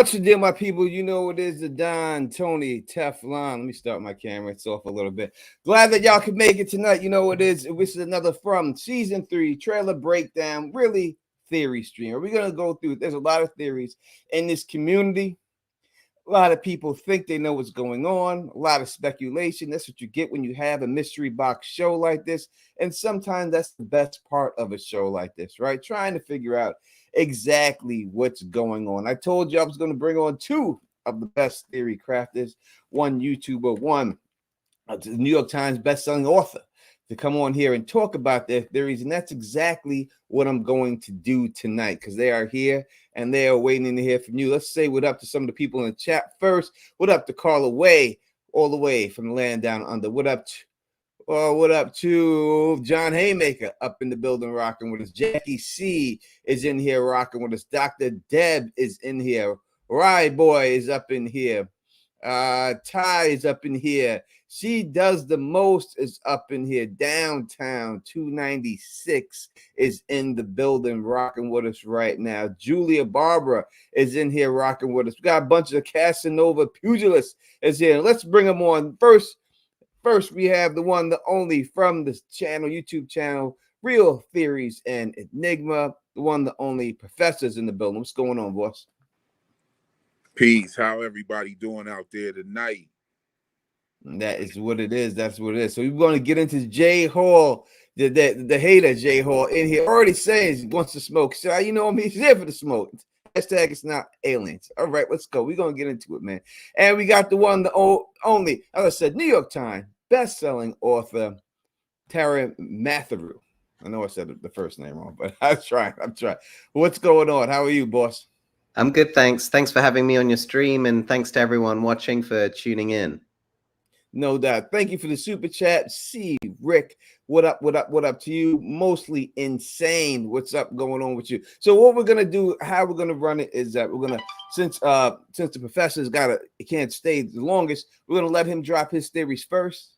What's the deal, my people? You know it is the Don Tony Teflon. Let me start my camera. It's off a little bit. Glad that y'all could make it tonight. You know it is. This is another from season 3 trailer breakdown. Really theory stream. Are we gonna go through? There's a lot of theories in this community. A lot of people think they know what's going on. A lot of speculation. That's what you get when you have a mystery box show like this. And sometimes that's the best part of a show like this, right? Trying to figure out exactly what's going on. I told you I was going to bring on 2 of the best theory crafters, one YouTuber, one New York Times best-selling author, to come on here and talk about their theories. And that's exactly what I'm going to do tonight, because they are here and they are waiting to hear from you. Let's say what up to some of the people in the chat first. What up to Carla Way, all the way from the land down under? What up to John Haymaker up in the building rocking with us? Jackie C is in here rocking with us. Dr. Deb is in here. Rye Boy is up in here. Ty is up in here. She does the most is up in here. Downtown 296 is in the building rocking with us right now. Julia Barbara is in here rocking with us. We got a bunch of Casanova pugilists is here. Let's bring them on. First, we have the one, the only from the channel, YouTube channel, Real Theories and Enigma, the one, the only Professor's in the building. What's going on, boss? Peace. How everybody doing out there tonight? That is what it is. That's what it is. So we're going to get into Jay Hall, the hater Jay Hall in here. Already saying he wants to smoke. So you know him, he's here for the smoke. Hashtag it's not aliens. All right, let's go. We're going to get into it, man. And we got the one, the only, as I said, New York Times best-selling author, Tara Matheru. I know I said the first name wrong, but I'm trying. What's going on? How are you, boss? I'm good, thanks. Thanks for having me on your stream, and thanks to everyone watching for tuning in. No doubt. Thank you for the super chat. See, Rick, what up to you? Mostly insane. What's up going on with you? So what we're gonna do, how we're gonna run it is that we're gonna, since the professor's he can't stay the longest, we're gonna let him drop his theories first.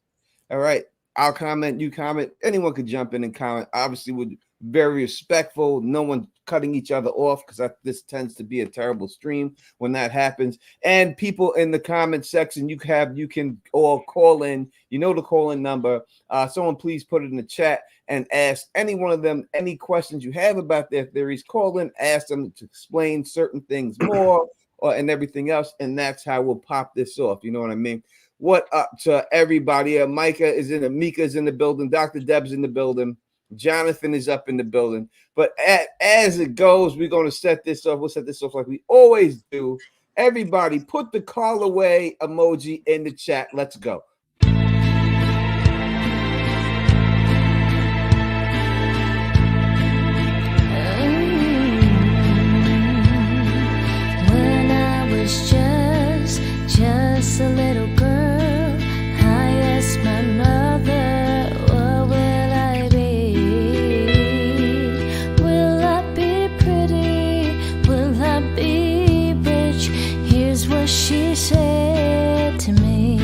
All right. I'll comment, you comment. Anyone could jump in and comment. Obviously, we're very respectful. No one cutting each other off, because this tends to be a terrible stream when that happens. And people in the comment section, you can all call in. You know the call-in number. Someone please put it in the chat and ask any one of them any questions you have about their theories. Call in, ask them to explain certain things more and everything else, and that's how we'll pop this off. You know what I mean? What up to everybody? Micah is Mika's in the building. Dr. Deb's in the building. Jonathan is up in the building. But as it goes, we're going to set this off. We'll set this off like we always do. Everybody, put the call away emoji in the chat. Let's go. When I was just a little girl, I asked my mother, what will I be? Will I be pretty? Will I be rich? Here's what she said to me.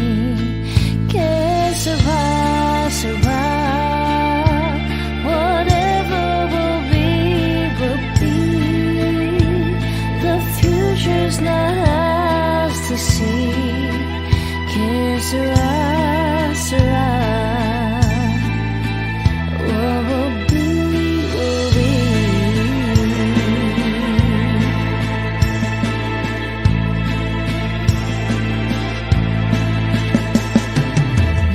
Que sera, sera. Whatever will be, will be. The future's not ours to see. Que sera, sera. What will be, will be.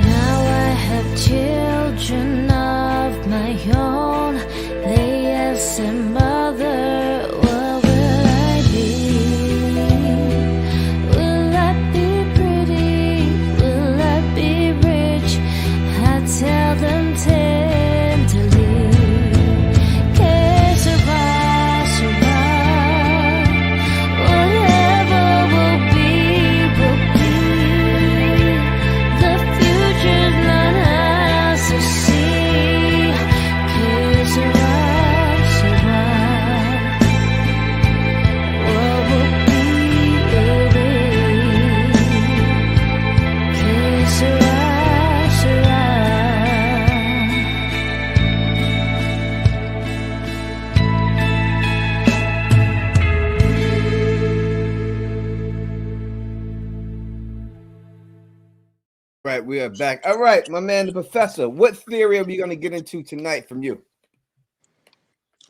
Now I have children of my own. They ask their mother, what will I be? Will I be pretty? Will I be rich? I tell them tenderly. Que sera, sera. Whatever will be, will be. The future's not ours to see. Que right, we are back. All right, my man, the professor. What theory are we going to get into tonight from you?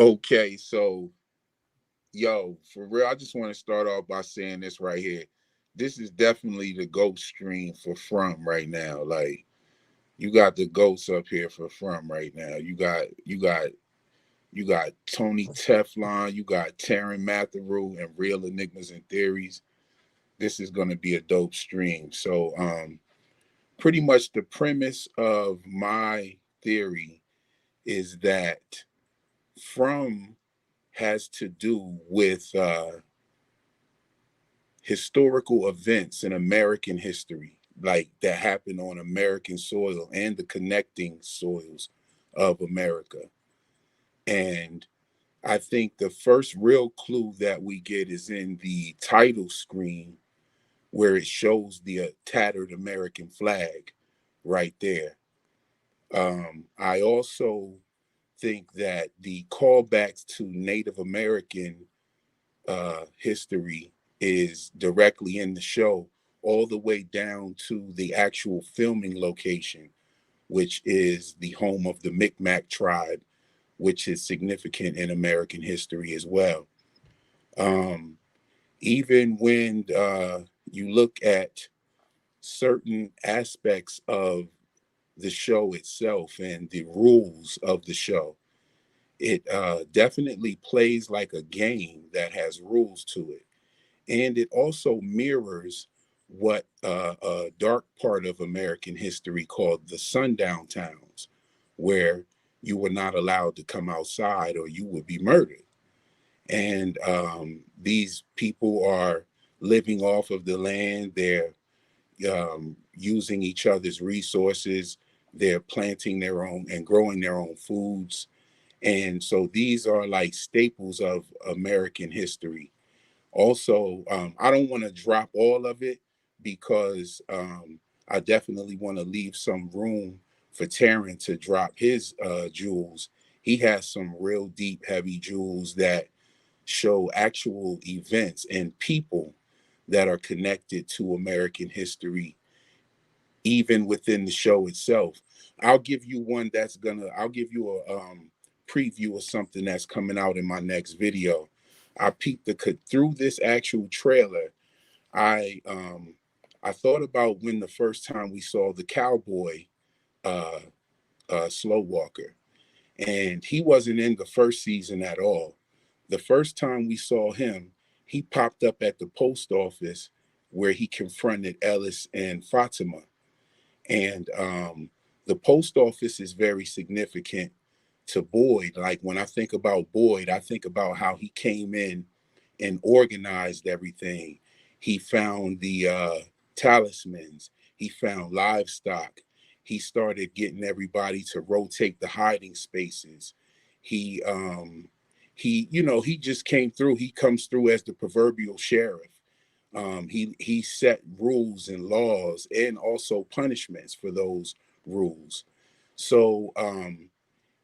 Okay, so yo, for real, I just want to start off by saying this right here. This is definitely the GOAT stream for From right now. Like, you got the GOATs up here for From right now. You got Tony Teflon, you got Taryn Matheru and Real Enigmas and Theories. This is gonna be a dope stream. So pretty much the premise of my theory is that From has to do with historical events in American history, like that happened on American soil and the connecting soils of America. And I think the first real clue that we get is in the title screen where it shows the tattered American flag right there. I also think that the callbacks to Native American history is directly in the show, all the way down to the actual filming location, which is the home of the Micmac tribe, which is significant in American history as well. Um, Even when you look at certain aspects of the show itself and the rules of the show, it definitely plays like a game that has rules to it. And it also mirrors what a dark part of American history called the sundown towns, where you were not allowed to come outside or you would be murdered. And these people are living off of the land. They're using each other's resources. They're planting their own and growing their own foods. And so these are like staples of American history. Also, I don't want to drop all of it because I definitely want to leave some room for Taryn to drop his jewels. He has some real deep, heavy jewels that show actual events and people that are connected to American history, even within the show itself. I'll give you one I'll give you a preview of something that's coming out in my next video. I peeped through this actual trailer. I um, I thought about when the first time we saw the cowboy uh, Slow Walker, and he wasn't in the first season at all. The first time we saw him, he popped up at the post office where he confronted Ellis and Fatima. And the post office is very significant to Boyd. Like when I think about Boyd, I think about how he came in and organized everything. He found the talismans, he found livestock, he started getting everybody to rotate the hiding spaces. He he just came through. He comes through as the proverbial sheriff. He set rules and laws and also punishments for those rules. So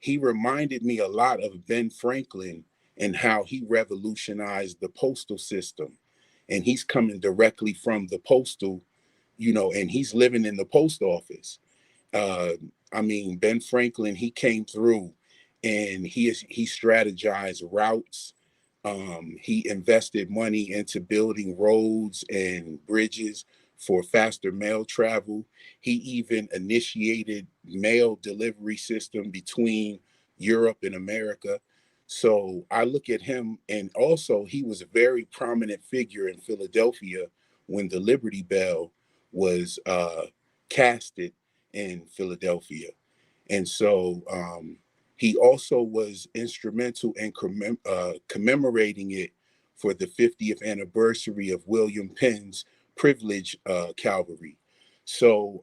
he reminded me a lot of Ben Franklin and how he revolutionized the postal system. And he's coming directly from the postal, and he's living in the post office. Uh, I mean, Ben Franklin, he came through and he strategized routes. He invested money into building roads and bridges for faster mail travel. He even initiated mail delivery system between Europe and America. So I look at him, and also he was a very prominent figure in Philadelphia when the Liberty Bell was casted in Philadelphia. And so he also was instrumental in commemorating it for the 50th anniversary of William Penn's privilege cavalry. So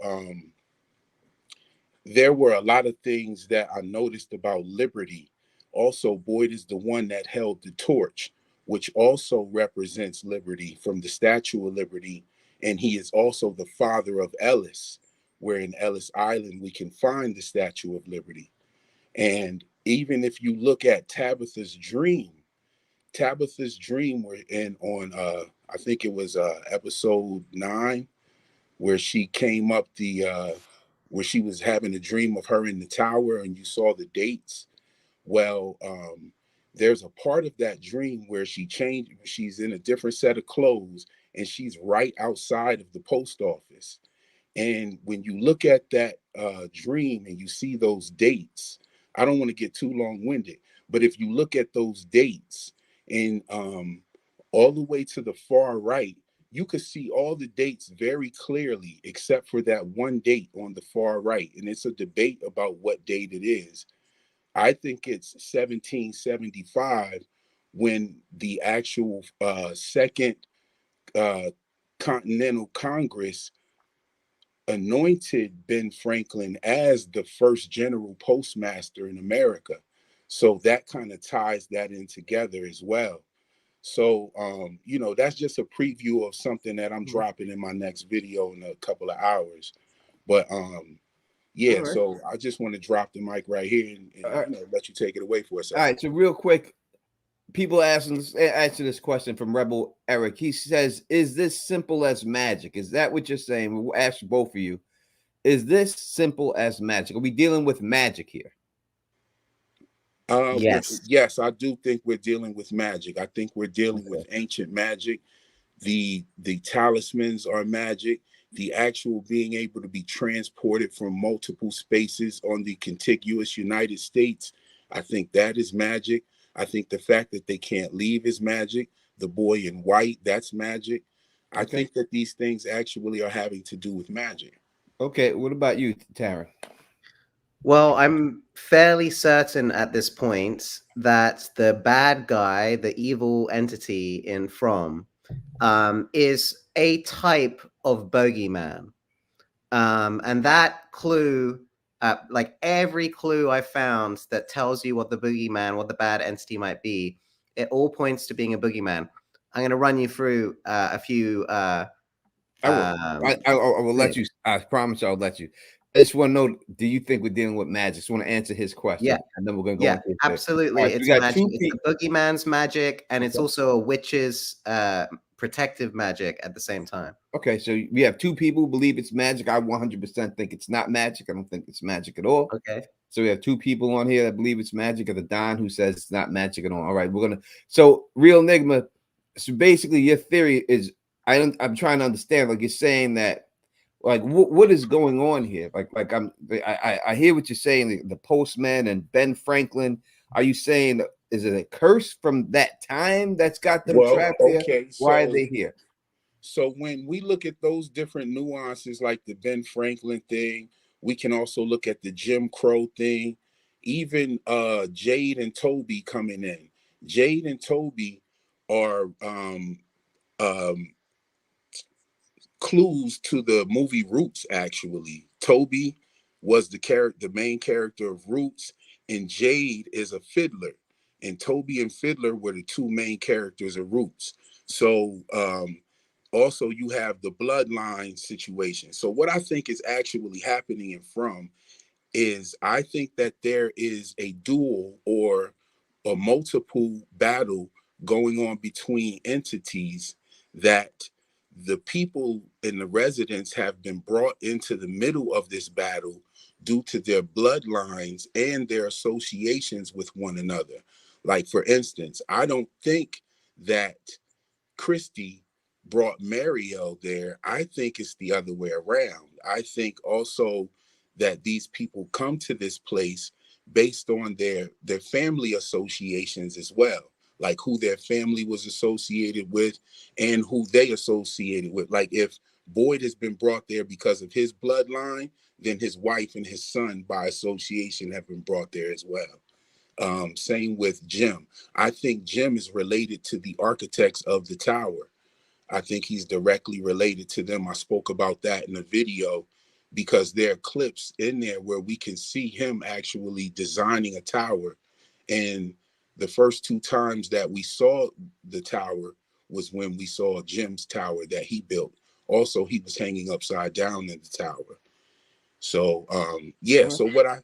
there were a lot of things that I noticed about liberty. Also, Boyd is the one that held the torch, which also represents liberty from the Statue of Liberty. And he is also the father of Ellis, where in Ellis Island we can find the Statue of Liberty. And even if you look at Tabitha's dream were in on I think it was episode 9, where she came up where she was having a dream of her in the tower and you saw the dates. Well, there's a part of that dream where she's in a different set of clothes and she's right outside of the post office. And when you look at that dream and you see those dates, I don't want to get too long-winded, but if you look at those dates and all the way to the far right, you could see all the dates very clearly, except for that one date on the far right. And it's a debate about what date it is. I think it's 1775 when the actual Second uh, Continental Congress anointed Ben Franklin as the first general postmaster in America. So that kind of ties that in together as well. So, that's just a preview of something that I'm dropping in my next video in a couple of hours. But All yeah, right. so I just want to drop the mic right here and All right. let you take it away for a All second. right. So real quick, people answer this question from Rebel Eric. He says, "Is this simple as magic? Is that what you're saying?" We'll ask both of you. Is this simple as magic? Are we dealing with magic here? Yes. Yes, I do think we're dealing with magic. I think we're dealing Okay. with ancient magic. The talismans are magic. The actual being able to be transported from multiple spaces on the contiguous United States, I think that is magic. I think the fact that they can't leave is magic. The boy in white, that's magic. I Okay. think that these things actually are having to do with magic. Okay. What about you, Tara? Well, I'm fairly certain at this point that the bad guy, the evil entity in From, is a type of bogeyman. And that clue, like every clue I found that tells you what the boogeyman, what the bad entity might be, it all points to being a boogeyman. I'm going to run you through a few. I will. I will let things. you. I promise I'll let you. I just want to know: do you think we're dealing with magic? Just want to answer his question, Yeah, and then we're going to go yeah, into it. All absolutely. right. So we It's got magic. two It's people. the boogeyman's magic, and it's Okay. also a witch's protective magic at the same time. Okay, so we have two people who believe it's magic. I 100% think it's not magic. I don't think it's magic at all. Okay. So we have two people on here that believe it's magic, and the Don who says it's not magic at all. All right, we're gonna. So Real Enigma. So basically, your theory is I'm trying to understand. Like you're saying that, like what is going on here? I hear what you're saying. The postman and Ben Franklin. Are you saying is it a curse from that time that's got them Well, trapped there? okay, Why are so they here? So when we look at those different nuances, like the Ben Franklin thing, we can also look at the Jim Crow thing, even Jade and Toby coming in. Jade and Toby are um, clues to the movie Roots. Actually, Toby was the main character of Roots, and Jade is a fiddler, and Toby and Fiddler were the two main characters of Roots. So also you have the bloodline situation. So what I think is actually happening in From is I think that there is a duel or a multiple battle going on between entities that the people and the residents have been brought into the middle of this battle due to their bloodlines and their associations with one another. Like, for instance, I don't think that Christie brought Mariel there. I think it's the other way around. I think also that these people come to this place based on their family associations as well, like who their family was associated with and who they associated with. Like if Boyd has been brought there because of his bloodline, then his wife and his son by association have been brought there as well. Same with Jim. I think Jim is related to the architects of the tower. I think he's directly related to them. I spoke about that in the video because there are clips in there where we can see him actually designing a tower. And the first two times that we saw the tower was when we saw Jim's tower that he built. Also, he was hanging upside down in the tower. So yeah, so to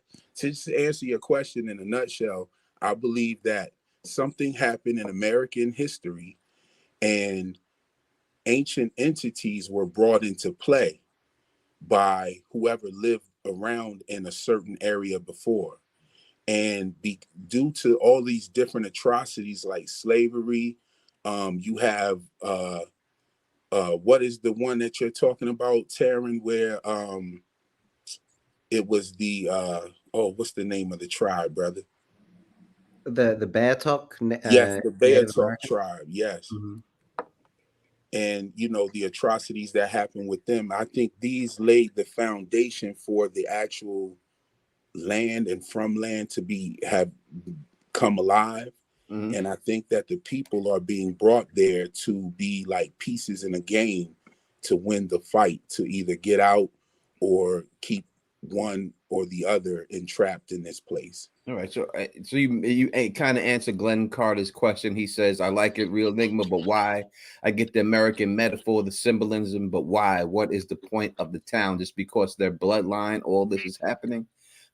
just answer your question in a nutshell, I believe that something happened in American history and ancient entities were brought into play. by whoever lived around in a certain area before. And due to all these different atrocities like slavery, you have what is the one that you're talking about, Taryn, where it was the what's the name of the tribe, brother? The Bear Talk Yes, the Native Beartalk American. tribe. Yes. Mhm. And the atrocities that happened with them, I think these laid the foundation for the actual land and from land to have come alive. Mhm. And I think that the people are being brought there to be like pieces in a game to win the fight, to either get out or keep one or the other entrapped in this place. All right, so you kind of answer Glenn Carter's question. He says, "I like it, Real Enigma, but why? I get the American metaphor, the symbolism, but why? What is the point of the town? Just because their bloodline, all this is happening?"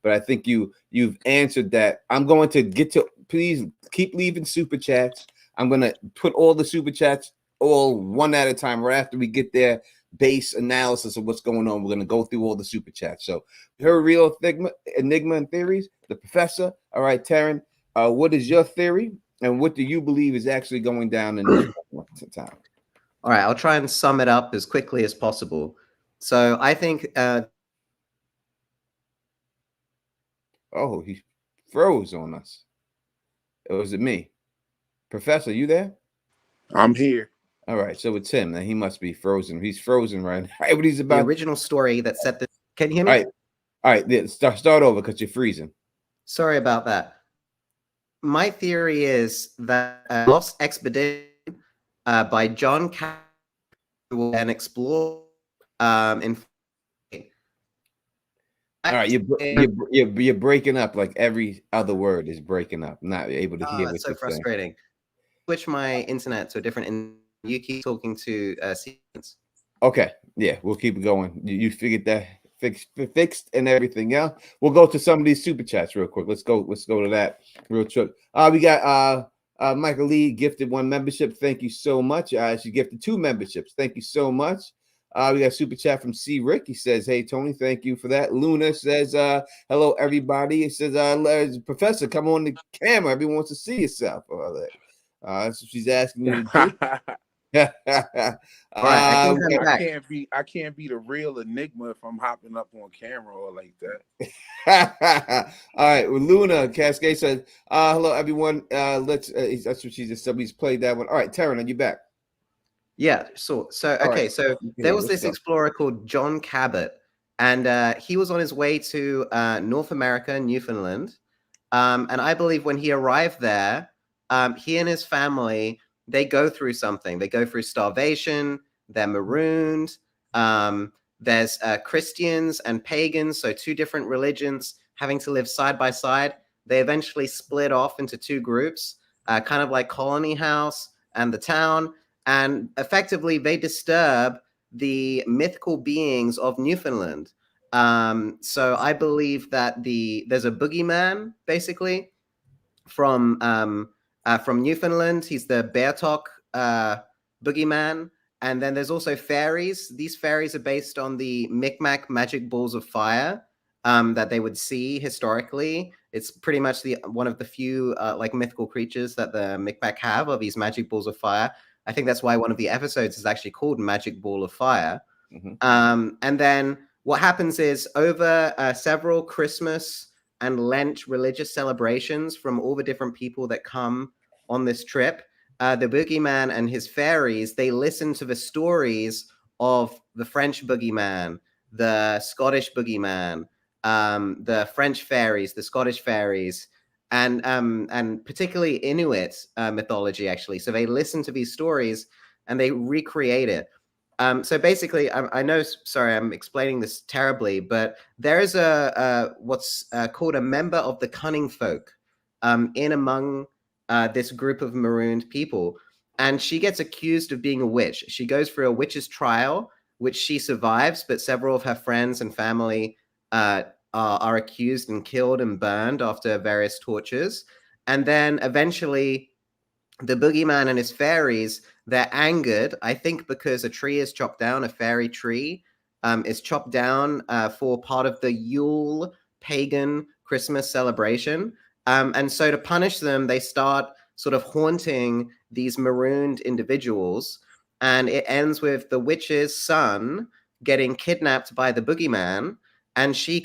But I think you've answered that. I'm going to get to. Please keep leaving super chats. I'm going to put all the super chats all one at a time. Right after we get their base analysis of what's going on, we're going to go through all the super chats. So her Real Enigma and theories, the professor. All right, Taryn, what is your theory, and what do you believe is actually going down in this town? All right, I'll try and sum it up as quickly as possible. So I think Oh, he froze on us. Or was it me? Professor, you there? I'm here. All right, so it's him. Now he must be frozen. He's frozen right now. Right, what he's the about. original story that set the. Can you hear me? All right. Yeah, start over because you're freezing. Sorry about that. My theory is that Lost Expedition by John Campbell and explore in. All right, you're breaking up. Like every other word is breaking up. I'm not able to hear what It's so you're frustrating. Switch my internet to a different. You keep talking to Stevens. Okay, yeah, we'll keep it going. You figured that fixed and everything. Yeah, we'll go to some of these super chats real quick. Let's go to that real quick. We got Michael Lee gifted 1 membership. Thank you so much. She gifted 2 memberships. Thank you so much. We got super chat from C. Rick. He says, "Hey Tony, thank you for that." Luna says, "Hello everybody." It says, "Professor, come on the camera. Everyone wants to see yourself." That's what she's asking you to do. All right, I think I'm back. I can't be the Real Enigma if I'm hopping up on camera or like that. All right, well, Luna Cascade says, "Hello everyone." That's what she just said. We just played that one. All right, Taryn, are you back? Yeah, so okay, right. so there was this explorer called John Cabot, and he was on his way to North America, Newfoundland, and I believe when he arrived there, he and his family, they go through something. They go through starvation. They're marooned. There's Christians and pagans, so 2 different religions having to live side by side. They eventually split off into 2 groups, kind of like Colony House and the town. And effectively, they disturb the mythical beings of Newfoundland. So I believe that there's a boogeyman, basically, from Newfoundland. He's the Beartalk boogeyman. And then there's also fairies. These fairies are based on the Micmac magic balls of fire that they would see historically. It's pretty much one of the few like mythical creatures that the Micmac have, of these magic balls of fire. I think that's why one of the episodes is actually called Magic Ball of Fire. Mm-hmm. And then what happens is, over several Christmas and Lent religious celebrations from all the different people that come on this trip, the boogeyman and his fairies, they listen to the stories of the French boogeyman, the Scottish boogeyman, the French fairies, the Scottish fairies, and particularly Inuit mythology, actually. So they listen to these stories and they recreate it. So basically, I know, sorry, I'm explaining this terribly, but there is what's called a member of the cunning folk in among this group of marooned people. And she gets accused of being a witch. She goes through a witch's trial, which she survives, but several of her friends and family are accused and killed and burned after various tortures. And then eventually, the boogeyman and his fairies, they're angered, I think, because a tree is chopped down, a fairy tree, is chopped down for part of the Yule pagan Christmas celebration. And so to punish them, they start sort of haunting these marooned individuals. And it ends with the witch's son getting kidnapped by the boogeyman. And she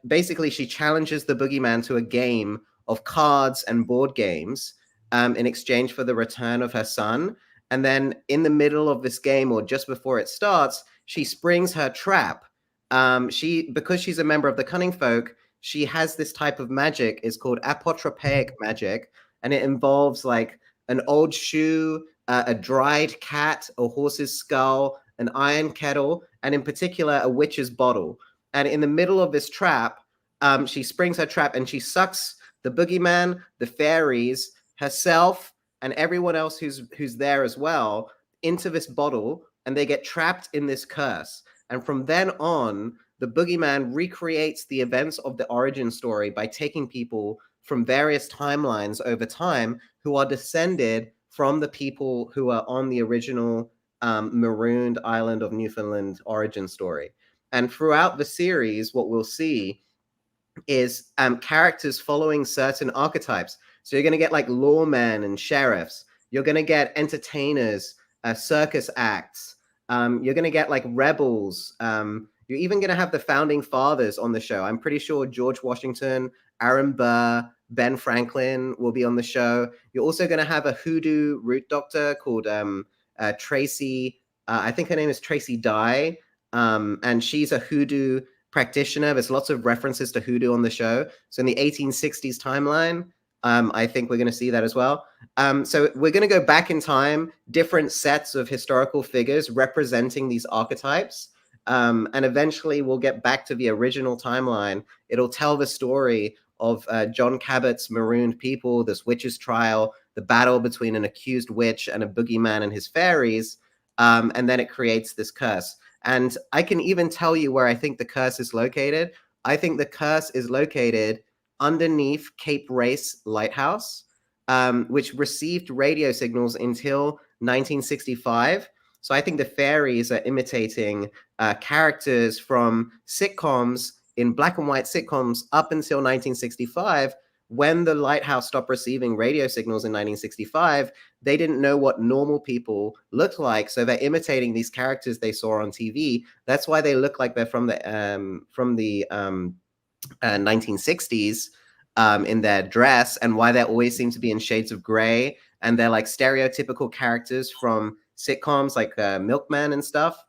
basically she challenges the boogeyman to a game of cards and board games in exchange for the return of her son. And then in the middle of this game, or just before it starts, she springs her trap. Because she's a member of the cunning folk, she has this type of magic. It's called apotropaic magic, and it involves like an old shoe, a dried cat, a horse's skull, an iron kettle, and in particular a witch's bottle. And in the middle of this trap, she springs her trap and she sucks the boogeyman, the fairies, herself, and everyone else who's there as well into this bottle, and they get trapped in this curse. And from then on, the boogeyman recreates the events of the origin story by taking people from various timelines over time who are descended from the people who are on the original marooned island of Newfoundland origin story. And throughout the series, what we'll see is characters following certain archetypes. So you're going to get like lawmen and sheriffs. You're going to get entertainers, circus acts. You're going to get like rebels. You're even going to have the founding fathers on the show. I'm pretty sure George Washington, Aaron Burr, Ben Franklin will be on the show. You're also going to have a hoodoo root doctor called Tracy. I think her name is Tracy Dye. And she's a hoodoo practitioner. There's lots of references to hoodoo on the show. So in the 1860s timeline, I think we're going to see that as well. So we're going to go back in time, different sets of historical figures representing these archetypes. And eventually we'll get back to the original timeline. It'll tell the story of John Cabot's marooned people, this witch's trial, the battle between an accused witch and a boogeyman and his fairies. And then it creates this curse. And I can even tell you where I think the curse is located. I think the curse is located underneath Cape Race Lighthouse, which received radio signals until 1965. So I think the fairies are imitating characters from sitcoms, in black and white sitcoms, up until 1965. When the lighthouse stopped receiving radio signals in 1965, they didn't know what normal people looked like. So they're imitating these characters they saw on TV. That's why they look like they're from the 1960s in their dress, and why they always seem to be in shades of gray. And they're like stereotypical characters from sitcoms like Milkman and stuff.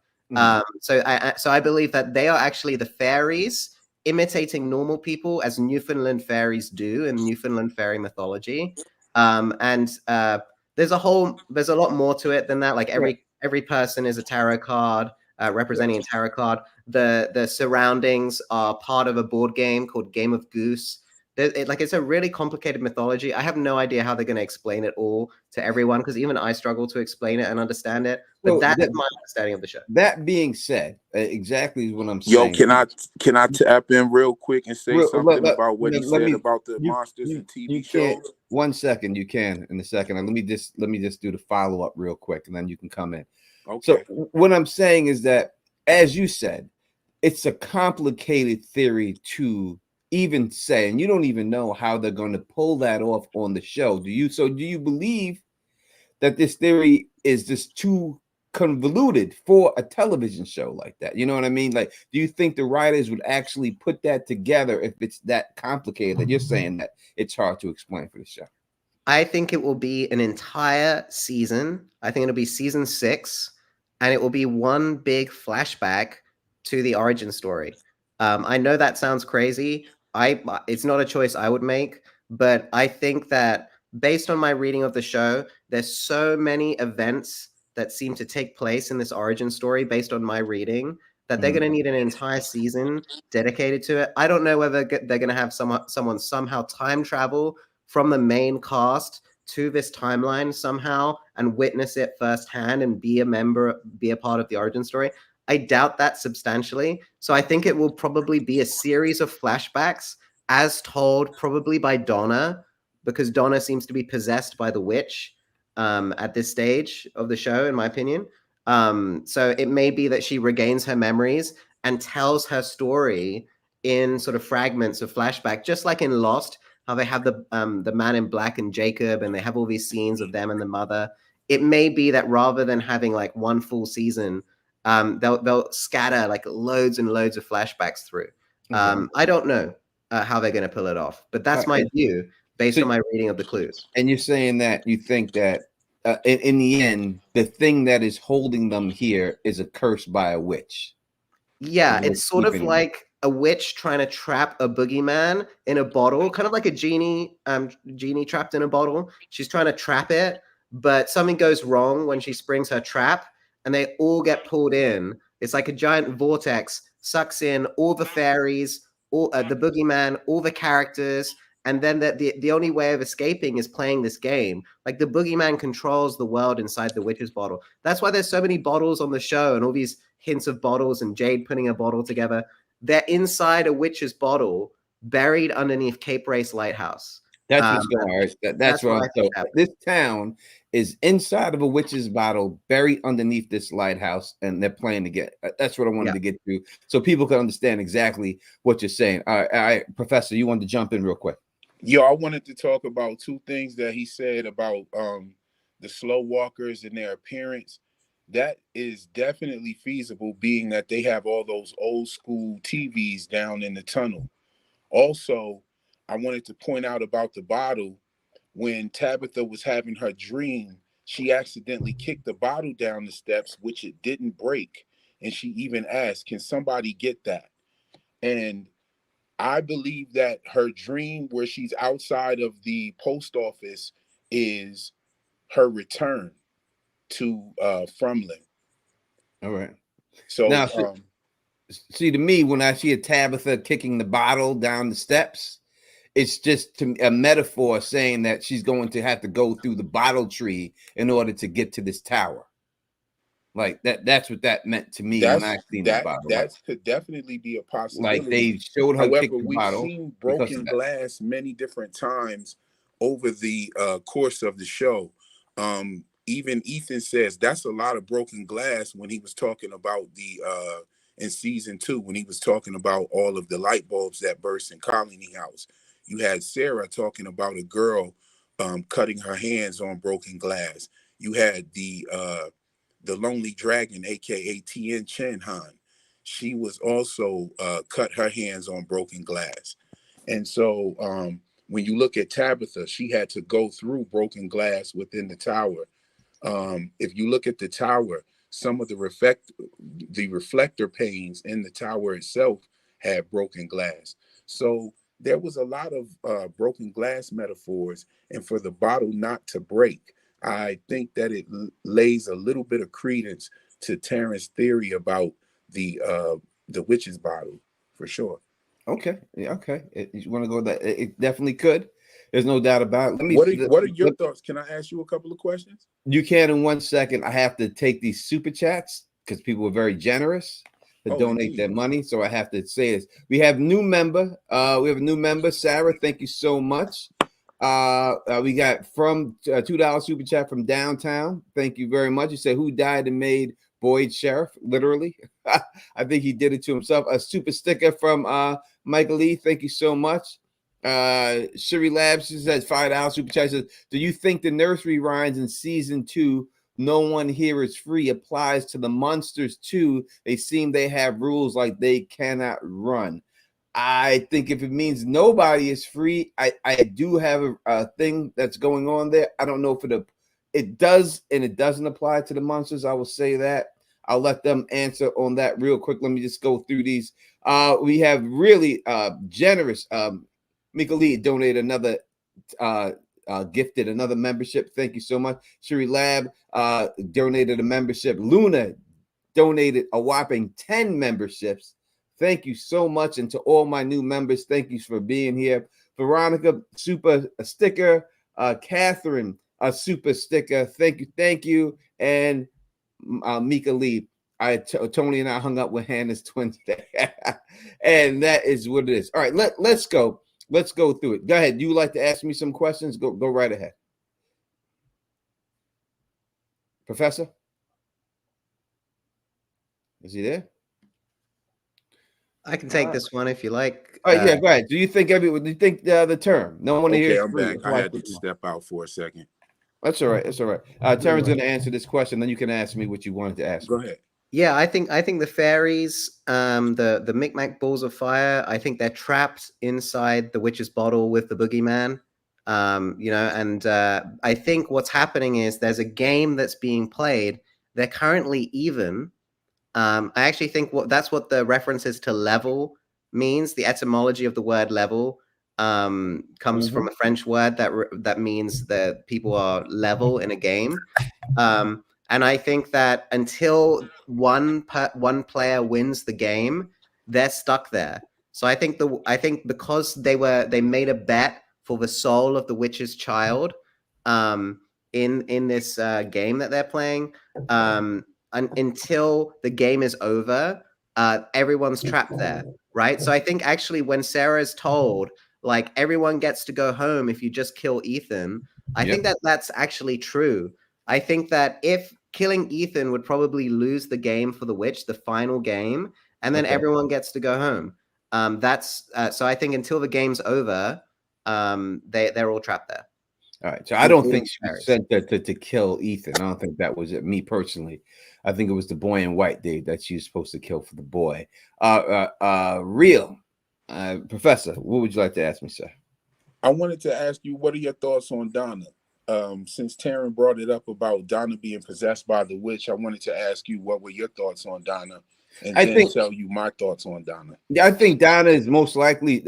So I believe that they are actually the fairies imitating normal people, as Newfoundland fairies do in Newfoundland fairy mythology. And there's a lot more to it than that. Like every person is a tarot card representing a tarot card. The surroundings are part of a board game called Game of Goose. It's a really complicated mythology. I have no idea how they're going to explain it all to everyone, because even I struggle to explain it and understand it. But that is my understanding of the show. That being said, exactly what I'm Yo, saying. can I tap in real quick and say something about what he said about the monsters and TV shows? 1 second, you can in a second. And let me just do the follow up real quick, and then you can come in. Okay. So what I'm saying is that, as you said, it's a complicated theory to even say, and you don't even know how they're going to pull that off on the show. Do you? So do you believe that this theory is just too convoluted for a television show like that? You know what I mean? Like, do you think the writers would actually put that together if it's that complicated that you're saying that it's hard to explain for the show? I think it will be an entire season. I think it'll be season 6, and it will be one big flashback to the origin story. I know that sounds crazy. It's not a choice I would make, but I think that based on my reading of the show, there's so many events that seem to take place in this origin story based on my reading that they're going to need an entire season dedicated to it. I don't know whether they're going to have someone somehow time travel from the main cast to this timeline somehow and witness it firsthand and be a part of the origin story. I doubt that substantially. So I think it will probably be a series of flashbacks as told probably by Donna, because Donna seems to be possessed by the witch at this stage of the show, in my opinion. So it may be that she regains her memories and tells her story in sort of fragments of flashback, just like in Lost, how they have the man in black and Jacob, and they have all these scenes of them and the mother. It may be that rather than having like one full season, they'll scatter like loads and loads of flashbacks through. I don't know how they're going to pull it off, but that's my view based on my reading of the clues. And you're saying that you think that in the end, the thing that is holding them here is a curse by a witch. Yeah, it's sort of like a witch trying to trap a boogeyman in a bottle, kind of like a genie trapped in a bottle. She's trying to trap it, but something goes wrong when she springs her trap, and they all get pulled in. It's like a giant vortex, sucks in all the fairies, all the boogeyman, all the characters, and then the only way of escaping is playing this game. Like the boogeyman controls the world inside the witch's bottle. That's why there's so many bottles on the show and all these hints of bottles and Jade putting a bottle together. They're inside a witch's bottle, buried underneath Cape Race Lighthouse. That's what's going on. That's what I'm saying. This town is inside of a witch's bottle, buried underneath this lighthouse, and they're playing to get. That's what I wanted to get to, so people can understand exactly what you're saying. All right, Professor, you wanted to jump in real quick. Yeah, I wanted to talk about two things that he said about the slow walkers and their appearance. That is definitely feasible, being that they have all those old school TVs down in the tunnel. Also, I wanted to point out about the bottle. When Tabitha was having her dream, she accidentally kicked the bottle down the steps, which it didn't break. And she even asked, can somebody get that? And I believe that her dream where she's outside of the post office is her return to Frumlin. All right. So now, see, to me, when I see a Tabitha kicking the bottle down the steps, it's just a metaphor saying that she's going to have to go through the bottle tree in order to get to this tower. Like that's what that meant to me when I seen that bottle. That could definitely be a possibility. Like they showed her kick the bottle. We've seen broken glass many different times over the course of the show. Even Ethan says that's a lot of broken glass when he was talking about the in season 2, when he was talking about all of the light bulbs that burst in Colony House. You had Sarah talking about a girl cutting her hands on broken glass. You had the Lonely Dragon, aka Tien Chen Han. She was also cut her hands on broken glass. And so when you look at Tabitha, she had to go through broken glass within the tower. If you look at the tower, some of the reflector panes in the tower itself had broken glass. So there was a lot of broken glass metaphors, and for the bottle not to break, I think that it lays a little bit of credence to Terrence's theory about the witch's bottle, for sure. Okay, yeah, okay. You want to go that? It definitely could. There's no doubt about it. What are your thoughts? Can I ask you a couple of questions? You can in 1 second. I have to take these super chats because people were very generous to donate their money. So I have to say this. We have new member. We have a new member, Sarah. Thank you so much. We got from $2 super chat from downtown. Thank you very much. You said who died and made Boyd sheriff? Literally. I think he did it to himself. A super sticker from Michael Lee. Thank you so much. Shiri Labs says $5 super chat. Says, do you think the nursery rhymes in season 2, no one here is free, applies to the monsters too? They seem they have rules like they cannot run. I think if it means nobody is free, I do have a thing that's going on there. I don't know if it does and it doesn't apply to the monsters. I will say that. I'll let them answer on that real quick. Let me just go through these. We have really generous. Mika Lee donated another gifted another membership. Thank you so much. Shiri Lab donated a membership. Luna donated a whopping 10 memberships. Thank you so much. And to all my new members, thank you for being here. Veronica, super sticker. Catherine, a super sticker. Thank you. And Mika Lee. Tony and I hung up with Hannah's twin today. And that is what it is. All right, let's go. Let's go through it. Go ahead. You would like to ask me some questions? Go right ahead. Professor? Is he there? I can take this one if you like. All right, yeah, go ahead. Do you think do you think the term? No one Okay, hears I'm free. back. I had to step out for a second. That's all right. That's all right. Terran's going to answer this question, then you can ask me what you wanted to ask Go me. ahead. Yeah, I think the fairies, the Micmac balls of fire, I think they're trapped inside the witch's bottle with the boogeyman. And I think what's happening is there's a game that's being played. They're currently even. I actually think that's what the references to level means. The etymology of the word level comes from a French word that means that people are level in a game. And I think that until one player wins the game, they're stuck there. So I think because they made a bet for the soul of the witch's child, in this game that they're playing, until the game is over, everyone's trapped there, right? So I think actually when Sarah is told, like, everyone gets to go home if you just kill Ethan, I think that that's actually true. I think that if killing Ethan would probably lose the game for the witch, the final game, and then everyone gets to go home. That's so I think until the game's over, they're all trapped there. All right. So I don't think she was sent there to kill Ethan. I don't think that was it. Me personally, I think it was the boy in white that she was supposed to kill for the boy. Real Professor, what would you like to ask me, sir? I wanted to ask you, what are your thoughts on Donna? Since Taryn brought it up about Donna being possessed by the witch, I wanted to ask you what were your thoughts on Donna, and then tell you my thoughts on Donna. Yeah, I think Donna is most likely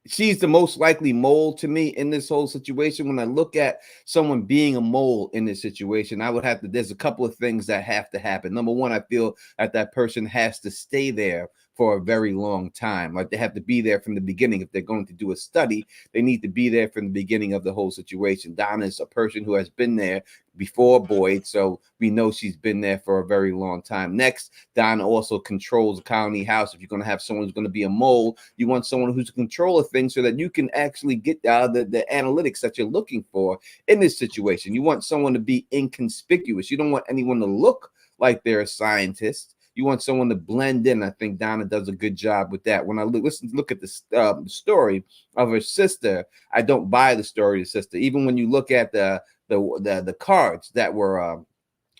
she's the most likely mole to me in this whole situation. When I look at someone being a mole in this situation, I would have to, there's a couple of things that have to happen. Number one, I feel that person has to stay there for a very long time. Like, they have to be there from the beginning. If they're going to do a study, they need to be there from the beginning of the whole situation. Donna is a person who has been there before Boyd, so we know she's been there for a very long time. Next, Donna also controls the colony house. If you're going to have someone who's going to be a mole, you want someone who's a controller thing so that you can actually get the analytics that you're looking for in this situation. You want someone to be inconspicuous. You don't want anyone to look like they're a scientist. You want someone to blend in. I think Donna does a good job with that. When I look at the story of her sister, I don't buy the story of the sister. Even when you look at the cards that were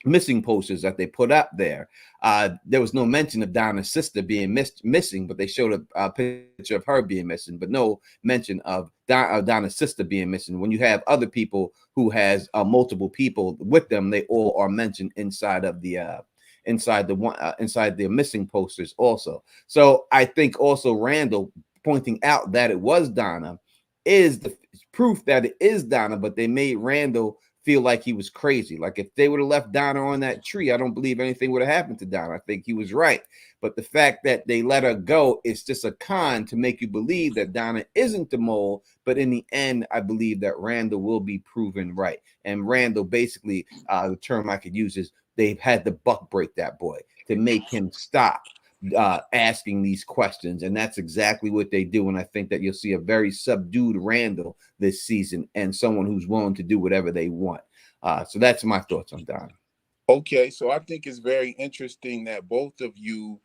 missing posters that they put up there, there was no mention of Donna's sister being missing, but they showed a picture of her being missing, but no mention of Donna's sister being missing. When you have other people who has multiple people with them, they all are mentioned inside of the inside the missing posters also. So I think also Randall pointing out that it was Donna is the proof that it is Donna, but they made Randall feel like he was crazy. Like, if they would have left Donna on that tree, I don't believe anything would have happened to Donna. I think he was right. But the fact that they let her go is just a con to make you believe that Donna isn't the mole. But in the end, I believe that Randall will be proven right. And Randall, basically, the term I could use is they've had to buck break that boy to make him stop asking these questions, and that's exactly what they do. And I think that you'll see a very subdued Randall this season, and someone who's willing to do whatever they want. So that's my thoughts on Donna. Okay, so I think it's very interesting that both of you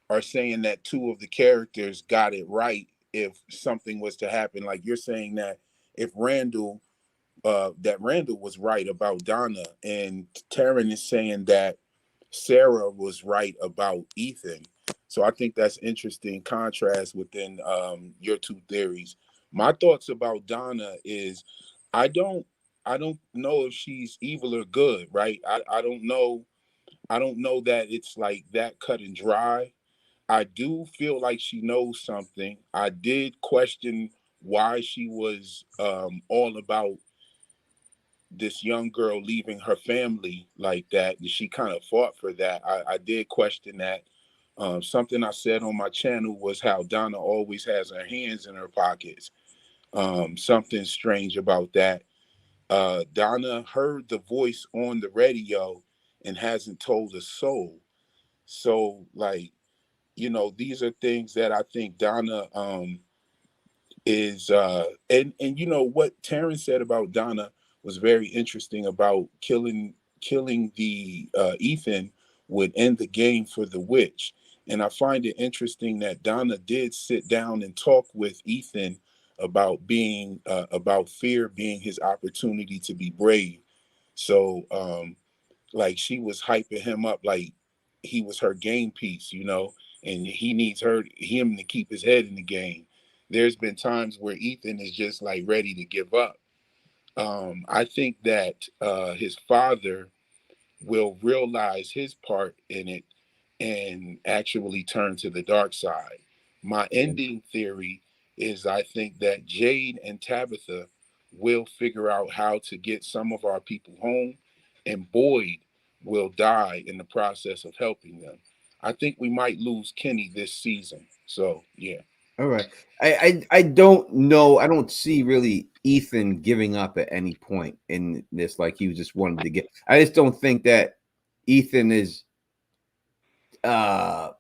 are saying that two of the characters got it right if something was to happen. Like, you're saying that if Randall was right about Donna, and Taryn is saying that Sarah was right about Ethan. So I think that's interesting contrast within your two theories. My thoughts about Donna is I don't know if she's evil or good, right? I don't know. I don't know that it's like that cut and dry. I do feel like she knows something. I did question why she was all about this young girl leaving her family like that, and she kind of fought for that. I did question that. Something I said on my channel was how Donna always has her hands in her pockets. Something strange about that. Donna heard the voice on the radio and hasn't told a soul. So, like, these are things that I think Donna is and you know what Taryn said about Donna was very interesting about killing the Ethan would end the game for the witch. And I find it interesting that Donna did sit down and talk with Ethan about being about fear being his opportunity to be brave. So like she was hyping him up like he was her game piece, you know, and he needs him to keep his head in the game. There's been times where Ethan is just like ready to give up. I think that his father will realize his part in it and actually turn to the dark side. My ending theory is I think that Jade and Tabitha will figure out how to get some of our people home, and Boyd will die in the process of helping them. I think we might lose Kenny this season. So, yeah. All right. I don't know. I don't see really Ethan giving up at any point in this. Like he was just wanted to get. I just don't think that Ethan is uh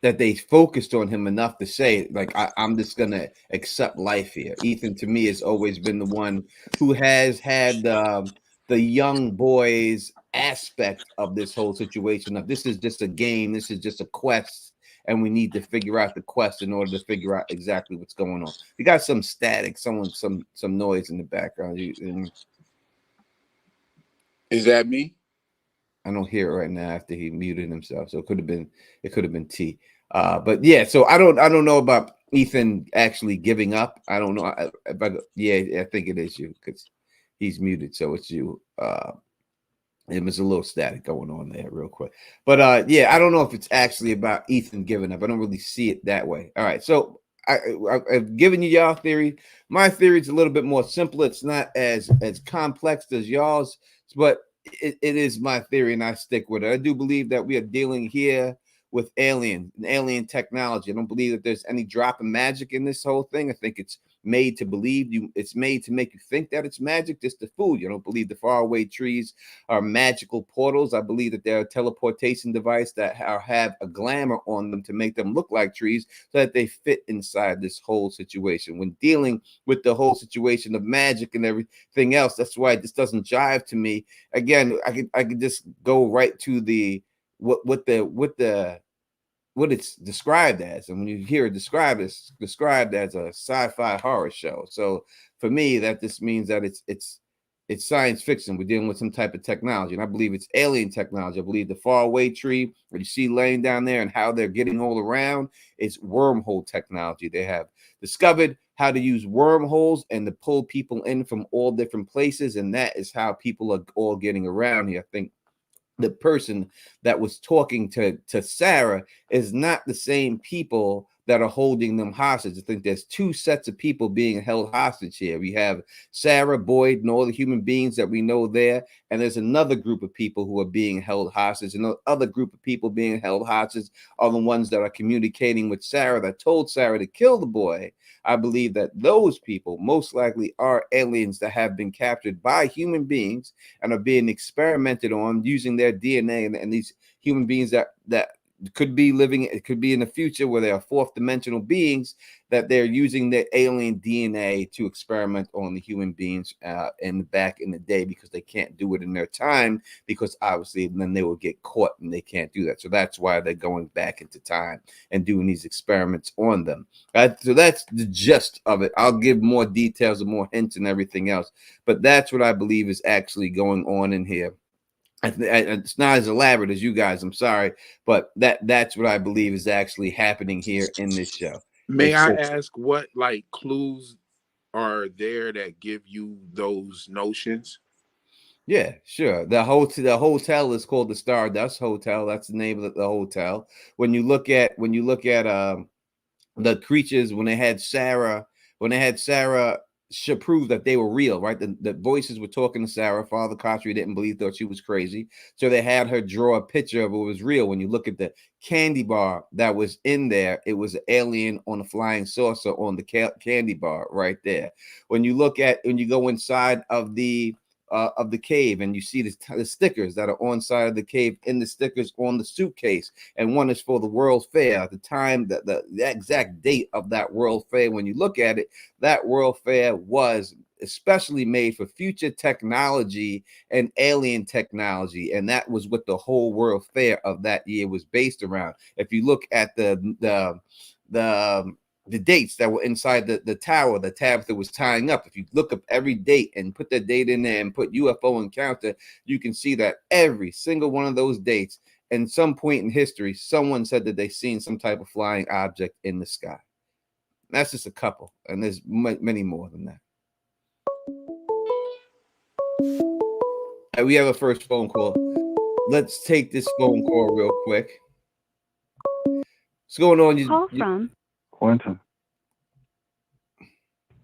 that they focused on him enough to say, like, I'm just gonna accept life here. Ethan to me has always been the one who has had the young boys aspect of this whole situation. Of this is just a game, this is just a quest, and we need to figure out the quest in order to figure out exactly what's going on. You got some static, some noise in the background. Is that me? I don't hear it right now after he muted himself. So it could have been T. But yeah, so I don't know about Ethan actually giving up. I don't know. I think it is you because he's muted, so it's you. It was a little static going on there real quick. But yeah, I don't know if it's actually about Ethan giving up. I don't really see it that way. All right, so I've given you y'all theory. My theory is a little bit more simple. It's not as complex as y'all's, but it is my theory, and I stick with it. I do believe that we are dealing here with alien technology. I don't believe that there's any drop of magic in this whole thing. I think it's made to believe you. It's made to make you think that it's magic, just to fool you. I don't believe the faraway trees are magical portals. I believe that they're a teleportation device that have a glamour on them to make them look like trees, so that they fit inside this whole situation. When dealing with the whole situation of magic and everything else, that's why it just doesn't jive to me. Again, I could just go right to the what it's described as, and when you hear it described, it's described as a sci-fi horror show. So for me, that just means that it's science fiction. We're dealing with some type of technology, and I believe it's alien technology. I believe the faraway tree that you see laying down there and how they're getting all around is wormhole technology. They have discovered how to use wormholes and to pull people in from all different places, and that is how people are all getting around here. I think the person that was talking to Sarah is not the same people that are holding them hostage. I think there's two sets of people being held hostage here. We have Sarah, Boyd, and all the human beings that we know there, and there's another group of people who are being held hostage, and the other group of people being held hostage are the ones that are communicating with Sarah, that told Sarah to kill the boy. I believe that those people most likely are aliens that have been captured by human beings and are being experimented on using their DNA, and these human beings that could be living, it could be in the future where they are fourth dimensional beings, that they're using their alien DNA to experiment on the human beings back in the day, because they can't do it in their time, because obviously then they will get caught and they can't do that. So that's why they're going back into time and doing these experiments on them. So that's the gist of it. I'll give more details and more hints and everything else, but that's what I believe is actually going on in here. It's not as elaborate as you guys, I'm sorry, but that's what I believe is actually happening here in this show. May I ask what like clues are there that give you those notions? Yeah, sure. The hotel is called the Stardust Hotel. That's the name of the hotel. When you look at the creatures, when they had Sarah should prove that they were real, right? The voices were talking to Sarah. Father Kotri didn't believe, thought she was crazy, so they had her draw a picture of what was real. When you look at the candy bar that was in there, it was an alien on a flying saucer on the candy bar right there. When you go inside of the cave, and you see the stickers that are on side of the cave, in the stickers on the suitcase, and one is for the World Fair. At the time, the exact date of that World Fair, when you look at it, that World Fair was especially made for future technology and alien technology, and that was what the whole World Fair of that year was based around. If you look at the dates that were inside the tower, the tabs that was tying up, if you look up every date and put the date in there and put UFO encounter, you can see that every single one of those dates, in some point in history, someone said that they seen some type of flying object in the sky. That's just a couple, and there's many more than that. And we have a first phone call. Let's take this phone call real quick. What's going on? Call from Quentin.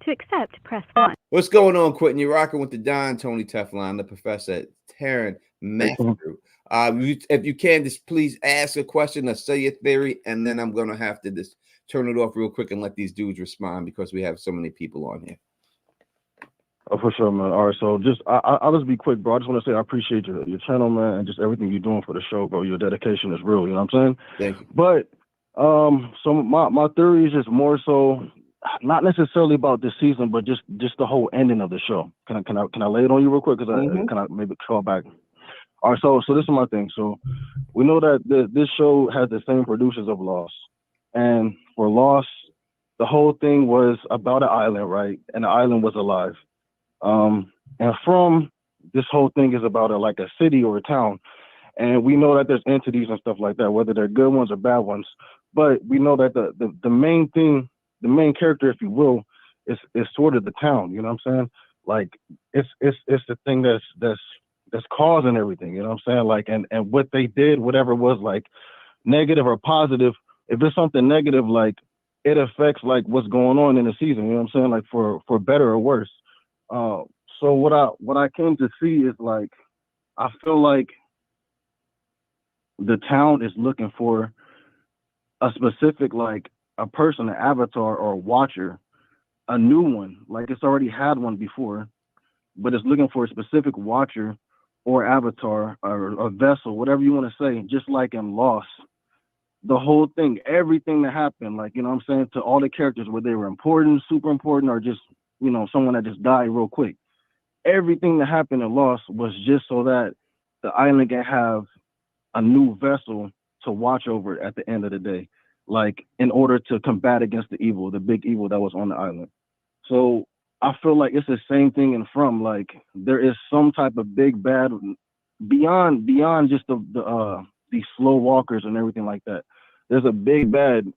To accept, press 1. What's going on, Quentin? You're rocking with the Don Tony Teflon, the Professor Taryn Matthew. If you can, just please ask a question or say your theory, and then I'm going to have to just turn it off real quick and let these dudes respond because we have so many people on here. Oh, for sure, man. All right, so just I'll just be quick, bro. I just want to say I appreciate your channel, man, and just everything you're doing for the show, bro. Your dedication is real. You know what I'm saying? Thank you. But so my theory is just more so not necessarily about this season, but just the whole ending of the show. Can I lay it on you real quick? Because can I maybe call back? All right, so this is my thing. So we know that this show has the same producers of Lost, and for Lost, the whole thing was about an island, right? And the island was alive. And from this whole thing is about like a city or a town. And we know that there's entities and stuff like that, whether they're good ones or bad ones. But we know that the main thing, the main character, if you will, is sort of the town. You know what I'm saying? Like it's the thing that's causing everything. You know what I'm saying? Like and what they did, whatever it was, like negative or positive. If it's something negative, like it affects like what's going on in the season. You know what I'm saying? Like for better or worse. So what I came to see is like I feel like the town is looking for a specific, like a person, an avatar or a watcher, a new one. Like it's already had one before, but it's looking for a specific watcher or avatar or a vessel, whatever you want to say, just like in Lost. The whole thing, everything that happened, like, you know what I'm saying, to all the characters, whether they were important, super important, or just, you know, someone that just died real quick. Everything that happened in Lost was just so that the island can have a new vessel to watch over at the end of the day, like in order to combat against the evil, the big evil that was on the island. So I feel like it's the same thing in From, like there is some type of big bad beyond just these slow walkers and everything like that. There's a big bad,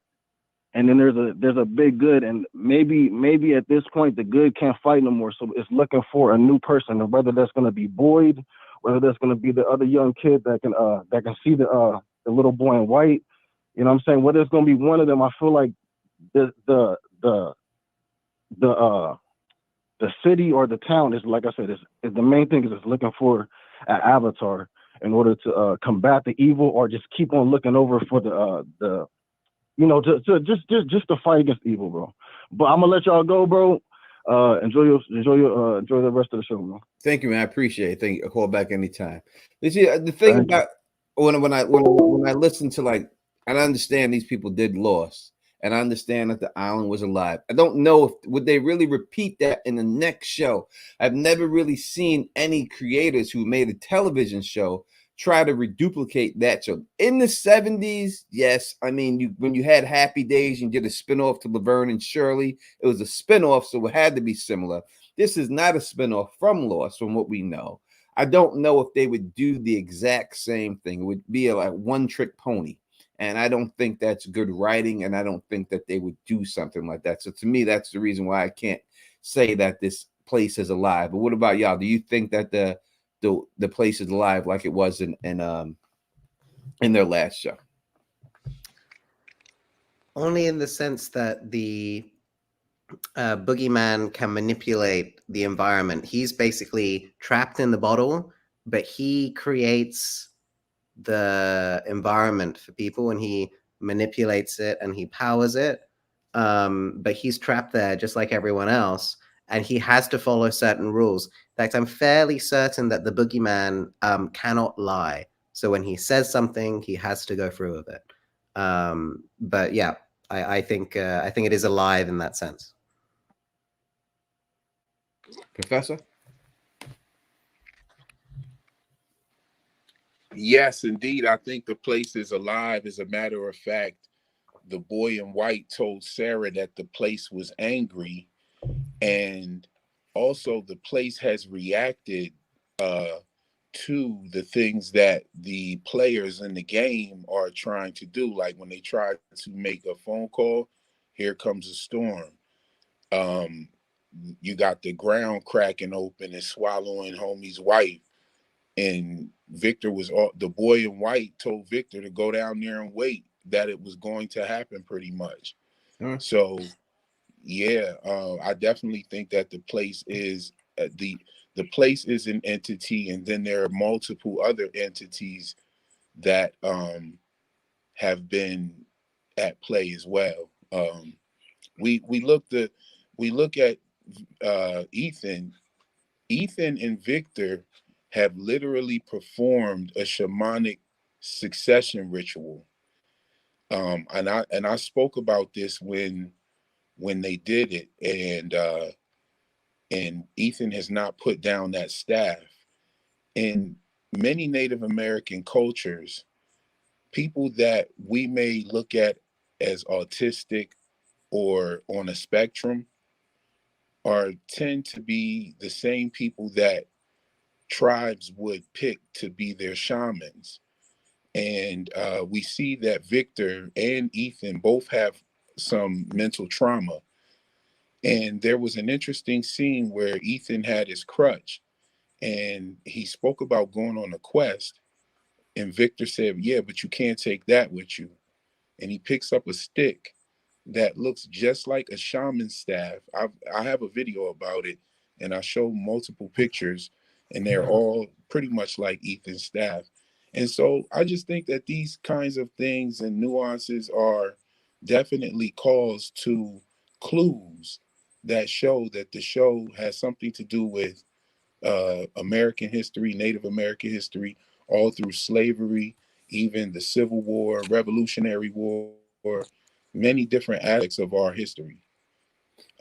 and then there's a big good, and maybe at this point the good can't fight no more, so it's looking for a new person, and whether that's going to be Boyd, whether that's going to be the other young kid that can see the little boy in white, you know what I'm saying, whether it's going to be one of them. I feel like the city or the town is, like I said, is the main thing is it's looking for an avatar in order to combat the evil, or just keep on looking over for the you know, to just to fight against evil, bro. But I'm gonna let y'all go, bro. Enjoy the rest of the show, bro. Thank you, man. I appreciate it. Thank you. Call back anytime. You see, the thing about when I listen to, like, and I understand these people did Lost, and I understand that the island was alive. I don't know if would they really repeat that in the next show. I've never really seen any creators who made a television show try to reduplicate that show. In the 70s, yes, I mean, when you had Happy Days, you did a spinoff to Laverne and Shirley. It was a spinoff, so it had to be similar. This is not a spinoff from Lost, from what we know. I don't know if they would do the exact same thing. It would be like one-trick pony. And I don't think that's good writing, and I don't think that they would do something like that. So to me, that's the reason why I can't say that this place is alive. But what about y'all? Do you think that the place is alive like it was in their last show? Only in the sense that the boogeyman can manipulate the environment. He's basically trapped in the bottle, but he creates the environment for people, and he manipulates it and he powers it. But he's trapped there just like everyone else, and he has to follow certain rules. In fact, I'm fairly certain that the boogeyman cannot lie. So when he says something, he has to go through with it. But yeah, I think it is alive in that sense. Professor? Yes, indeed. I think the place is alive. As a matter of fact, the boy in white told Sarah that the place was angry, and also the place has reacted uh, to the things that the players in the game are trying to do. Like when they try to make a phone call, here comes a storm. Um, you got the ground cracking open and swallowing homie's wife. And Victor was all the boy in white told Victor to go down there and wait, that it was going to happen pretty much. So yeah, I definitely think that the place is the place is an entity, and then there are multiple other entities that have been at play as well. We look at Ethan. Ethan and Victor have literally performed a shamanic succession ritual. And I spoke about this when they did it, and Ethan has not put down that staff. In many Native American cultures, people that we may look at as autistic or on a spectrum are tend to be the same people that tribes would pick to be their shamans. And we see that Victor and Ethan both have some mental trauma. And there was an interesting scene where Ethan had his crutch and he spoke about going on a quest. And Victor said, "Yeah, but you can't take that with you." And he picks up a stick that looks just like a shaman's staff. I have a video about it, and I show multiple pictures, and they're all pretty much like Ethan's staff. And so I just think that these kinds of things and nuances are definitely calls to clues that show that the show has something to do with American history, Native American history, all through slavery, even the Civil War, Revolutionary War, many different aspects of our history.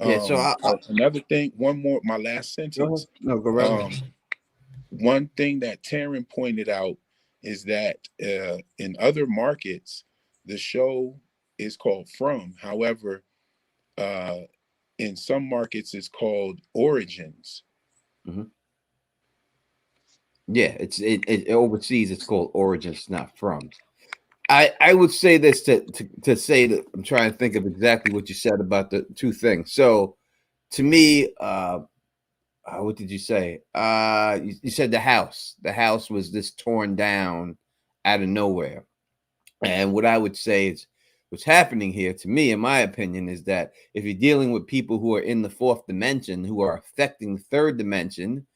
Yeah, so Another thing, one more, my last sentence. No, go right ahead. One thing that Taryn pointed out is that in other markets, the show is called From. However, uh, in some markets, it's called Origins. Mm-hmm. Yeah, it overseas. It's called Origins, not From. I would say this to say that I'm trying to think of exactly what you said about the two things. So to me, what did you say? You said the house. The house was just torn down out of nowhere. And what I would say is what's happening here, to me, in my opinion, is that if you're dealing with people who are in the fourth dimension, who are affecting the third dimension,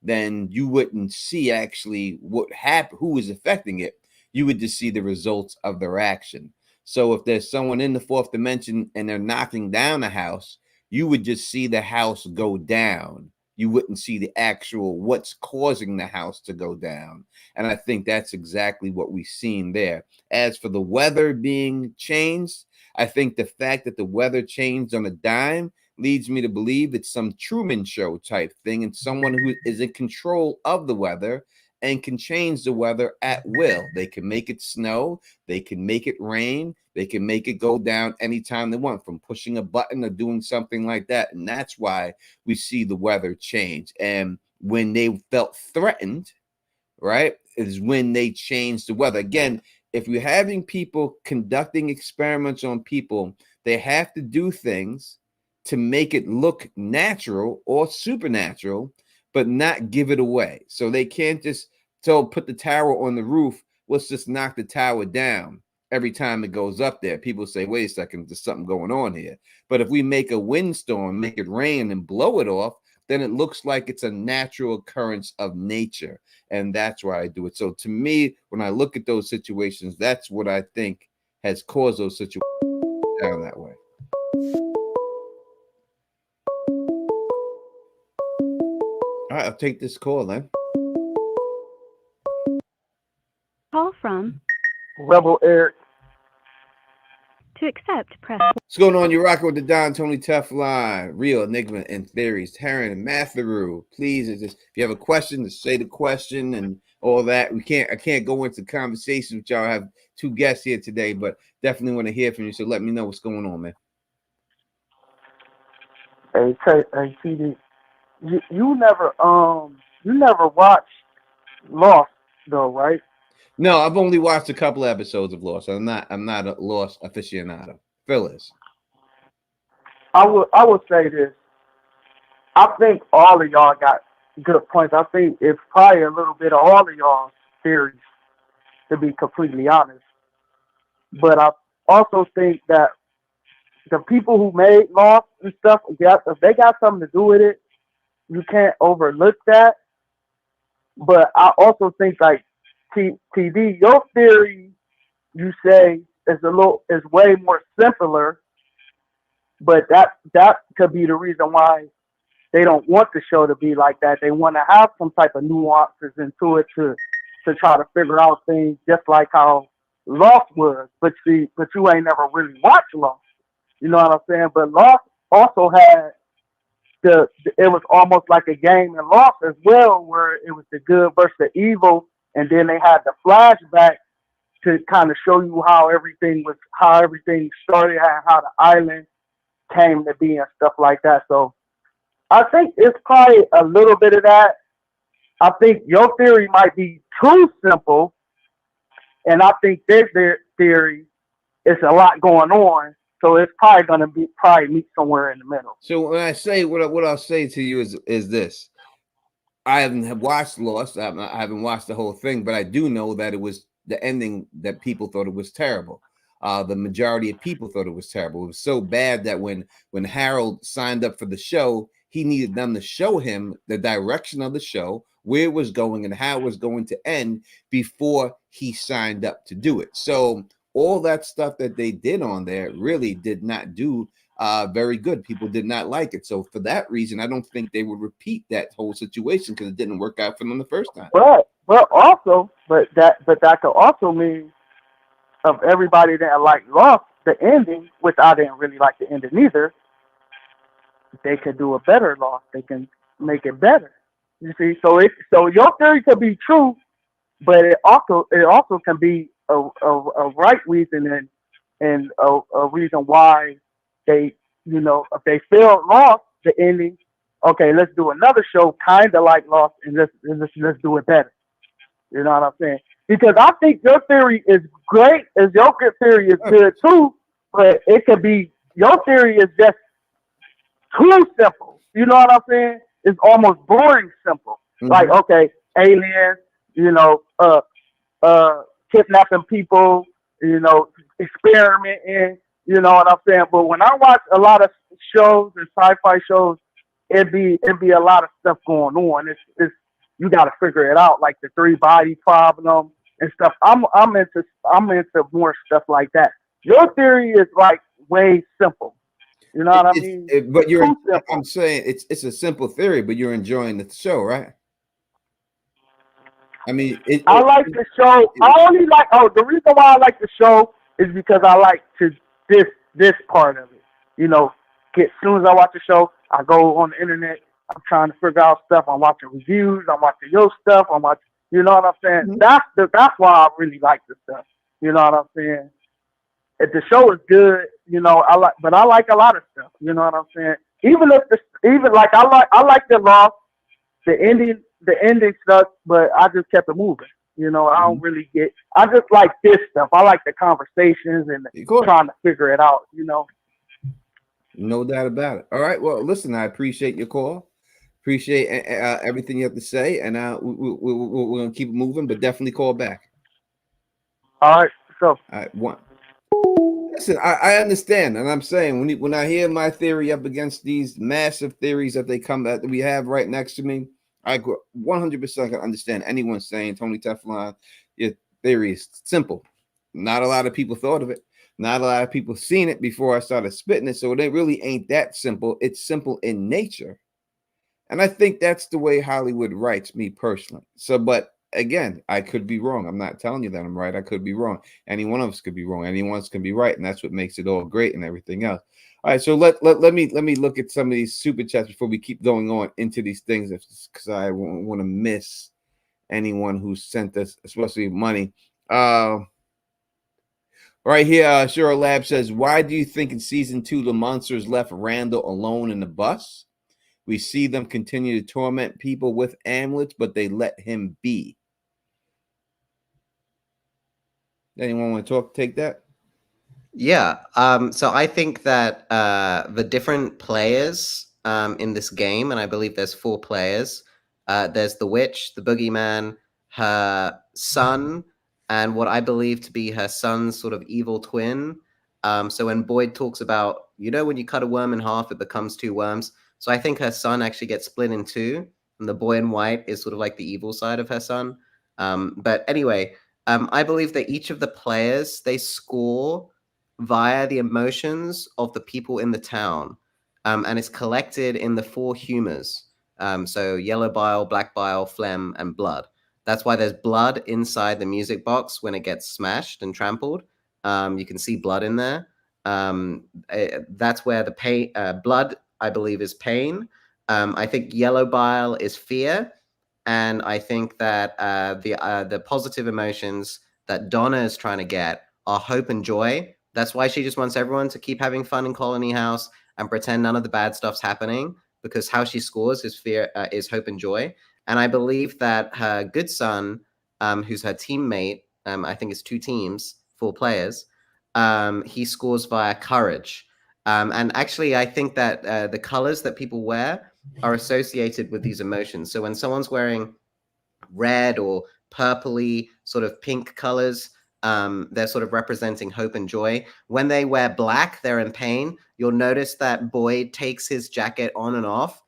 then you wouldn't see actually what happened, who is affecting it. You would just see the results of their action. So if there's someone in the fourth dimension and they're knocking down a house, you would just see the house go down. You wouldn't see the actual what's causing the house to go down. And I think that's exactly what we've seen there. As for the weather being changed, I think the fact that the weather changed on a dime leads me to believe it's some Truman Show type thing, and someone who is in control of the weather and can change the weather at will. They can make it snow, they can make it rain, they can make it go down anytime they want, from pushing a button or doing something like that. And that's why we see the weather change. And when they felt threatened, right, is when they changed the weather. Again, if you're having people conducting experiments on people, they have to do things to make it look natural or supernatural, but not give it away. So they can't just put the tower on the roof. Let's just knock the tower down every time it goes up there. People say, wait a second, there's something going on here. But if we make a windstorm, make it rain and blow it off, then it looks like it's a natural occurrence of nature. And that's why I do it. So to me, when I look at those situations, that's what I think has caused those situations down that way. All right, I'll take this call then. Call from Rebel Eric. To accept, press What's going on? You're rocking with the Don Tony Teflon, Real Enigma and Theories, Taryn and Matheru. Please, if you have a question, just say the question and all that. I can't go into conversations with y'all. I have two guests here today, but definitely want to hear from you. So let me know what's going on, man. Hey, TD, you never watched Lost though, right? No, I've only watched a couple episodes of Lost. I'm not a Lost aficionado. Phyllis. I would say this. I think all of y'all got good points. I think it's probably a little bit of all of y'all's theories, to be completely honest. But I also think that the people who made Lost and stuff, if they got something to do with it, you can't overlook that. But I also think like TD, your theory, you say is way more simpler, but that could be the reason why they don't want the show to be like that. They want to have some type of nuances into it to try to figure out things, just like how Lost was. But you ain't never really watched Lost. You know what I'm saying? But Lost also had it was almost like a game in Lost as well, where it was the good versus the evil, and then they had the flashback to kind of show you how everything started and how the island came to be and stuff like that. So I think it's probably a little bit of that. I think your theory might be too simple, and I think their theory is a lot going on. So it's probably going to meet somewhere in the middle. So when I say what I'll say to you is this: I haven't watched Lost. I haven't watched the whole thing, but I do know that it was the ending that people thought it was terrible. The majority of people thought it was terrible. It was so bad that when Harold signed up for the show, he needed them to show him the direction of the show, where it was going, and how it was going to end before he signed up to do it. So all that stuff that they did on there really did not do very good. People did not like it. So for that reason, I don't think they would repeat that whole situation because it didn't work out for them the first time. But that could also mean of everybody that Lost the ending, which I didn't really like the ending either, they could do a better Lost. They can make it better. You see, so your theory could be true, but it also can be a right reason and a reason why they, if they failed Lost the ending, okay, let's do another show kind of like Lost and let's do it better. You know what I'm saying? Because I think your theory is great, as your theory is good too, but it could be your theory is just too simple. You know what I'm saying? It's almost boring simple. Mm-hmm. Like, okay, aliens, kidnapping people, experimenting, you know what I'm saying? But when I watch a lot of shows and sci-fi shows, it'd be a lot of stuff going on. It's you got to figure it out, like the 3-body problem and stuff. I'm into more stuff like that. Your theory is like way simple. You know what I mean? But I'm saying it's a simple theory, but you're enjoying the show, right? I mean, I like the show. The reason why I like the show is because I like this part of it. As soon as I watch the show, I go on the internet. I'm trying to figure out stuff. I'm watching reviews. I'm watching your stuff. You know what I'm saying? Mm-hmm. That's why I really like the stuff. You know what I'm saying? If the show is good, I like a lot of stuff. You know what I'm saying? I like the Lost, the ending sucks, but I just kept it moving. I don't really I just like this stuff. I like the conversations and trying to figure it out. No doubt about it. All right. Well, listen, I appreciate your call. Appreciate everything you have to say, and we're gonna keep it moving, but definitely call back. All right. So. All right. One. Listen, I understand, and I'm saying when I hear my theory up against these massive theories that we have right next to me, I 100% can understand anyone saying, Tony Teflon, your theory is simple. Not a lot of people thought of it. Not a lot of people seen it before I started spitting it, so it really ain't that simple. It's simple in nature. And I think that's the way Hollywood writes, me personally. So, but again, I could be wrong. I'm not telling you that I'm right. I could be wrong. Any one of us could be wrong. Any one of us can be right, and that's what makes it all great and everything else. All right, so let me look at some of these super chats before we keep going on into these things, because I won't want to miss anyone who sent us, especially money. Right here, Cheryl Lab says, "Why do you think in season 2 the monsters left Randall alone in the bus? We see them continue to torment people with amulets, but they let him be." Anyone want to take that? Yeah. So I think that the different players in this game, and I believe there's 4 players. There's the witch, the boogeyman, her son, and what I believe to be her son's sort of evil twin. So when Boyd talks about, when you cut a worm in half, it becomes 2 worms. So I think her son actually gets split in 2, and the boy in white is sort of like the evil side of her son. But anyway, I believe that each of the players, they score via the emotions of the people in the town, and it's collected in the 4 humors. So yellow bile, black bile, phlegm, and blood. That's why there's blood inside the music box when it gets smashed and trampled. You can see blood in there. That's where the pain, blood, I believe, is pain. I think yellow bile is fear, and I think that the positive emotions that Donna is trying to get are hope and joy. That's why she just wants everyone to keep having fun in Colony House and pretend none of the bad stuff's happening, because how she scores is fear, is hope and joy. And I believe that her good son, who's her teammate, I think it's 2 teams, 4 players, he scores via courage. And actually, I think that the colors that people wear are associated with these emotions. So when someone's wearing red or purpley sort of pink colors, they're sort of representing hope and joy. When they wear black, they're in pain. You'll notice that Boyd takes his jacket on and off,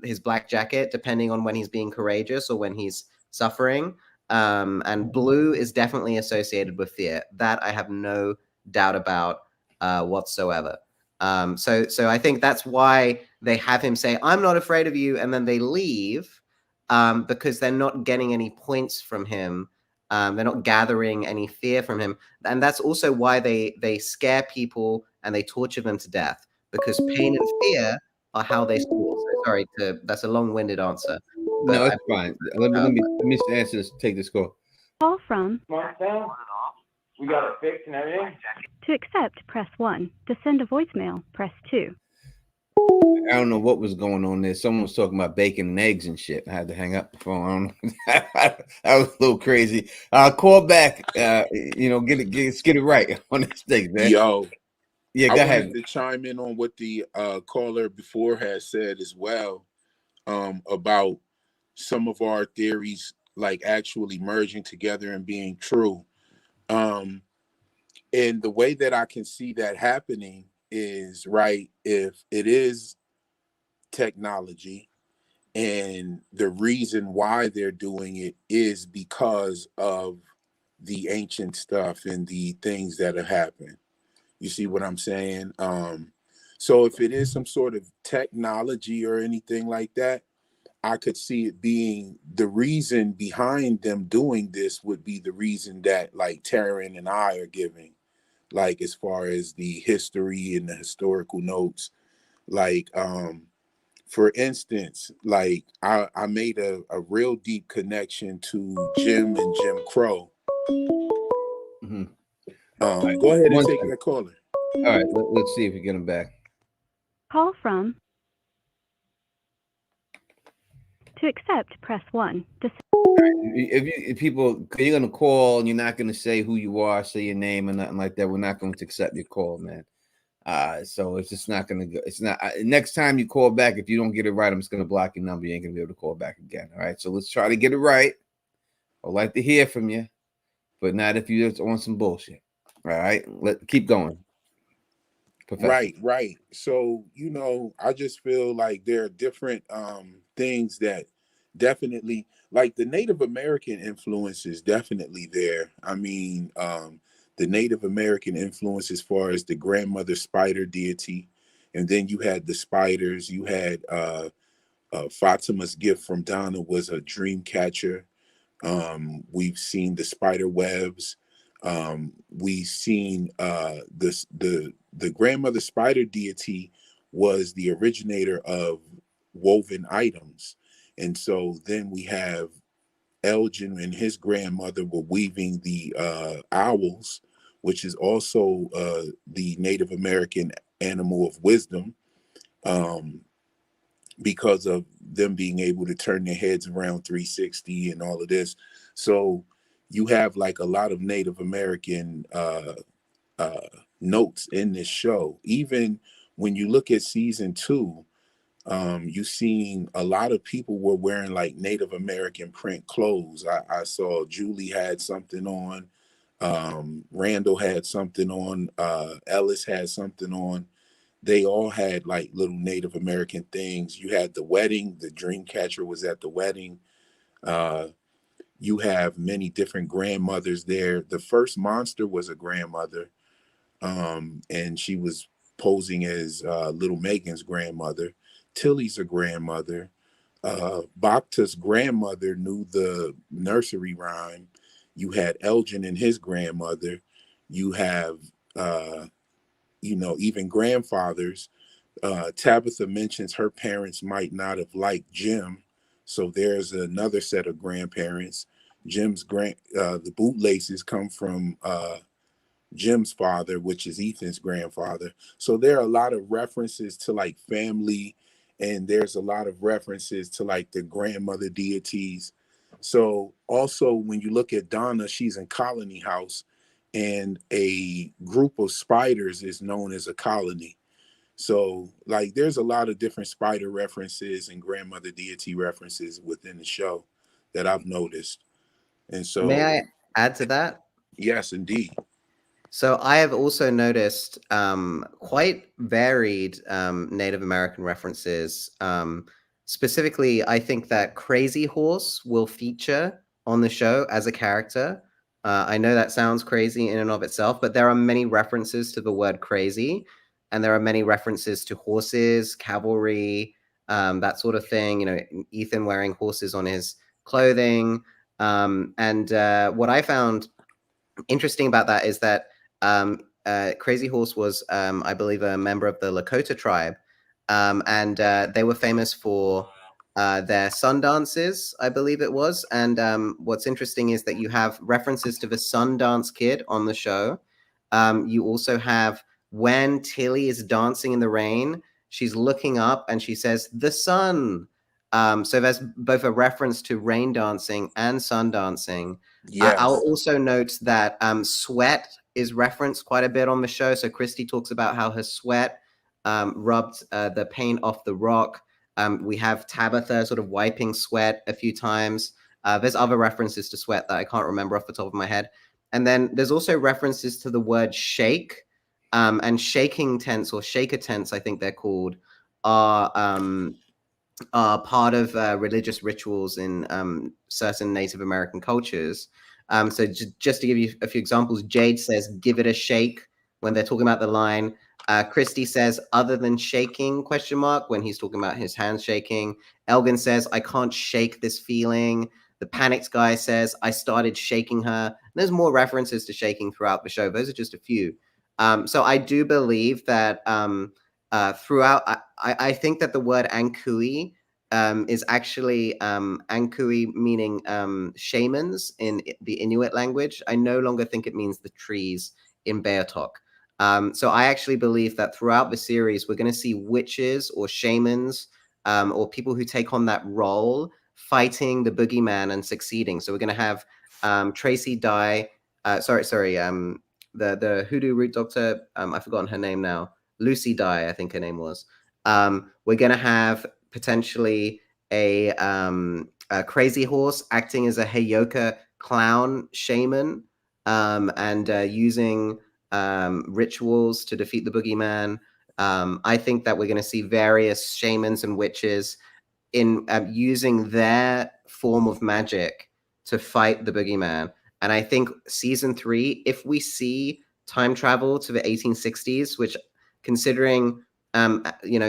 his black jacket, depending on when he's being courageous or when he's suffering. And blue is definitely associated with fear. That I have no doubt about whatsoever. So I think that's why they have him say, "I'm not afraid of you," and then they leave, because they're not getting any points from him. They're not gathering any fear from him. And that's also why they scare people and they torture them to death, because pain and fear are how they score. So sorry, that's a long-winded answer. But No, it's fine. Let me answer this. Take this call. Call from. We got it fixed and everything. To accept, press 1. To send a voicemail, press 2. I don't know what was going on there. Someone was talking about bacon and eggs and shit. I had to hang up the phone. I don't know. That was a little crazy. Call back. Get it right on this thing, man. Yo, yeah, go I ahead. wanted to chime in on what the caller before has said as well, about some of our theories like actually merging together and being true. And the way that I can see that happening is, right, if it is technology and the reason why they're doing it is because of the ancient stuff and the things that have happened. You see what I'm saying? So if it is some sort of technology or anything like that, I could see it being the reason behind them doing this would be the reason that like Taryn and I are giving, like as far as the history and the historical notes. Like, for instance, like I made a real deep connection to Jim and Jim Crow. Mm-hmm. Go ahead and take that caller. All right, let's see if we get him back. Call from. To accept, press 1. If people, you're gonna call and you're not gonna say who you are, say your name and nothing like that, we're not going to accept your call, man. So it's just not gonna go. It's not. Next time you call back, if you don't get it right, I'm just gonna block your number. You ain't gonna be able to call back again. All right. So let's try to get it right. I'd like to hear from you, but not if you just on some bullshit. All right. Keep going. Professor. Right. So, I just feel like there are different things that definitely, like the Native American influence is definitely there. I mean, the Native American influence as far as the grandmother spider deity, and then you had the spiders. You had Fatima's gift from Donna was a dream catcher. We've seen the spider webs. We've seen the grandmother spider deity was the originator of woven items. And so then we have Elgin and his grandmother were weaving the owls, which is also the Native American animal of wisdom, because of them being able to turn their heads around 360 and all of this. So you have like a lot of Native American notes in this show. Even when you look at season 2, you seen a lot of people were wearing like Native American print clothes. I saw Julie had something on, Randall had something on, Ellis had something on. They all had like little Native American things. You had the wedding, the dream catcher was at the wedding. You have many different grandmothers there. The first monster was a grandmother, and she was posing as little Megan's grandmother. Tilly's a grandmother. Bacta's grandmother knew the nursery rhyme. You had Elgin and his grandmother. You have, even grandfathers. Tabitha mentions her parents might not have liked Jim. So there's another set of grandparents. The bootlaces come from Jim's father, which is Ethan's grandfather. So there are a lot of references to like family, and there's a lot of references to like the grandmother deities. So also when you look at Donna, she's in Colony House, and a group of spiders is known as a colony. So like there's a lot of different spider references and grandmother deity references within the show that I've noticed. And May so, I add to that? yes, indeed. So I have also noticed quite varied Native American references. Specifically, I think that Crazy Horse will feature on the show as a character. I know that sounds crazy in and of itself, but there are many references to the word crazy, and there are many references to horses, cavalry, that sort of thing. You know, Ethan wearing horses on his clothing. And what I found interesting about that is that Crazy Horse was, I believe, a member of the Lakota tribe, and they were famous for their sun dances, I believe it was. And what's interesting is that you have references to the Sundance Kid on the show. You also have when Tilly is dancing in the rain, she's looking up and she says, "The sun." So there's both a reference to rain dancing and sun dancing. I'll Yes. also note that sweat is referenced quite a bit on the show. So Christy talks about how her sweat rubbed the paint off the rock. We have Tabitha sort of wiping sweat a few times. There's other references to sweat that I can't remember off the top of my head. And then there's also references to the word shake, and shaking tents or shaker tents, I think they're called, are part of religious rituals in certain Native American cultures. So just to give you a few examples, Jade says, "Give it a shake" when they're talking about the line. Christy says, "Other than shaking?" question mark when he's talking about his hands shaking. Elgin says, "I can't shake this feeling." The panicked guy says, "I started shaking her." And there's more references to shaking throughout the show. Those are just a few. So I do believe that throughout, I think that the word Ankui is actually Ankui meaning shamans in the Inuit language. I no longer think it means the trees in Beothuk. So I actually believe that throughout the series, we're going to see witches or shamans or people who take on that role fighting the boogeyman and succeeding. So we're going to have Tracy Dye, the hoodoo root doctor, I've forgotten her name now, Lucy Dye, I think her name was. We're going to have potentially a Crazy Horse acting as a Heyoka clown shaman and using rituals to defeat the boogeyman. I think that we're going to see various shamans and witches in using their form of magic to fight the boogeyman. And I think season 3, if we see time travel to the 1860s, which considering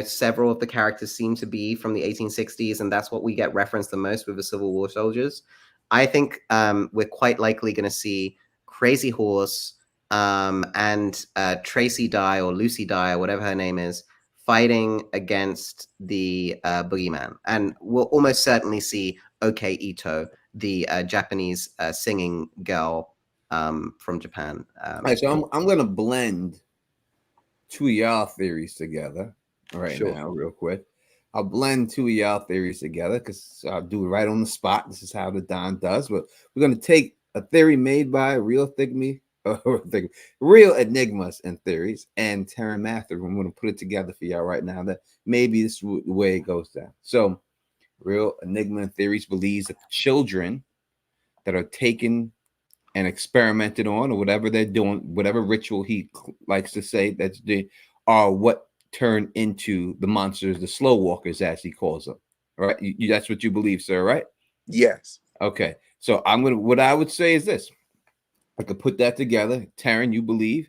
several of the characters seem to be from the 1860s, and that's what we get referenced the most with the Civil War soldiers. I think we're quite likely going to see Crazy Horse and Tracy Dye or Lucy Dye or whatever her name is fighting against the boogeyman, and we'll almost certainly see OK Ito, the Japanese singing girl from Japan. All right, so I'm going to blend two of y'all theories together now, real quick. I'll blend two of y'all theories together because I'll do it right on the spot. This is how the Don does. But we're going to take a theory made by Reel Enigmas and Theories and Terran Mather. I'm going to put it together for y'all right now. That maybe this is the way it goes down. So, Reel Enigma and Theories believes that the children that are taken and experimented on, or whatever they're doing, whatever ritual he likes to say, that's the are what turn into the monsters, the slow walkers, as he calls them. Right? That's what you believe, sir, right? Yes. Okay. So what I would say is this. I could put that together. Taryn, you believe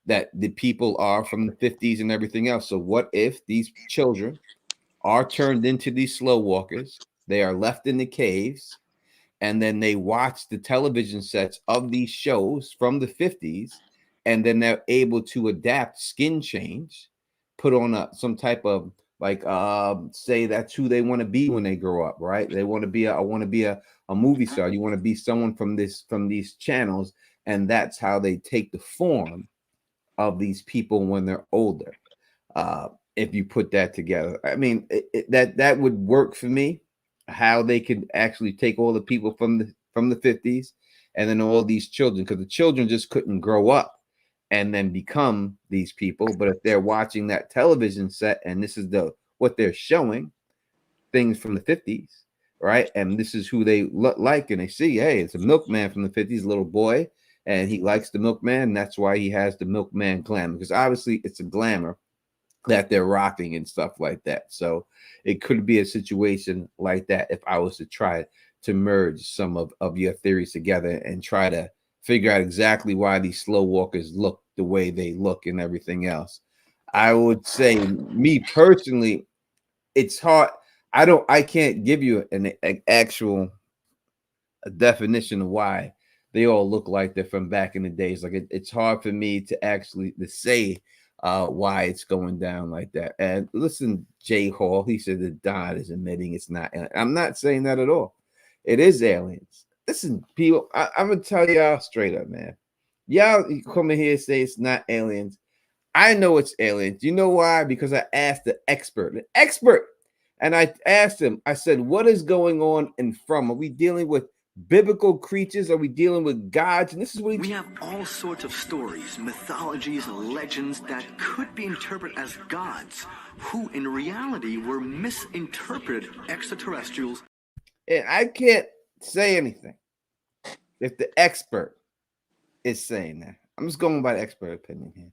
that the people are from the 50s and everything else. So what if these children are turned into these slow walkers? They are left in the caves, and then they watch the television sets of these shows from the 50s, and then they're able to adapt, skin change, put on some type of say that's who they want to be when they grow up, right? They want to be I want to be a movie star. You want to be someone from these channels, and that's how they take the form of these people when they're older. If you put that together, I mean, that would work for me. How they could actually take all the people from the 50s and then all these children, because the children just couldn't grow up and then become these people. But if they're watching that television set and this is what they're showing, things from the 50s, right? And this is who they look like, and they see, hey, it's a milkman from the 50s, little boy, and he likes the milkman, and that's why he has the milkman glamour, because obviously it's a glamour that they're rocking and stuff like that. So it could be a situation like that if I was to try to merge some of your theories together and try to figure out exactly why these slow walkers look the way they look and everything else. I would say, me personally, it's hard. I can't give you an actual definition of why they all look like they're from back in the days. Like it's hard for me to actually to say why it's going down like that. And listen, Jay Hall, he said that Don is admitting it's not. I'm not saying that at all. It is aliens. Listen, people, I'm gonna tell y'all straight up, man. Y'all come in here and say it's not aliens. I know it's aliens. You know why? Because I asked the expert, and I asked him, I said, what is going on in From? Are we dealing with biblical creatures? Are we dealing with gods? And this is what we have all sorts of stories, mythologies, legends that could be interpreted as gods, who in reality were misinterpreted extraterrestrials. And I can't say anything if the expert is saying that. I'm just going by the expert opinion here.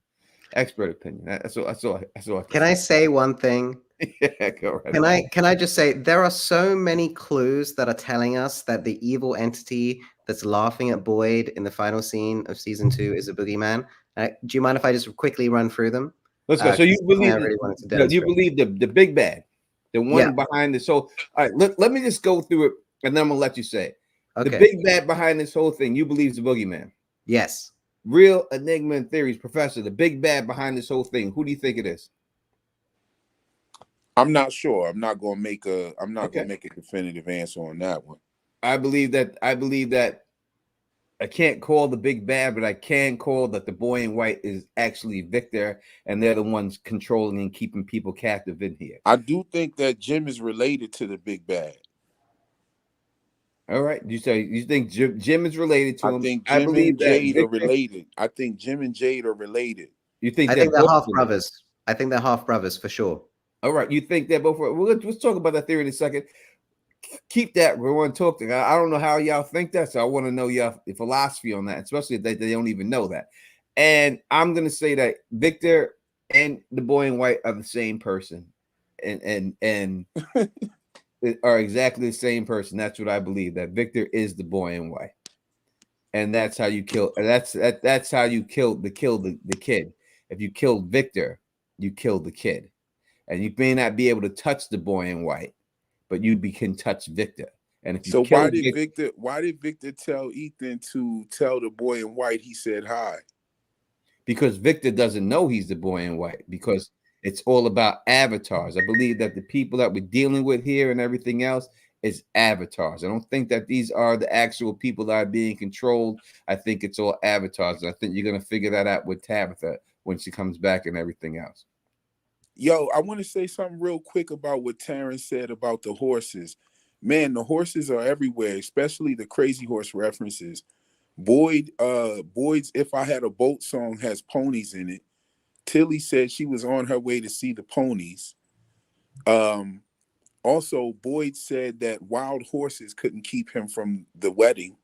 Expert opinion. That's all. Can I say one thing? Yeah, go right. Can I just say there are so many clues that are telling us that the evil entity that's laughing at Boyd in the final scene of season 2 is a boogeyman. Do you mind if I just quickly run through them? Let's go. So you believe you believe the big bad, the one behind this whole. All right, let me just go through it, and then I'm gonna let you say it. Okay. The big bad behind this whole thing, you believe is the boogeyman. Yes. Reel Enigma and Theories, Professor, the big bad behind this whole thing. Who do you think it is? I'm not sure. I'm not gonna make a definitive answer on that one. I believe that I can't call the big bad, but I can call that the boy in white is actually Victor, and they're the ones controlling and keeping people captive in here. I do think that Jim is related to the big bad. All right. You think Jim is related to him? I think Jim and Jade are related. I think Jim and Jade are related. You think? I think they're half brothers. I think they're half brothers for sure. All right. You think they're both? Well, let's talk about that theory in a second. Keep that. We want to talk to. I don't know how y'all think that, so I want to know your philosophy on that, especially if they don't even know that. And I'm gonna say that Victor and the boy in white are the same person, and are exactly the same person. That's what I believe. That Victor is the boy in white, and that's how you kill. That's how you kill the kid. If you killed Victor, you killed the kid, and you may not be able to touch the boy in white, but you can touch Victor. And if you So kill why did Victor tell Ethan to tell the boy in white he said hi? because Victor doesn't know he's the boy in white, because it's all about avatars. I believe that the people that we're dealing with here and everything else is avatars. I don't think that these are the actual people that are being controlled. I think it's all avatars. And I think you're going to figure that out with Tabitha when she comes back and everything else. Yo, I want to say something real quick about what Terrence said about the horses. Man, the horses are everywhere, especially the Crazy Horse references. Boyd's If I Had a Boat song has ponies in it. Tilly said she was on her way to see the ponies. Also, Boyd said that wild horses couldn't keep him from the wedding.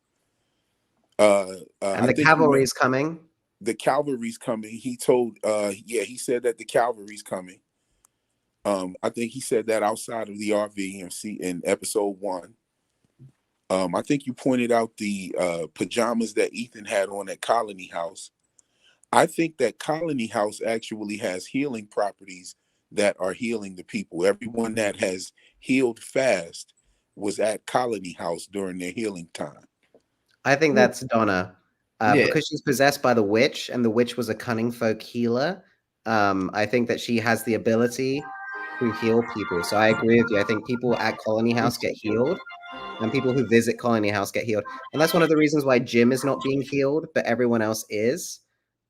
And I the think cavalry's coming. the cavalry's coming. He told, he said that the cavalry's coming. I think he said that outside of the RVMC in episode 1. I think you pointed out the pajamas that Ethan had on at Colony House. I think that Colony House actually has healing properties that are healing the people. Everyone that has healed fast was at Colony House during their healing time. I think that's Donna. Yeah. Because she's possessed by the witch, and the witch was a cunning folk healer. I think that she has the ability to heal people. So I agree with you. I think people at Colony House get healed, and people who visit Colony House get healed. And that's one of the reasons why Jim is not being healed, but everyone else is.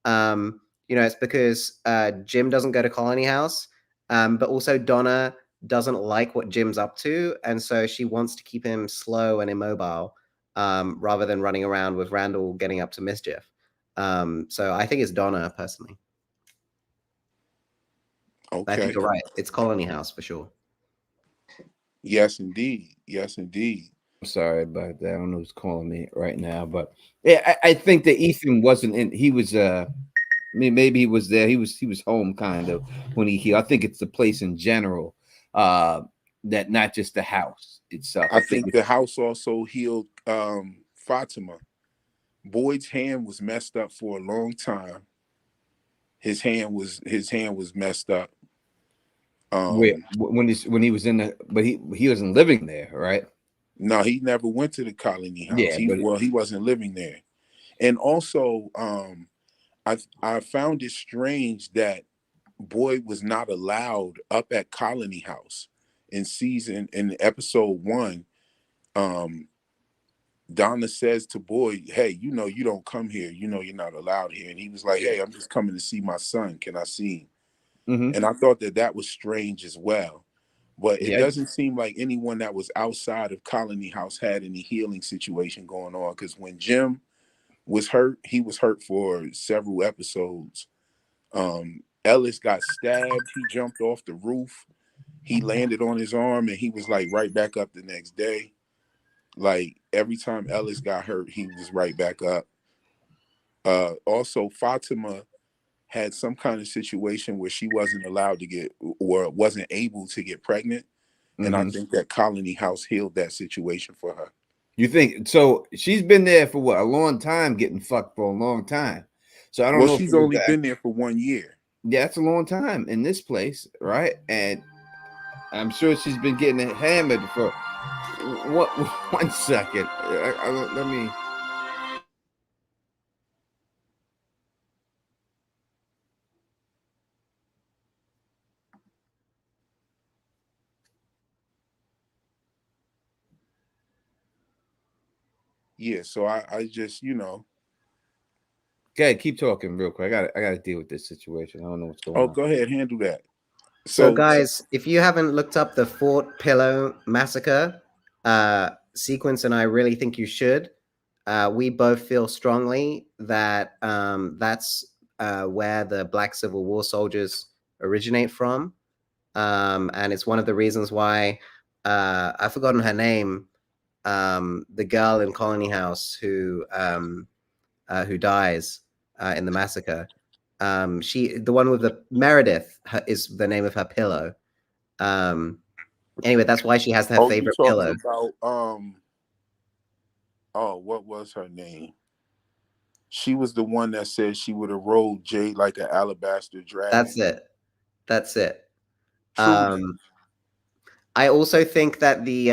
It's because Jim doesn't go to Colony House, but also Donna doesn't like what Jim's up to, and so she wants to keep him slow and immobile, rather than running around with Randall getting up to mischief. So I think it's Donna personally. Okay. I think you're right. It's Colony House for sure. Yes, indeed. Yes, indeed. I'm sorry about that. I don't know who's calling me right now, but yeah, I think that Ethan wasn't in. He was maybe he was there. He was home kind of when he healed. I think it's the place in general, that not just the house itself. I think the house also healed Fatima. Boyd's hand was messed up for a long time. His hand was messed up. When he was in the, but he wasn't living there, right? No, he never went to the Colony House. Yeah, he wasn't living there. And also, I found it strange that Boyd was not allowed up at Colony House in episode 1. Donna says to Boyd, "Hey, you don't come here. You're not allowed here." And he was like, "Hey, I'm just coming to see my son. Can I see him?" Mm-hmm. And I thought that was strange as well. But it doesn't seem like anyone that was outside of Colony House had any healing situation going on, because when Jim was hurt, he was hurt for several episodes. Ellis got stabbed. He jumped off the roof. He landed on his arm, and he was like right back up the next day. Like every time Ellis got hurt, he was right back up. Also, Fatima had some kind of situation where she wasn't allowed to get, or wasn't able to get pregnant. And I think that Colony House healed that situation for her. You think so? She's been there for what, a long time, getting fucked for a long time. So I don't know. Well, she's only been there for 1 year. Yeah, that's a long time in this place, right? And I'm sure she's been getting hammered for what? 1 second. Let me. Yeah, so I just, Okay, keep talking real quick. I gotta deal with this situation. I don't know what's going on. Oh, go ahead, handle that. So guys, if you haven't looked up the Fort Pillow massacre sequence, and I really think you should, we both feel strongly that that's where the Black Civil War soldiers originate from, and it's one of the reasons why I've forgotten her name, the girl in Colony House who dies in the massacre. The one with the Meredith is the name of her pillow. Anyway, that's why she has her favorite pillow. About, what was her name? She was the one that said she would have rolled Jade like an alabaster dragon. That's it. Trudy. I also think that the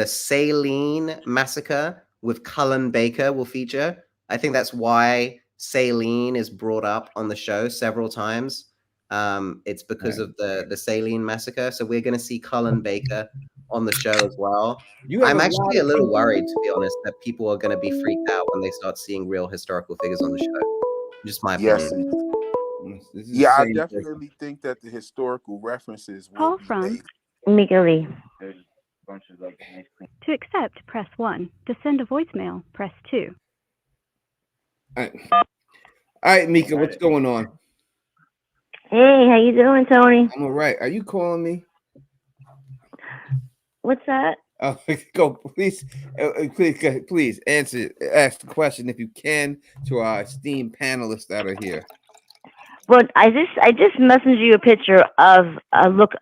Saline massacre with Cullen Baker will feature. I think that's why Saline is brought up on the show several times. It's because of the Saline massacre. So we're going to see Cullen Baker on the show as well. You have I'm a actually lot a of little people. worried, to be honest, that people are going to be freaked out when they start seeing real historical figures on the show. Just my Yes, opinion. This is the yeah, I same person. definitely think that the historical references will Call be from made. Mika Lee. to accept, press 1. To send a voicemail, press 2. All right, Mika, what's going on? Hey, how you doing, Tony? I'm all right. Are you calling me? What's that? Oh, go, please, please ask the question if you can to our esteemed panelists that are here. But I just messaged you a picture of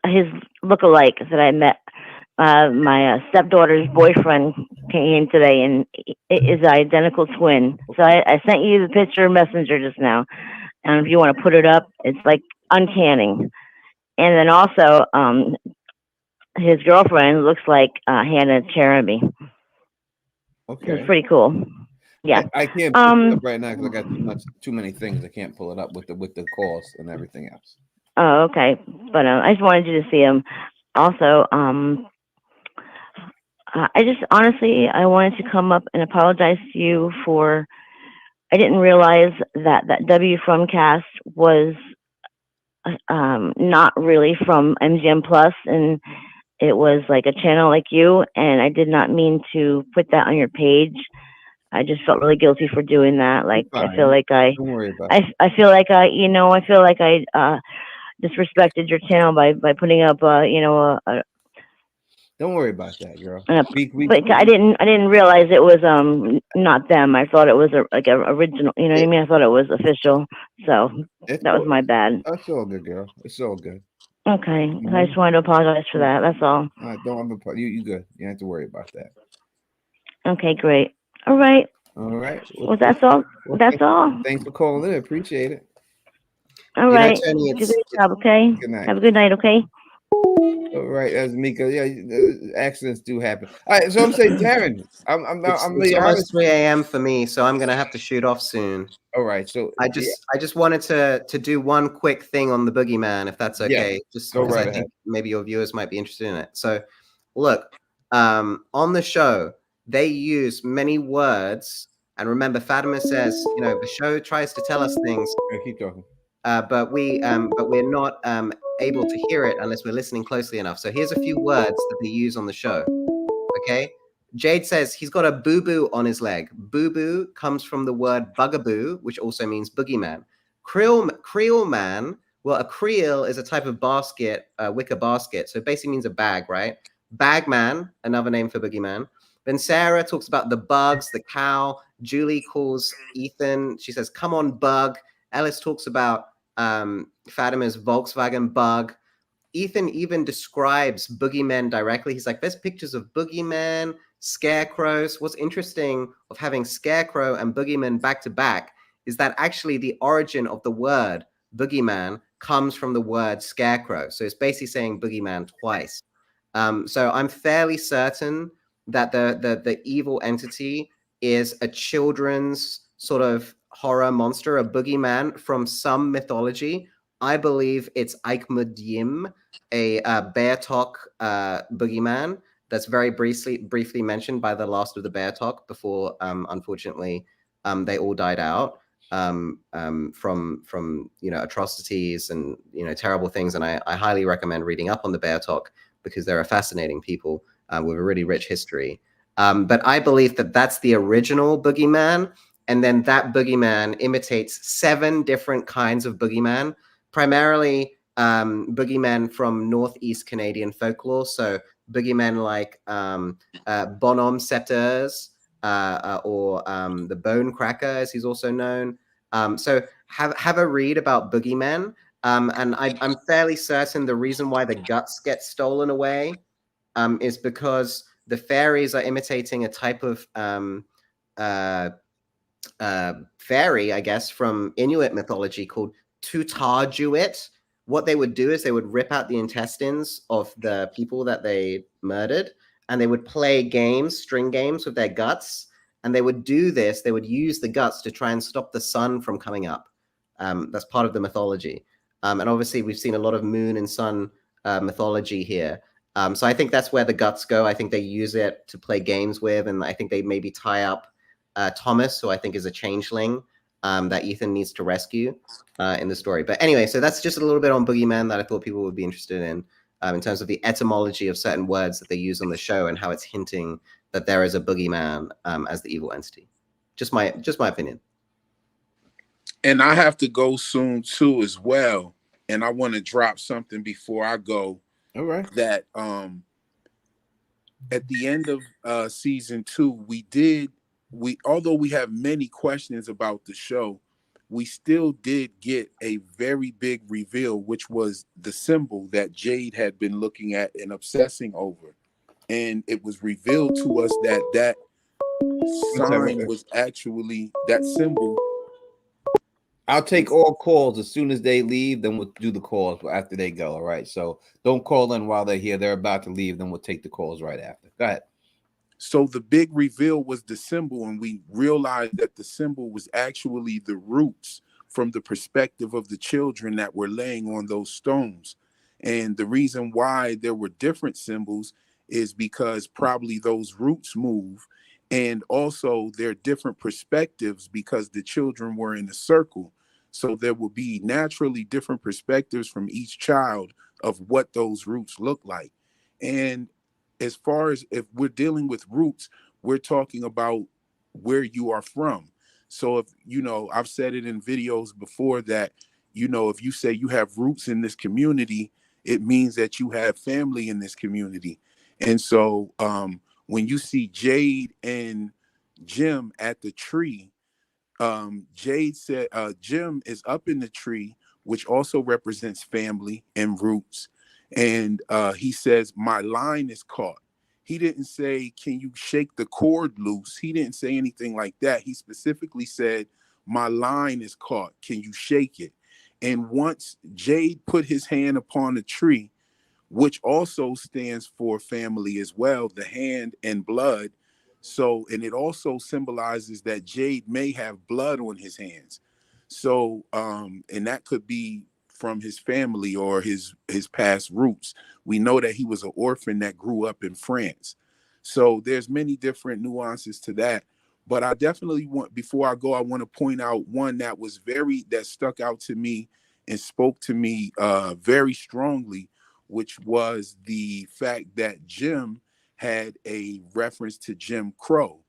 his lookalike that I met. My stepdaughter's boyfriend came today, and it is an identical twin. So I sent you the picture messenger just now, and if you want to put it up, it's like uncanny. And then also, his girlfriend looks like Hannah Cherami. Okay, it's pretty cool. Yeah. I can't pull it up right now because I got too many things. I can't pull it up with the calls and everything else. Oh, okay. But I just wanted you to see him. Also, I just honestly, I wanted to come up and apologize to you for. I didn't realize that W from cast was not really from MGM Plus, and it was like a channel like you. And I did not mean to put that on your page. I just felt really guilty for doing that. Like I feel like Don't worry about it. I feel like I feel like I disrespected your channel by putting up Don't worry about that, girl. but I didn't realize it was not them. I thought it was like a original. You know what I mean? I thought it was official. So that was my bad. That's all good, girl. It's all good. Okay, I just wanted to apologize for that. That's all. Don't have a you good. You don't have to worry about that. Okay, great. All right. All right. Well, that's all. That's all. Thanks for calling in. Appreciate it. All right. Tony, Do a great job. Okay. Good night. Have a good night. Okay. All right, that's Mika. Yeah, accidents do happen. All right, so I'm saying, Darren, It's almost 3 a.m. for me, so I'm gonna have to shoot off soon. All right, so I just wanted to do one quick thing on the Boogeyman, if that's okay. Yeah, just go because right I think ahead. maybe your viewers might be interested in it. So, look, on the show they use many words, and remember, Fatima says, the show tries to tell us things. Keep talking. But we're not able to hear it unless we're listening closely enough. So here's a few words that they use on the show. Okay, Jade says he's got a boo-boo on his leg. Boo-boo comes from the word bugaboo, which also means boogeyman. Creel man. Well, a creel is a type of basket, wicker basket. So it basically means a bag, right? Bagman, another name for boogeyman. Then Sarah talks about the bugs, the cow. Julie calls Ethan. She says, "Come on, bug." Ellis talks about Fatima's Volkswagen bug. Ethan even describes boogeymen directly. He's like, there's pictures of boogeymen, scarecrows. What's interesting of having scarecrow and boogeyman back to back is that actually the origin of the word boogeyman comes from the word scarecrow. So it's basically saying boogeyman twice. So I'm fairly certain that the evil entity is a children's sort of horror monster, a boogeyman from some mythology. I believe it's Aikmudim, a Beartalk boogeyman that's very briefly mentioned by the last of the Beartalk before, unfortunately, they all died out from atrocities and terrible things. And I highly recommend reading up on the Beartalk because they're a fascinating people with a really rich history. But I believe that that's the original boogeyman. And then that boogeyman imitates 7 different kinds of boogeyman, primarily boogeymen from Northeast Canadian folklore. So boogeymen like Bonhomme Setters or the Bone Cracker, as he's also known. So have a read about boogeymen. And I'm fairly certain the reason why the guts get stolen away is because the fairies are imitating a type of fairy, I guess, from Inuit mythology called Tutarjuit, what they would do is they would rip out the intestines of the people that they murdered, and they would play games, string games with their guts. And they would do this. They would use the guts to try and stop the sun from coming up. That's part of the mythology. And obviously, we've seen a lot of moon and sun mythology here. So I think that's where the guts go. I think they use it to play games with, and I think they maybe tie up Thomas, who I think is a changeling that Ethan needs to rescue in the story. But anyway, so that's just a little bit on Boogeyman that I thought people would be interested in terms of the etymology of certain words that they use on the show and how it's hinting that there is a boogeyman as the evil entity. Just my opinion. And I have to go soon too as well. And I want to drop something before I go. All right. That at the end of season 2, although we have many questions about the show, we still did get a very big reveal, which was the symbol that Jade had been looking at and obsessing over. And it was revealed to us that sign was actually that symbol. I'll take all calls as soon as they leave. Then we'll do the calls after they go. All right. So don't call in while they're here. They're about to leave. Then we'll take the calls right after. Go ahead. So the big reveal was the symbol, and we realized that the symbol was actually the roots from the perspective of the children that were laying on those stones. And the reason why there were different symbols is because probably those roots move, and also there are different perspectives because the children were in a circle. So there will be naturally different perspectives from each child of what those roots look like. And as far as if we're dealing with roots, we're talking about where you are from. So if, I've said it in videos before that, if you say you have roots in this community, it means that you have family in this community. And so when you see Jade and Jim at the tree, Jade said Jim is up in the tree, which also represents family and roots. And he says, my line is caught. He didn't say, can you shake the cord loose? He didn't say anything like that. He specifically said, my line is caught. Can you shake it? And once Jade put his hand upon the tree, which also stands for family as well, the hand and blood. So, and it also symbolizes that Jade may have blood on his hands. So, and that could be from his family or his past roots. We know that he was an orphan that grew up in France. So there's many different nuances to that. But I definitely before I go, I want to point out one that stuck out to me and spoke to me very strongly, which was the fact that Jim had a reference to Jim Crow.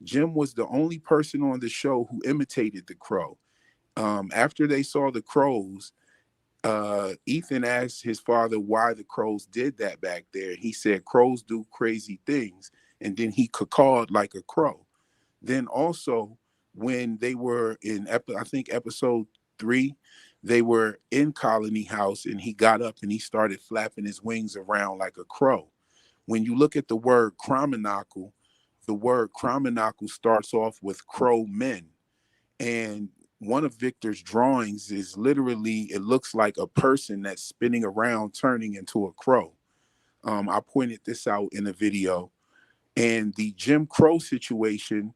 Jim was the only person on the show who imitated the crow. After they saw the crows, Ethan asked his father why the crows did that back there. He said crows do crazy things, and then he cawed like a crow. Then also, when they were in I think episode 3, they were in Colony House, and he got up and he started flapping his wings around like a crow. When you look at the word Crominacle, the word Crominacle starts off with crow men. And one of Victor's drawings is literally, it looks like a person that's spinning around, turning into a crow. I pointed this out in a video. And the Jim Crow situation,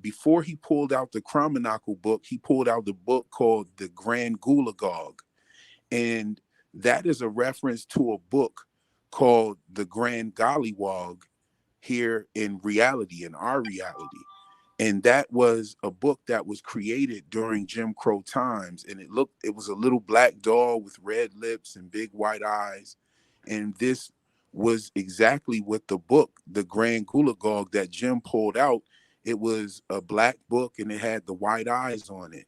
before he pulled out the Crominacle book, he pulled out the book called The Grand Gulagog. And that is a reference to a book called The Grand Gollywog here in reality, in our reality. And that was a book that was created during Jim Crow times. And it was a little black dog with red lips and big white eyes. And this was exactly what the book, The Grand Gulagog, that Jim pulled out. It was a black book and it had the white eyes on it.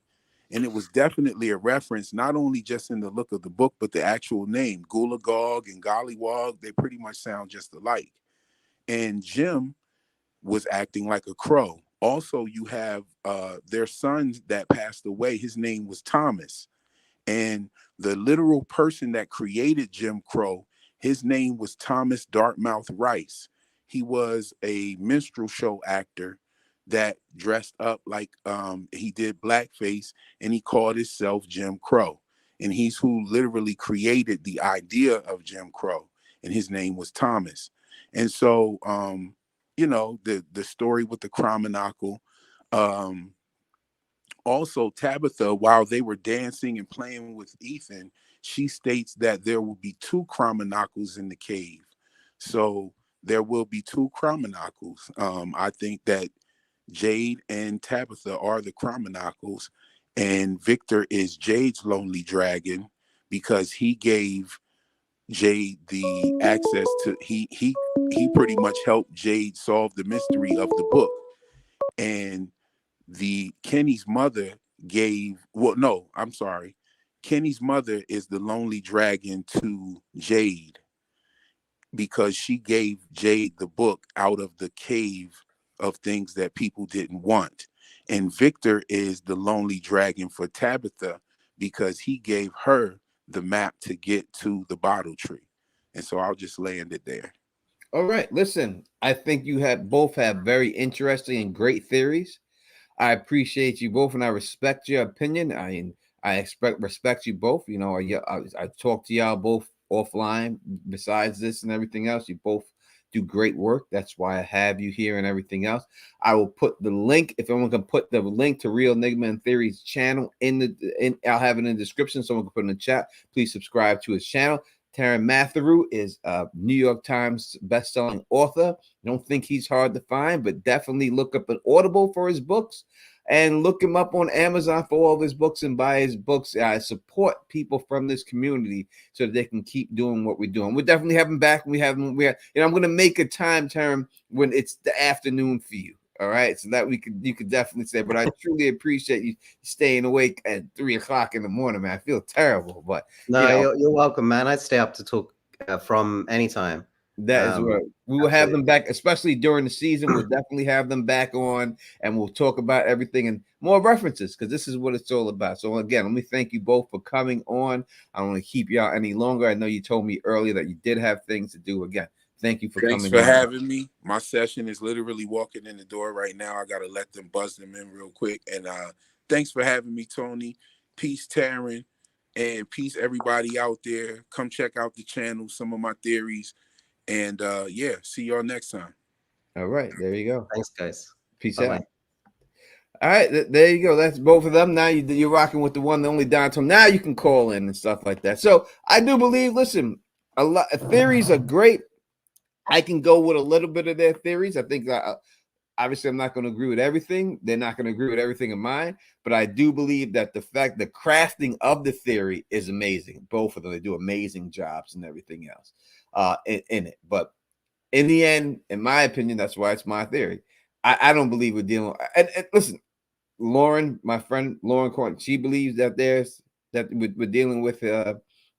And it was definitely a reference, not only just in the look of the book, but the actual name, Gulagog and Gollywog, they pretty much sound just alike. And Jim was acting like a crow. Also, you have their son that passed away. His name was Thomas. And the literal person that created Jim Crow, his name was Thomas Dartmouth Rice. He was a minstrel show actor that dressed up like he did blackface, and he called himself Jim Crow. and he's who literally created the idea of Jim Crow, and his name was Thomas. And so, the story with the Cromanacle. Also, Tabitha, while they were dancing and playing with Ethan, she states that there will be two Cromanacles in the cave. So there will be two Cromanacles. I think that Jade and Tabitha are the Cromanacles, and Victor is Jade's lonely dragon because he gave Jade the access to he pretty much helped Jade solve the mystery of the book. And the Kenny's mother Kenny's mother is the lonely dragon to Jade because she gave Jade the book out of the cave of things that people didn't want. And Victor is the lonely dragon for Tabitha because he gave her the map to get to the bottle tree. And so I'll just land it there. All right. Listen, I think you both have very interesting and great theories. I appreciate you both, and I respect your opinion. I respect you both. You know, I talk to y'all both offline. Besides this and everything else, you both do great work. That's why I have you here and everything else. I will put the link, if anyone can put the link to Reel Enigma and Theories channel I'll have it in the description. Someone can put it in the chat. Please subscribe to his channel. Taryn Matheru is a New York Times best-selling author. Don't think he's hard to find, but definitely look up an Audible for his books and look him up on Amazon for all of his books and buy his books. I support people from this community so that they can keep doing what we're doing. We'll definitely have him back. I'm going to make a time term when it's the afternoon for you. All right, so that you could definitely say, but I truly appreciate you staying awake at 3 o'clock in the morning, man. I feel terrible, but no, you're welcome, man. I'd stay up to talk from anytime. That is what we will have them back, especially during the season. We'll definitely have them back on, and we'll talk about everything and more references because this is what it's all about. So again, let me thank you both for coming on. I don't want to keep y'all any longer. I know you told me earlier that you did have things to do. Again, thank you for coming. Thanks for having me. My session is literally walking in the door right now. I got to let them buzz them in real quick. And thanks for having me, Tony. Peace, Taryn, and peace, everybody out there. Come check out the channel, some of my theories. And see y'all next time. All right, there you go. Thanks, guys. Peace out. All right, there you go. That's both of them. Now you're rocking with the one, the only Don Tom. Now you can call in and stuff like that. So I do believe. Listen, a lot of theories are great. I can go with a little bit of their theories. I think obviously I'm not going to agree with everything. They're not going to agree with everything of mine, but I do believe that the crafting of the theory is amazing. Both of them, they do amazing jobs and everything else in it. But in the end, in my opinion, that's why it's my theory. I don't believe we're dealing. And listen, Lauren, my friend Lauren Corn, she believes that we're dealing with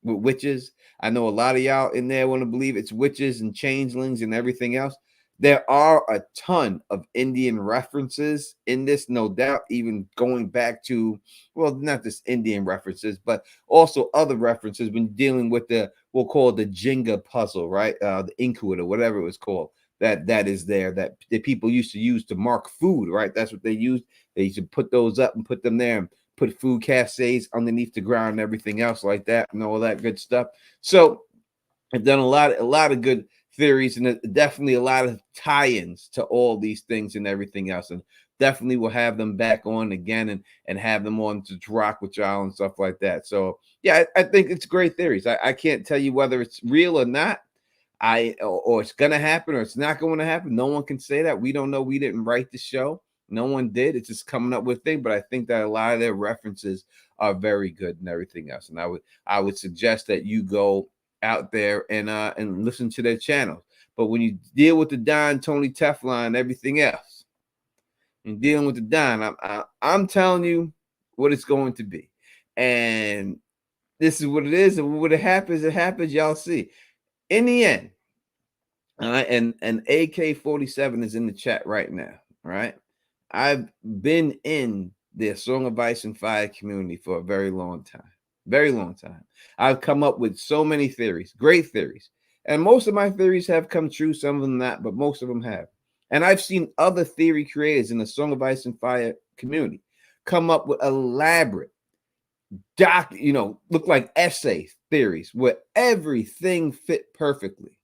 witches. I know a lot of y'all in there want to believe it's witches and changelings and everything else. There are a ton of Indian references in this, no doubt, even going back to, well, not just Indian references, but also other references when dealing with we'll call it the Jenga puzzle, right? The Inkwit or whatever it was called. That is there that the people used to use to mark food, right? That's what they used. They used to put those up and put them there and put food cascades underneath the ground and everything else like that and all that good stuff. So I've done a lot of good theories and definitely a lot of tie-ins to all these things and everything else. And definitely we'll have them back on again and have them on to rock with y'all and stuff like that. So yeah, I think it's great theories. I can't tell you whether it's real or not. Or it's gonna happen or it's not going to happen. No one can say that. We don't know. We didn't write the show. No one did. It's just coming up with things. But I think that a lot of their references are very good and everything else. And I would suggest that you go out there and listen to their channels. But when you deal with the Don, Tony Teflon, and everything else, and dealing with the Don, I'm telling you what it's going to be. And this is what it is. And when it happens, y'all see. In the end, all right, and AK-47 is in the chat right now. All right. I've been in the Song of Ice and Fire community for a very long time. Very long time. I've come up with so many theories, great theories. And most of my theories have come true, some of them not, but most of them have. And I've seen other theory creators in the Song of Ice and Fire community come up with elaborate, looked like essay theories where everything fit perfectly.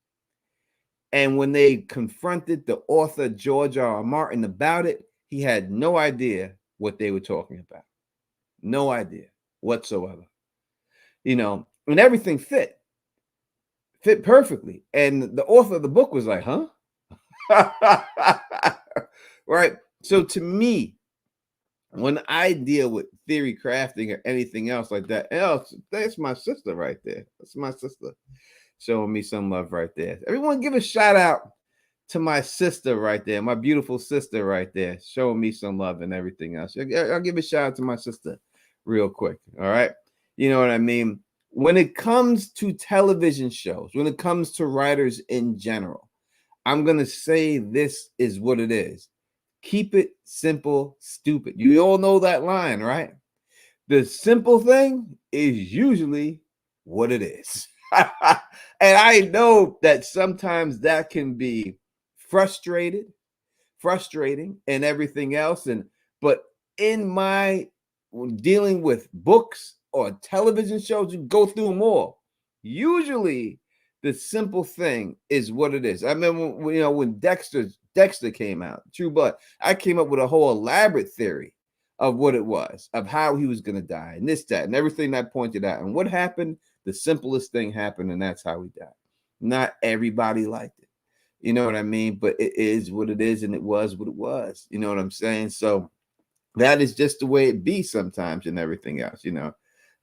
And when they confronted the author George R. R. Martin about it, he had no idea what they were talking about. No idea whatsoever. And everything fit perfectly. And the author of the book was like, huh? Right. So to me, when I deal with theory crafting or anything else like that, that's my sister right there. That's my sister showing me some love right there. Everyone give a shout out to my sister right there, my beautiful sister right there, showing me some love and everything else. I'll give a shout out to my sister real quick. All right. You know what I mean? When it comes to television shows, when it comes to writers in general, I'm going to say this is what it is. Keep it simple, stupid. You all know that line, right? The simple thing is usually what it is. And I know that sometimes that can be frustrating and everything else. But in my dealing with books or television shows, you go through them all. Usually the simple thing is what it is. I remember when Dexter came out, True Blood, I came up with a whole elaborate theory of what it was, of how he was going to die, and this, that, and everything I pointed out. And what happened? The simplest thing happened, and that's how he died. Not everybody liked it. You know what I mean? But it is what it is, and it was what it was. You know what I'm saying? So that is just the way it be sometimes and everything else,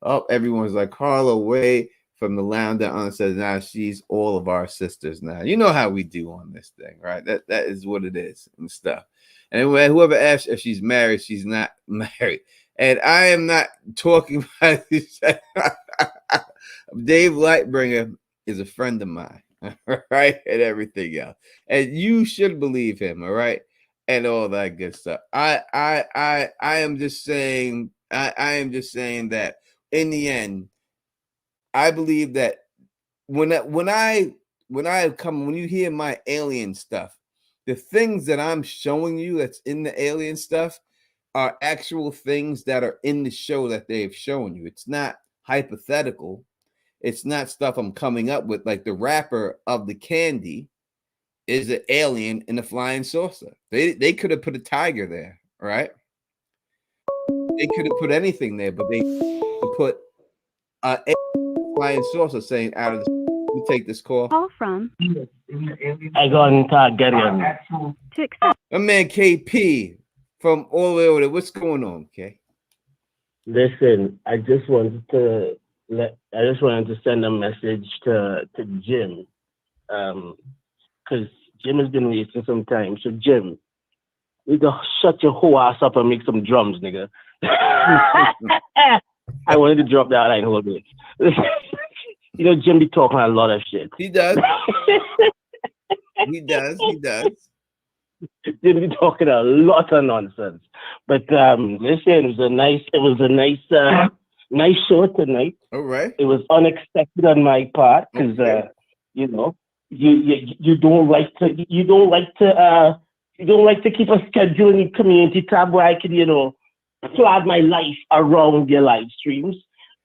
Oh, everyone's like, Carla, away from the lounge that says, now she's all of our sisters now. You know how we do on this thing, right? That is what it is and stuff. And whoever asks if she's married, she's not married. And I am not talking about this. Dave Lightbringer is a friend of mine, right? And everything else. And you should believe him, all right? And all that good stuff. I am just saying, I am just saying that in the end, I believe that when you hear my alien stuff, the things that I'm showing you that's in the alien stuff are actual things that are in the show that they've shown you. It's not hypothetical. It's not stuff I'm coming up with. Like the rapper of the candy is an alien in a flying saucer. They could have put a tiger there, right? They could have put anything there, but they put a flying saucer saying out of the. We take this call. Call from. I go and get him. To accept. My man KP from all the way over there. What's going on, K? Listen, I just wanted to send a message to Jim, because Jim has been wasting some time. So Jim, you go shut your whole ass up and make some drums, nigga. I wanted to drop that line a little bit. Jim be talking a lot of shit. He does. He does. Jim be talking a lot of nonsense. But listen, it was a nice show tonight. All right. It was unexpected on my part because you don't like to keep a schedule in the community tab where I could plan my life around your live streams.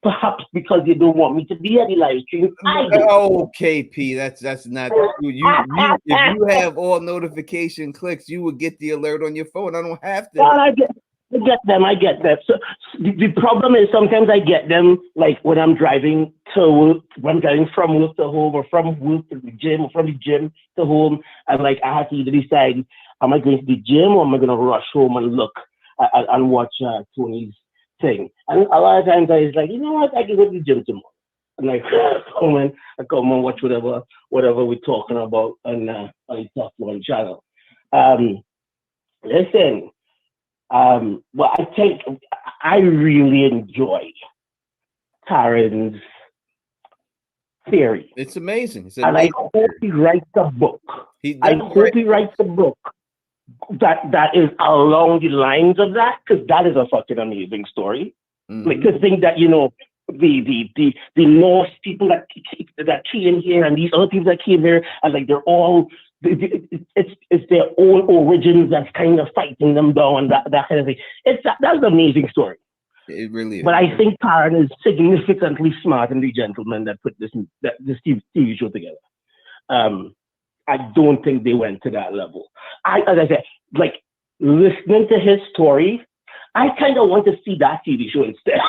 Perhaps because you don't want me to be at the live stream. Oh, KP, that's not true. If you have all notification clicks, you would get the alert on your phone. I don't have to. Well, I get them. So the problem is sometimes I get them like when I'm driving to work, when I'm driving from work to home, or from work to the gym, or from the gym to home. And like I have to either decide, am I going to the gym or am I going to rush home and look and watch Tony's thing? And a lot of times I was like, you know what, I can go to the gym tomorrow. And I come and watch whatever we're talking about on the Top One channel. Listen, well, I think I really enjoy Taran's theory. It's amazing. And I hope he writes a book. He writes a book that is along the lines of that, because that is a fucking amazing story. Mm-hmm. Like to think that the Norse people that came here and these other people that came here, and like they're all it's their own origins that's kind of fighting them down, and that kind of thing. That's an amazing story. It really is. But I think Taran is significantly smarter than the gentleman that put this TV show together. I don't think they went to that level. As I said, like listening to his story, I kind of want to see that TV show instead.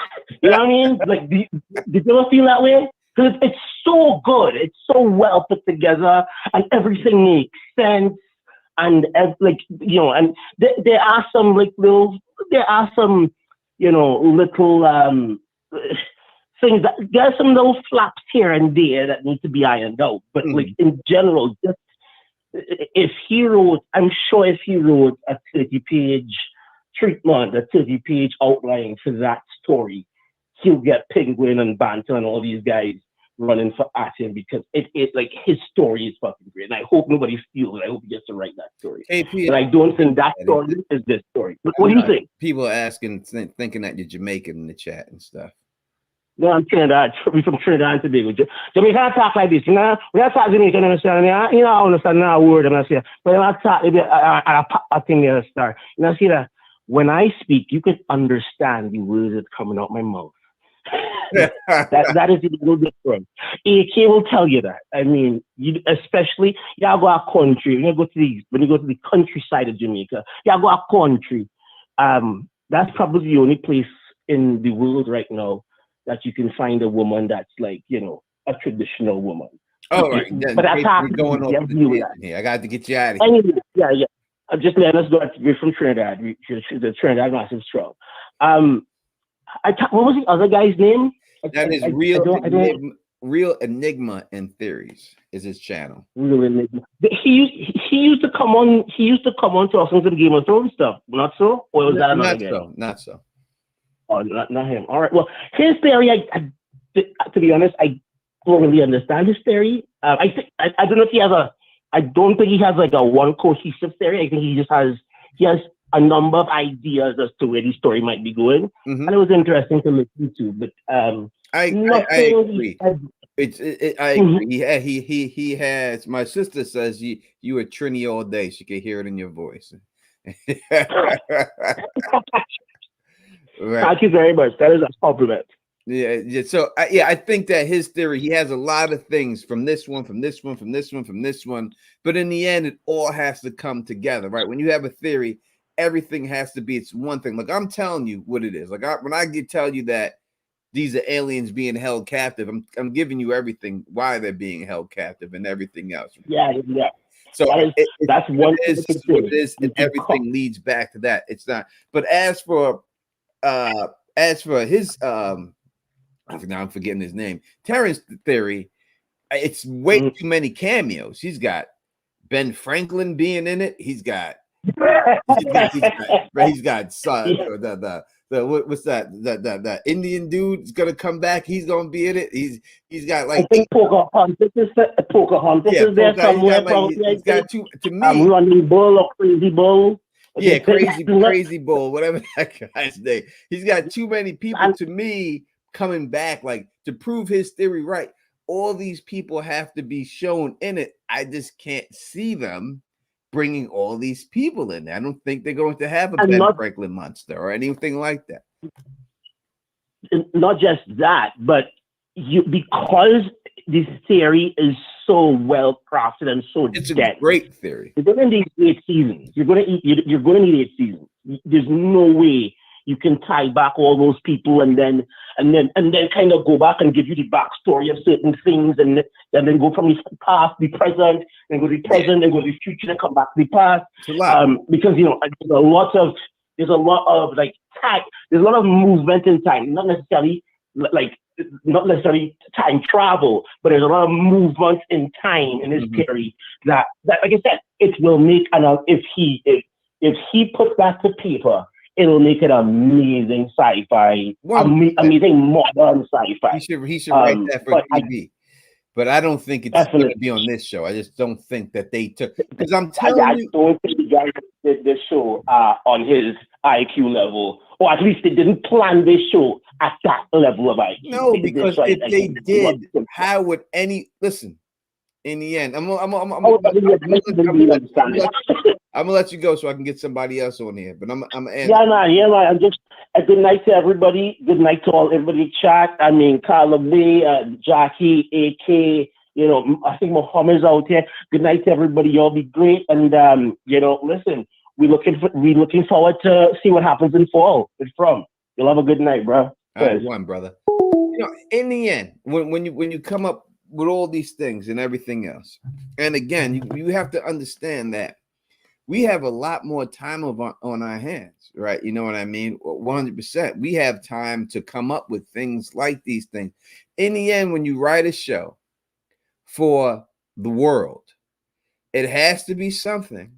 You know what I mean? Like, did you ever feel that way? Because it's so good, it's so well put together, and everything makes sense. And like, you know, and there are some like little things that there's some little flaps here and there that need to be ironed out. But like in general, just if he wrote, I'm sure if he wrote a 30-page treatment, a 30-page outline for that story, he'll get Penguin and Banter and all these guys running for at him, because it like his story is fucking great. And I hope nobody steals it. I hope he gets to write that story. But I don't think that story is this story. But what do you think? People asking, thinking that you're Jamaican in the chat and stuff. No, I'm Trinidad. We're from Trinidad and Tobago. Jamaican talk like this, you know. We don't talk Jamaican, understand? You know, I understand now a word, I'm not saying. But I talk a thing there, star. You know, see that when I speak, you can understand the words that's coming out my mouth. that is a little different. AK will tell you that. I mean, especially y'all go a country. When you go to the countryside of Jamaica, y'all go a country. That's probably the only place in the world right now that you can find a woman that's like, you know, a traditional woman. Oh, right. But that's how going on here. I got to get you out of here. Anyway, yeah. I'm just letting us go. We're from Trinidad. The Trinidad Massive Strong. What was the other guy's name? That is Reel Enigma and Theories is his channel. Reel Enigma. He used to come on. He used to come on to us into the Game of Thrones stuff. Not so, or was that another guy? Not so. Oh, not him. All right. Well, his theory, to be honest, I don't really understand his theory. I don't know if he has I don't think he has like a one cohesive theory. I think he has a number of ideas as to where the story might be going, and it was interesting to listen to. But I agree. I agree. Yeah, he has. My sister says you are Trini all day. She can hear it in your voice. Right. Thank you very much. That is a compliment. Yeah. So I think that his theory, he has a lot of things from this one, but in the end, it all has to come together, right? When you have a theory, everything has to be its one thing. Like I'm telling you what it is. Like when I tell you that these are aliens being held captive, I'm giving you everything why they're being held captive and everything else. Yeah. So that's one it is, and everything leads back to that. It's not. But as for his now I'm forgetting his name, Terrence theory, it's way too many cameos. He's got Ben Franklin being in it. He's got what's that? The Indian dude is gonna come back. He's gonna be in it. He's got like I think Pocahontas is there somewhere. He's got two to me. Running Bull or Crazy Bull. Yeah, crazy Bull, whatever that guy's name. He's got too many people to me coming back, like to prove his theory right. All these people have to be shown in it. I just can't see them bringing all these people in there. I don't think they're going to have a Ben Franklin monster or anything like that. Not just that, but because this theory is so well crafted and so it's a great theory. You're going to need 8 seasons. You're going to need 8 seasons. There's no way you can tie back all those people and then kind of go back and give you the backstory of certain things and then go from the past, the present, and go to the present, and go to the future, and come back to the past. Because there's a lot of like time. There's a lot of movement in time, not necessarily time travel, but there's a lot of movement in time in this theory that like I said, it will make if he puts that to paper, it'll make it amazing sci-fi, amazing modern sci-fi. He should write that for TV. But I don't think it's going to be on this show. I just don't think that they took, because I'm telling you, I don't think the guys did this show on his IQ level, or at least they didn't plan this show at that level of IQ. No, because if they did, how would listen? In the end, I'm gonna let you go so I can get somebody else on here. But I'm man. Yeah, man. I'm just Good night to everybody. Good night to everybody chat. I mean, Carla B, Jackie, AK, I think Mohammed's out here. Good night to everybody. Y'all be great. And, listen, we looking forward to see what happens in fall. It's from. You'll have a good night, bro. One brother. In the end, when you come up with all these things and everything else, and again, you have to understand that we have a lot more time on our hands, right? You know what I mean? 100%. We have time to come up with things like these things. In the end, when you write a show for the world, it has to be something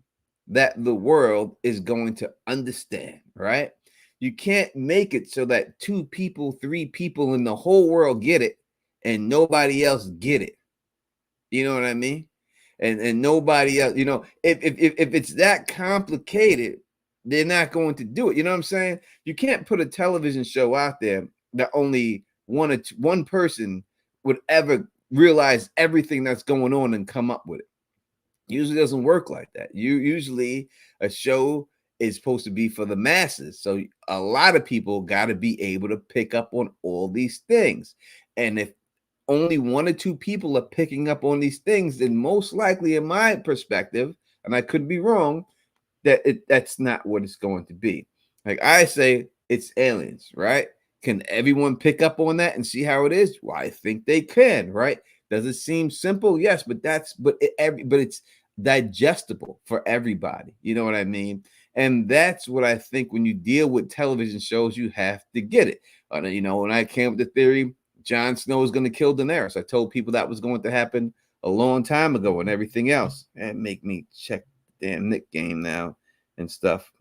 that the world is going to understand, right? You can't make it so that 2 people, 3 people in the whole world get it and nobody else get it. You know what I mean? And nobody else, if it's that complicated, they're not going to do it. You know what I'm saying? You can't put a television show out there that only one person would ever realize everything that's going on and come up with it. Usually doesn't work like that. Usually a show is supposed to be for the masses. So a lot of people got to be able to pick up on all these things. And if only 1 or 2 people are picking up on these things, then most likely, in my perspective, and I could be wrong, that's not what it's going to be. Like I say, it's aliens, right? Can everyone pick up on that and see how it is? Well, I think they can, right? Does it seem simple? Yes, but it's digestible for everybody. You know what I mean? And that's what I think when you deal with television shows, you have to get it. When I came up with the theory, Jon Snow is going to kill Daenerys. I told people that was going to happen a long time ago and everything else. And make me check the damn Nick game now and stuff.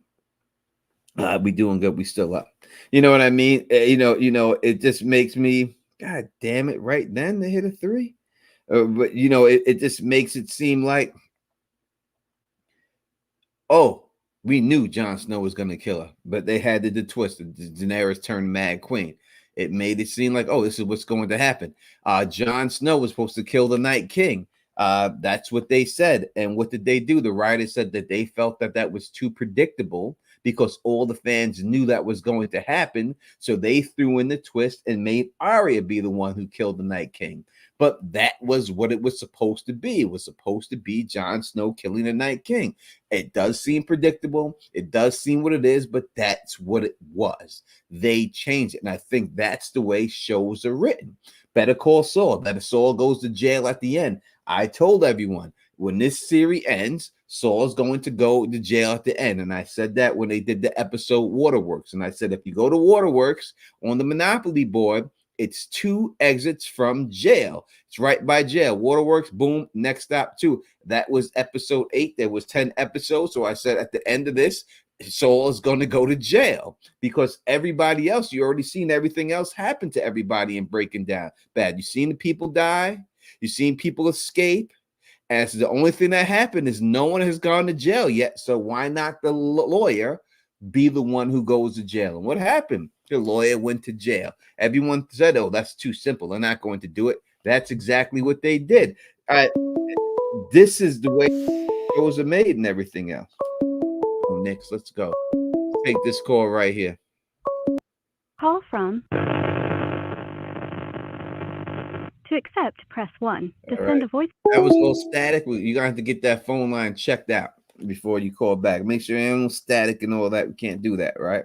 We doing good. We still up. You know what I mean? It just makes me, God damn it, right then they hit a 3. But it just makes it seem like, we knew Jon Snow was going to kill her, but they had the twist. Daenerys turned Mad Queen. It made it seem like, this is what's going to happen. Jon Snow was supposed to kill the Night King. That's what they said. And what did they do? The writers said that they felt that was too predictable because all the fans knew that was going to happen. So they threw in the twist and made Arya be the one who killed the Night King. But that was what it was supposed to be. It was supposed to be Jon Snow killing the Night King. It does seem predictable. It does seem what it is, but that's what it was. They changed it. And I think that's the way shows are written. Better Call Saul. Better Saul goes to jail at the end. I told everyone, when this series ends, Saul's going to go to jail at the end. And I said that when they did the episode Waterworks. And I said, if you go to Waterworks on the Monopoly board, it's 2 exits from jail. It's right by jail. Waterworks, boom, next stop 2. That was episode 8. There was 10 episodes. So I said at the end of this, Saul is going to go to jail because everybody else, you already seen everything else happen to everybody in Breaking Down Bad. You seen the people die. You seen people escape. And so the only thing that happened is no one has gone to jail yet. So why not the lawyer be the one who goes to jail? And what happened? The lawyer went to jail. Everyone said, that's too simple. They're not going to do it. That's exactly what they did. This is the way shows are made and everything else. Nick, let's go. Take this call right here. Call from. To accept, press 1. To send a voice. That was a little static. You're going to have to get that phone line checked out before you call back. Make sure ain't no static and all that. We can't do that, right?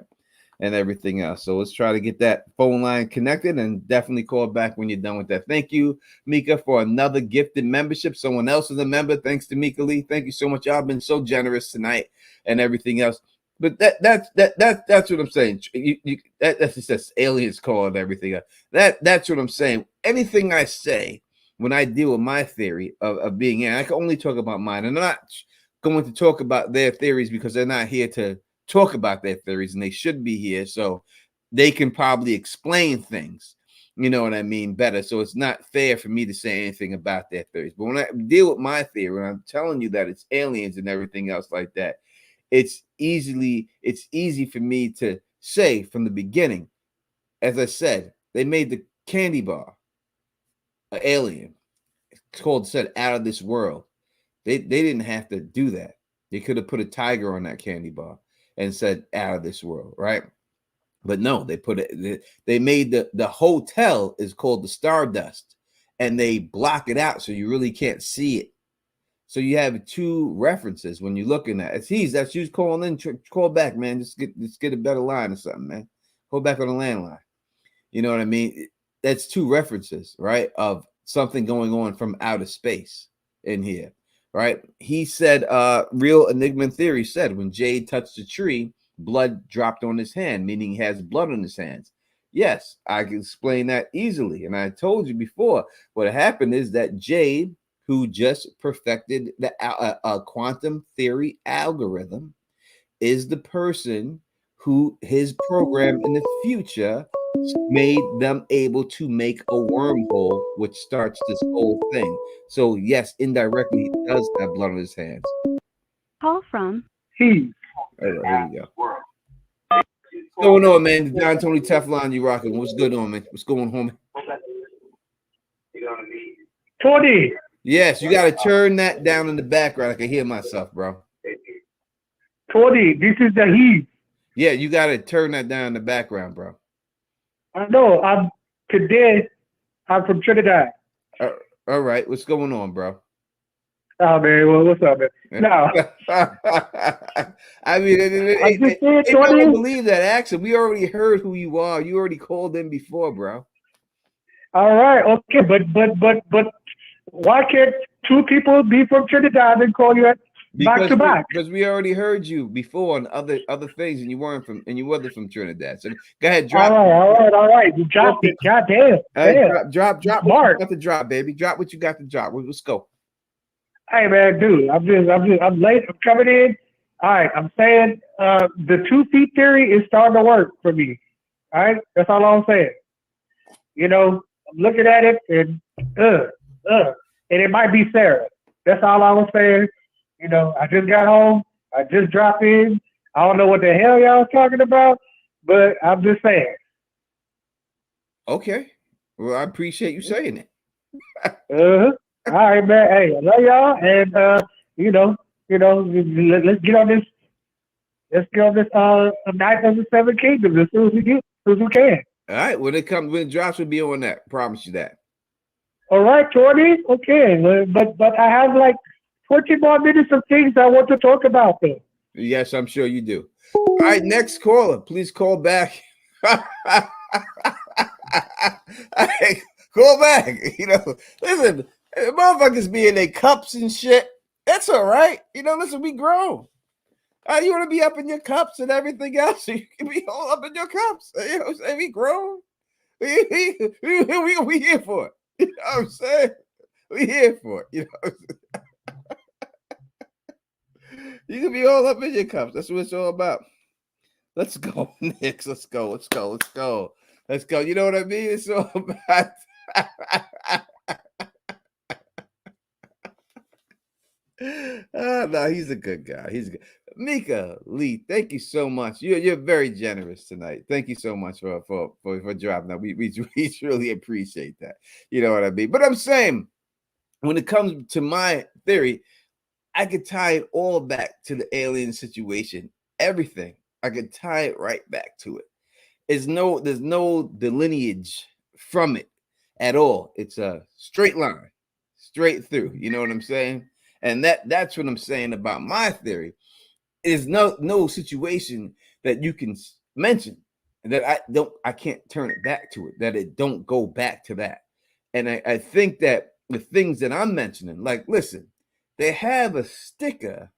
And everything else. So let's try to get that phone line connected and definitely call back when you're done with that. Thank you, Mika, for another gifted membership. Someone else is a member. Thanks to Mika Lee. Thank you so much. Y'all been so generous tonight and everything else. But that's what I'm saying. That's just aliens call and everything else. That's what I'm saying. Anything I say when I deal with my theory of being here, I can only talk about mine. And I'm not going to talk about their theories because they're not here to talk about their theories, and they should be here so they can probably explain things, you know what I mean, better. So it's not fair for me to say anything about their theories. But when I deal with my theory, and I'm telling you that it's aliens and everything else like that, it's easy for me to say from the beginning. As I said, they made the candy bar an alien. It's called said out of this world. They didn't have to do that. They could have put a tiger on that candy bar and said out of this world, right? But no, they put it. They made the hotel is called the Stardust, and they block it out so you really can't see it. So you have two references when you're looking at it. That's you calling in. Call back, man. Just get a better line or something, man. Call back on the landline. You know what I mean? That's two references, right? Of something going on from outer space in here, right? He said, Real Enigma Theory said when Jade touched the tree, blood dropped on his hand, meaning he has blood on his hands. Yes, I can explain that easily. And I told you before, what happened is that Jade, who just perfected the quantum theory algorithm, is the person who his program in the future made them able to make a wormhole, which starts this whole thing. So yes, indirectly, he does have blood on his hands. Call from He. All right, here we go. What's going on, man? Don Tony Teflon, you rocking. What's good on, man? What's going on, homie? Tony. Yes, you got to turn that down in the background. I can hear myself, bro. Tony, this is the he. Yeah, you got to turn that down in the background, bro. I know. I'm from Trinidad. All right, what's going on, bro? Oh man, well, what's up, man? No. I mean, I just said, they don't believe that accent. We already heard who you are. You already called in before, bro. All right, okay, but why can't two people be from Trinidad and call you back to back? Because we already heard you before on other things, and you wasn't from Trinidad. So go ahead, drop. All right. You dropped it. God damn. Drop what you got to drop, baby. Drop what you got to drop. Let's go. Hey man, dude, I'm late. I'm coming in. All right, I'm saying the 2 feet theory is starting to work for me. All right, that's all I'm saying. You know, I'm looking at it and and it might be Sarah. That's all I was saying. You know, I just got home. I just dropped in. I don't know what the hell y'all talking about, but I'm just saying. Okay. Well, I appreciate you saying it. All right, man. Hey, I love y'all, and let's get on this. Let's get on this Night of the Seven Kingdoms as soon as we can. All right. When it drops, we'll be on that. Promise you that. All right, Tony. Okay, but I have like 20 more minutes of things I want to talk about, though. Yes, I'm sure you do. All right, next caller, please call back. Call back. You know, listen. Motherfuckers be in their cups and shit. That's all right. You know, listen, we grown. You want to be up in your cups and everything else. So you can be all up in your cups. You know what I'm saying? We grown. We here for it. You know what I'm saying? We here for it. You know you can be all up in your cups. That's what it's all about. Let's go, Knicks. Let's go. You know what I mean? It's all about no, he's a good guy. He's good. Mika Lee, thank you so much. You're very generous tonight. Thank you so much for dropping that. We really appreciate that. You know what I mean? But I'm saying, when it comes to my theory, I could tie it all back to the alien situation. Everything. I could tie it right back to it. There's no delineage from it at all. It's a straight line, straight through. You know what I'm saying? And that's what I'm saying about my theory. Is no situation that you can mention that I can't turn it back to it, that it don't go back to that. And I think that the things that I'm mentioning, like, listen, they have a sticker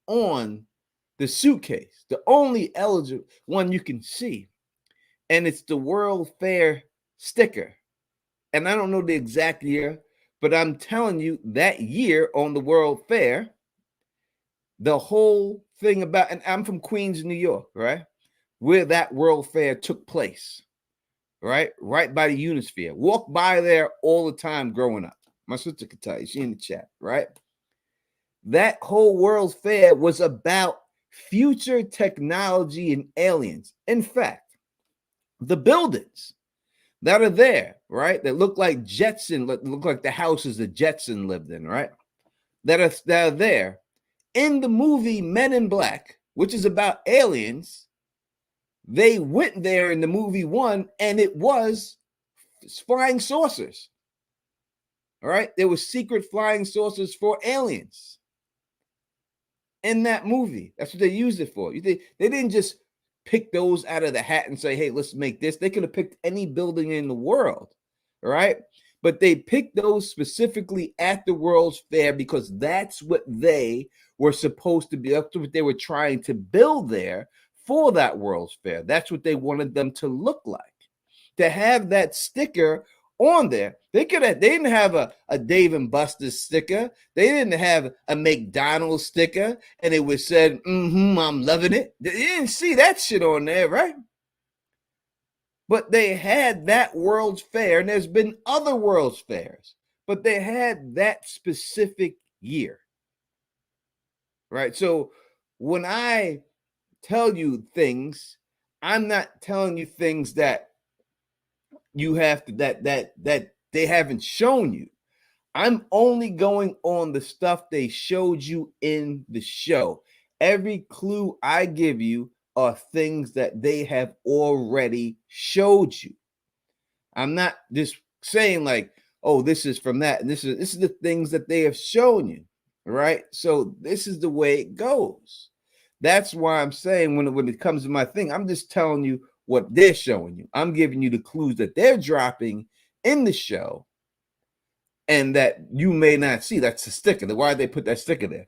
on the suitcase, the only eligible one you can see, and it's the World Fair sticker. And I don't know the exact year, but I'm telling you that year on the World Fair, the whole thing about, and I'm from Queens, New York, right? Where that World Fair took place, right? Right by the Unisphere. Walk by there all the time growing up. My sister could tell you, she in the chat, right? That whole World Fair was about future technology and aliens. In fact, the buildings that are there, right? That look like look like the houses that Jetson lived in, right? That are there in the movie Men in Black, which is about aliens. They went there in the movie one, and it was flying saucers. All right, there were secret flying saucers for aliens in that movie. That's what they used it for. They didn't just pick those out of the hat and say, hey, let's make this. They could have picked any building in the world, all right? But they picked those specifically at the World's Fair because that's what they were supposed to be. That's what they were trying to build there for that World's Fair. That's what they wanted them to look like. To have that sticker on there. They didn't have a Dave and Buster's sticker. They didn't have a McDonald's sticker, and it was said, I'm loving it. You didn't see that shit on there, right? But they had that World's Fair, and there's been other World's Fairs, but they had that specific year, right? So when I tell you things, I'm not telling you things that you have to that they haven't shown you. I'm only going on the stuff they showed you in the show. Every clue I give you are things that they have already showed you. I'm not just saying like, oh, this is from that, and this is the things that they have shown you, right? So this is the way it goes. That's why I'm saying when it comes to my thing, I'm just telling you what they're showing you. I'm giving you the clues that they're dropping in the show and that you may not see. That's the sticker. Why did they put that sticker there?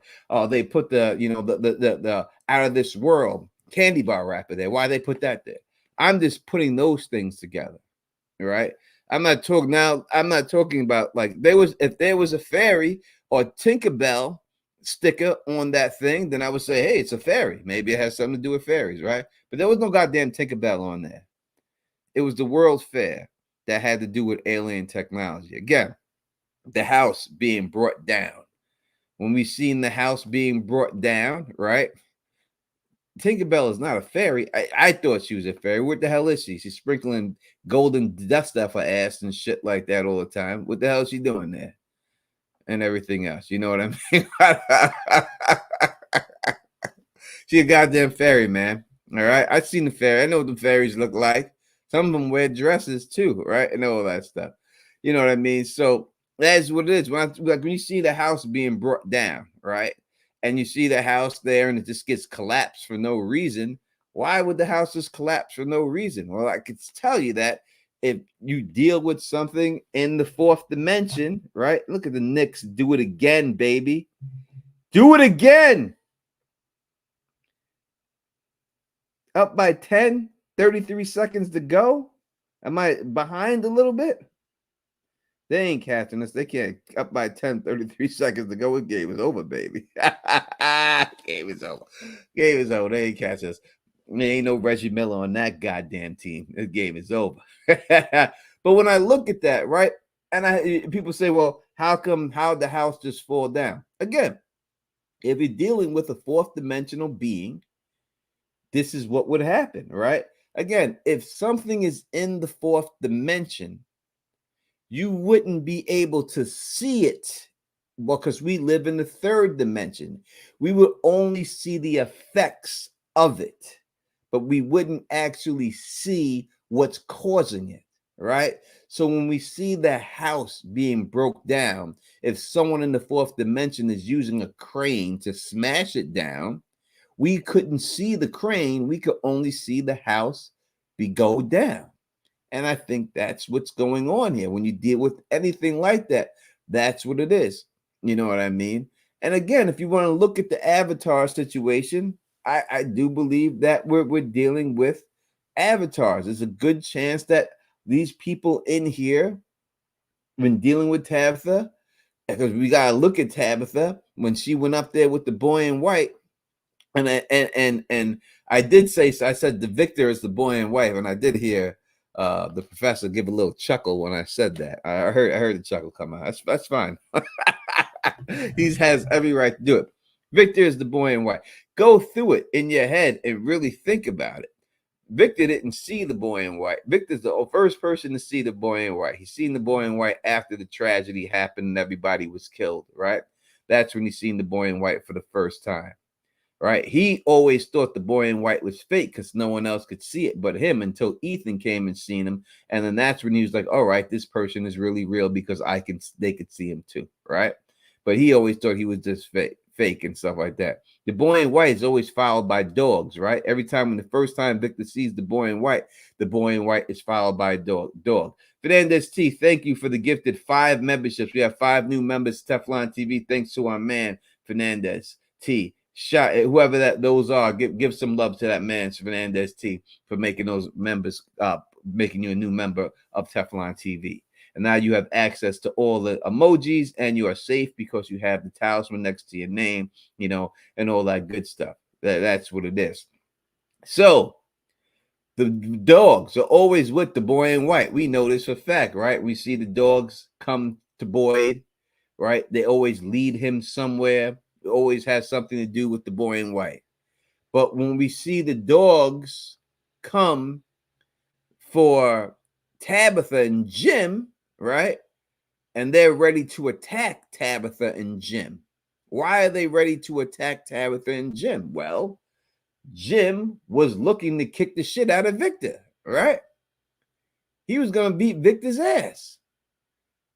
They put the out of this world candy bar wrapper there. Why they put that there? I'm just putting those things together, right? I'm not talking about like if there was a fairy or Tinkerbell sticker on that thing, then I would say, hey, it's a fairy. Maybe it has something to do with fairies, right? But there was no goddamn Tinkerbell on there. It was the World's Fair that had to do with alien technology. Again, the house being brought down. When we seen the house being brought down, right? Tinkerbell is not a fairy. I thought she was a fairy. What the hell is she? She's sprinkling golden dust off her ass and shit like that all the time. What the hell is she doing there? And everything else. You know what I mean? She a goddamn fairy, man. All right. I've seen the fairy. I know what the fairies look like. Some of them wear dresses too, right? And all that stuff. You know what I mean? So that's what it is. When you see the house being brought down, right? And you see the house there and it just gets collapsed for no reason. Why would the house just collapse for no reason? Well, I could tell you that if you deal with something in the fourth dimension, right? Look at the Knicks. Do it again, baby. Do it again. Up by 10, 33 seconds to go. Am I behind a little bit? They ain't catching us. They can't. Up by 10, 33 seconds to go. The game is over, baby. Game is over. Game is over. They ain't catch us. There ain't no Reggie Miller on that goddamn team. The game is over. But when I look at that, right, and people say, well, how'd the house just fall down? Again, if you're dealing with a fourth dimensional being, this is what would happen, right? Again, if something is in the fourth dimension, you wouldn't be able to see it because we live in the third dimension. We would only see the effects of it, but we wouldn't actually see what's causing it, right? So when we see the house being broke down, if someone in the fourth dimension is using a crane to smash it down, we couldn't see the crane. We could only see the house go down. And I think that's what's going on here. When you deal with anything like that, that's what it is. You know what I mean? And again, if you want to look at the Avatar situation, I do believe that we're dealing with avatars. There's a good chance that these people in here, when dealing with Tabitha, because we got to look at Tabitha when she went up there with the boy in white. And I did say, so I said the victor is the boy in white, and I did hear the professor give a little chuckle when I said that. I heard the chuckle come out. That's fine. He has every right to do it. Victor is the boy in white. Go through it in your head and really think about it. Victor didn't see the boy in white. Victor's the first person to see the boy in white. He's seen the boy in white after the tragedy happened and everybody was killed, right? That's when he's seen the boy in white for the first time. right? He always thought the boy in white was fake because no one else could see it but him until Ethan came and seen him. And then that's when he was like, all right, this person is really real because they could see him too, right? But he always thought he was just fake and stuff like that. The boy in white is always followed by dogs, right? Every time, when the first time Victor sees the boy in white is followed by a dog. Fernandez T, thank you for the gifted 5 memberships. We have 5 new members, Teflon TV. Thanks to our man, Fernandez T. Shot whoever those are, give some love to that man, Fernandez T, for making those members making you a new member of Teflon TV. And now you have access to all the emojis, and you are safe because you have the talisman next to your name, and all that good stuff. That's what it is. So the dogs are always with the boy in white. We know this for fact, right? We see the dogs come to Boyd, right? They always lead him somewhere. It always has something to do with the boy in white. But when we see the dogs come for Tabitha and Jim, right? And they're ready to attack Tabitha and Jim. Why are they ready to attack Tabitha and Jim? Well, Jim was looking to kick the shit out of Victor, right? He was going to beat Victor's ass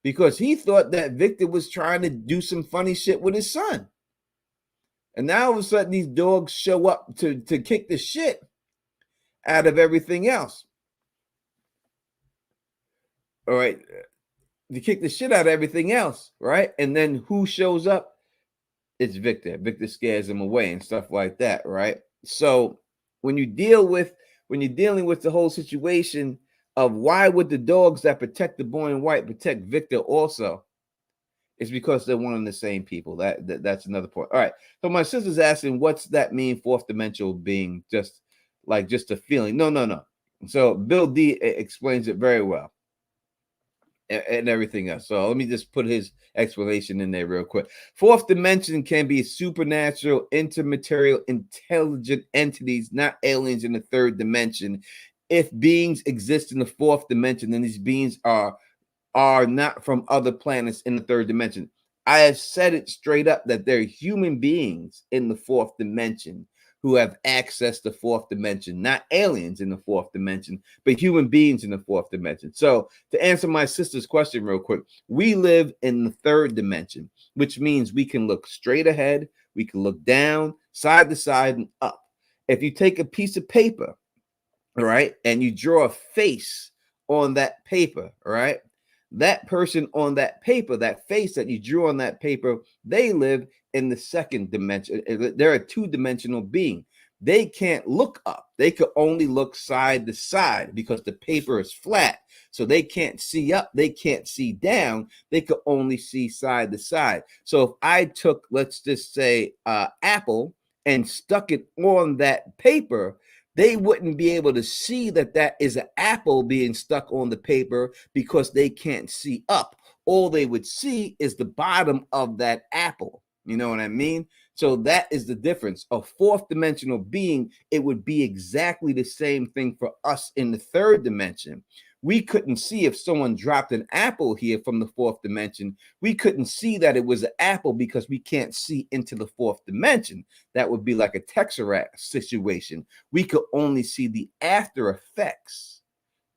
because he thought that Victor was trying to do some funny shit with his son. And now all of a sudden these dogs show up to kick the shit out of everything else. All right. To kick the shit out of everything else, right? And then who shows up? It's Victor. Victor scares him away and stuff like that, right? So when you're dealing with the whole situation of why would the dogs that protect the boy in white protect Victor also, it's because they're one and the same people. That's another point. All right. So my sister's asking, what's that mean, fourth dimensional being? Just a feeling? No. So Bill D explains it very well. And everything else. So let me just put his explanation in there real quick. Fourth dimension can be supernatural, intermaterial, intelligent entities, not aliens in the third dimension. If beings exist in the fourth dimension, then these beings are not from other planets in the third dimension. I have said it straight up that there are human beings in the fourth dimension who have access to fourth dimension, not aliens in the fourth dimension, but human beings in the fourth dimension. So to answer my sister's question real quick, we live in the third dimension, which means we can look straight ahead, we can look down, side to side, and up. If you take a piece of paper, all right, and you draw a face on that paper, all right, that person on that paper, that face that you drew on that paper, they live in the second dimension. They're a two-dimensional being. They can't look up. They could only look side to side because the paper is flat. So they can't see up. They can't see down. They could only see side to side. So if I took, let's just say, apple and stuck it on that paper, they wouldn't be able to see that is an apple being stuck on the paper because they can't see up. All they would see is the bottom of that apple. You know what I mean? So that is the difference. A fourth dimensional being, it would be exactly the same thing for us in the third dimension. We couldn't see if someone dropped an apple here from the fourth dimension. We couldn't see that it was an apple because we can't see into the fourth dimension. That would be like a Tesseract situation. We could only see the after effects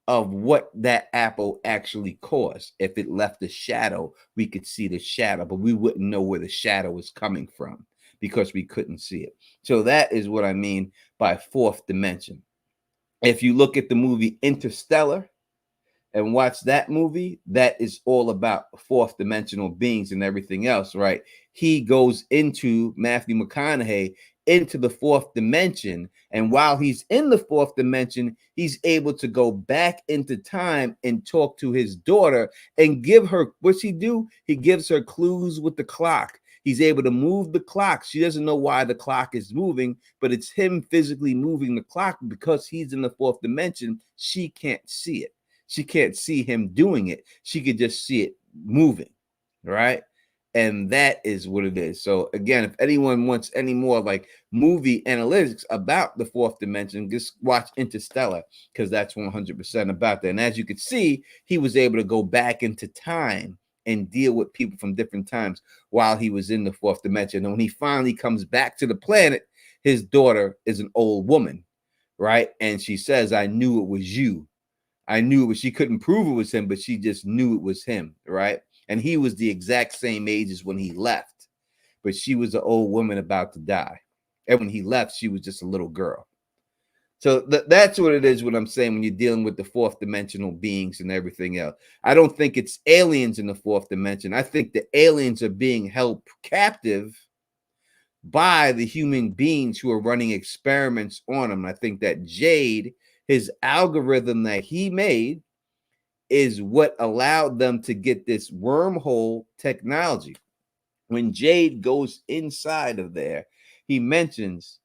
of what that apple actually caused. If it left a shadow, we could see the shadow, but we wouldn't know where the shadow was coming from because we couldn't see it. So that is what I mean by fourth dimension. If you look at the movie Interstellar and watch that movie, that is all about fourth dimensional beings and everything else, right? He goes into Matthew McConaughey into the fourth dimension. And while he's in the fourth dimension, he's able to go back into time and talk to his daughter and give her, what's he do? He gives her clues with the clock. He's able to move the clock. She doesn't know why the clock is moving, but it's him physically moving the clock because he's in the fourth dimension. She can't see it. She can't see him doing it. She could just see it moving, right? And that is what it is. So again, if anyone wants any more like movie analytics about the fourth dimension, just watch Interstellar because that's 100% about that. And as you can see, he was able to go back into time and deal with people from different times while he was in the fourth dimension. And when he finally comes back to the planet, his daughter is an old woman, right? And she says, I knew it was you. I knew it was, she couldn't prove it was him, but she just knew it was him, right? And he was the exact same age as when he left, but she was an old woman about to die. And when he left, she was just a little girl. So that's what it is, what I'm saying when you're dealing with the fourth dimensional beings and everything else. I don't think it's aliens in the fourth dimension. I think the aliens are being held captive by the human beings who are running experiments on them. I think that Jade, his algorithm that he made, is what allowed them to get this wormhole technology. When Jade goes inside of there, he mentions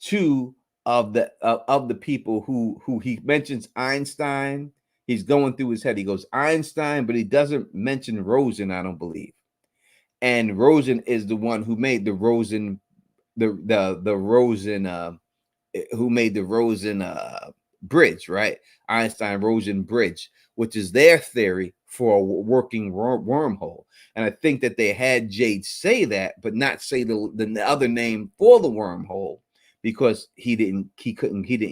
two of the people who he mentions Einstein. He's going through his head. He goes Einstein, but he doesn't mention Rosen, I don't believe. And Rosen is the one who made the Rosen, the Rosen, who made the Rosen bridge, right? Einstein-Rosen bridge, which is their theory for a working wormhole. And I think that they had Jade say that, but not say the other name for the wormhole, because he didn't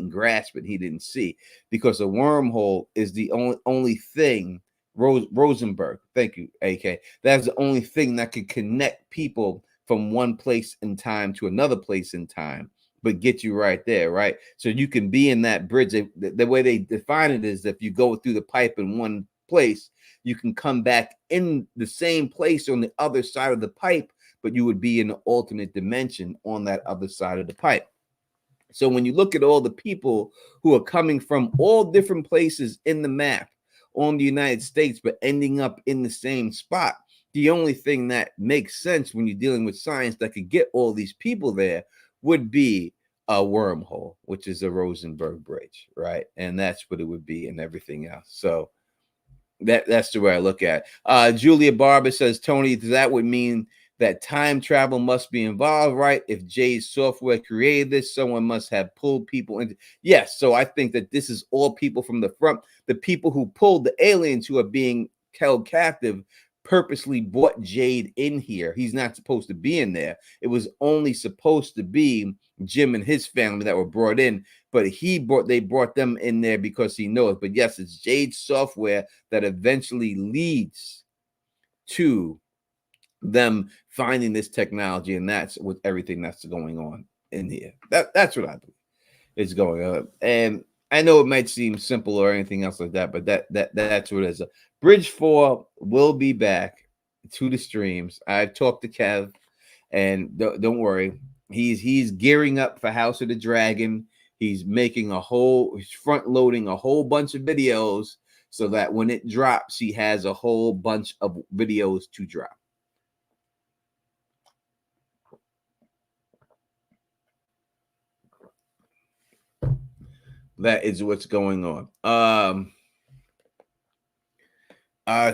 grasp it, he didn't see, because a wormhole is the only thing. Rosenberg, thank you, AK. That's the only thing that can connect people from one place in time to another place in time, but get you right there, right? So you can be in that bridge. The way they define it is that if you go through the pipe in one place, you can come back in the same place on the other side of the pipe, but you would be in an alternate dimension on that other side of the pipe. So when you look at all the people who are coming from all different places in the map on the United States, but ending up in the same spot, the only thing that makes sense when you're dealing with science that could get all these people there would be a wormhole, which is a Rosenberg bridge, right? And that's what it would be, and everything else. So that's the way I look at it. Julia Barber says, Tony, that would mean that time travel must be involved, right? If Jay's software created this, someone must have pulled people into. Yes, so I think that this is all people from the front. The people who pulled the aliens who are being held captive purposely brought Jade in here. He's not supposed to be in there. It was only supposed to be Jim and his family that were brought in, but they brought them in there because he knows. But yes, it's Jade's software that eventually leads to them finding this technology, and that's with everything that's going on in here. That's what I believe is going on. And I know it might seem simple or anything else like that, but that's what it is. Bridge 4 will be back to the streams. I've talked to Kev, and don't worry, he's gearing up for House of the Dragon. He's front loading a whole bunch of videos so that when it drops, he has a whole bunch of videos to drop. That is what's going on.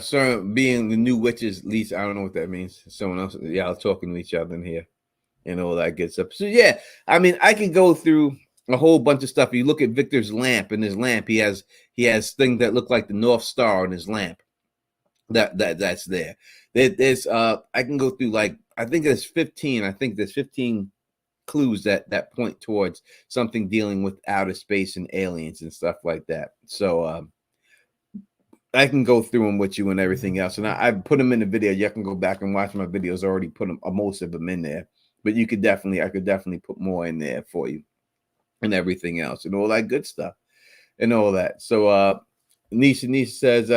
So being the new witches, at least I don't know what that means. Someone else, y'all talking to each other in here and all that good stuff. So yeah, I mean, I can go through a whole bunch of stuff. You look at Victor's lamp. In his lamp, he has things that look like the North Star in his lamp. That's there. There's I can go through, like, I think there's 15. I think there's 15 clues that point towards something dealing with outer space and aliens and stuff like that. So I can go through them with you and everything else, and I put them in the video. You can go back and watch my videos. I already put them, most of them in there, but I could definitely put more in there for you and everything else and all that good stuff and all that. So Nisha says,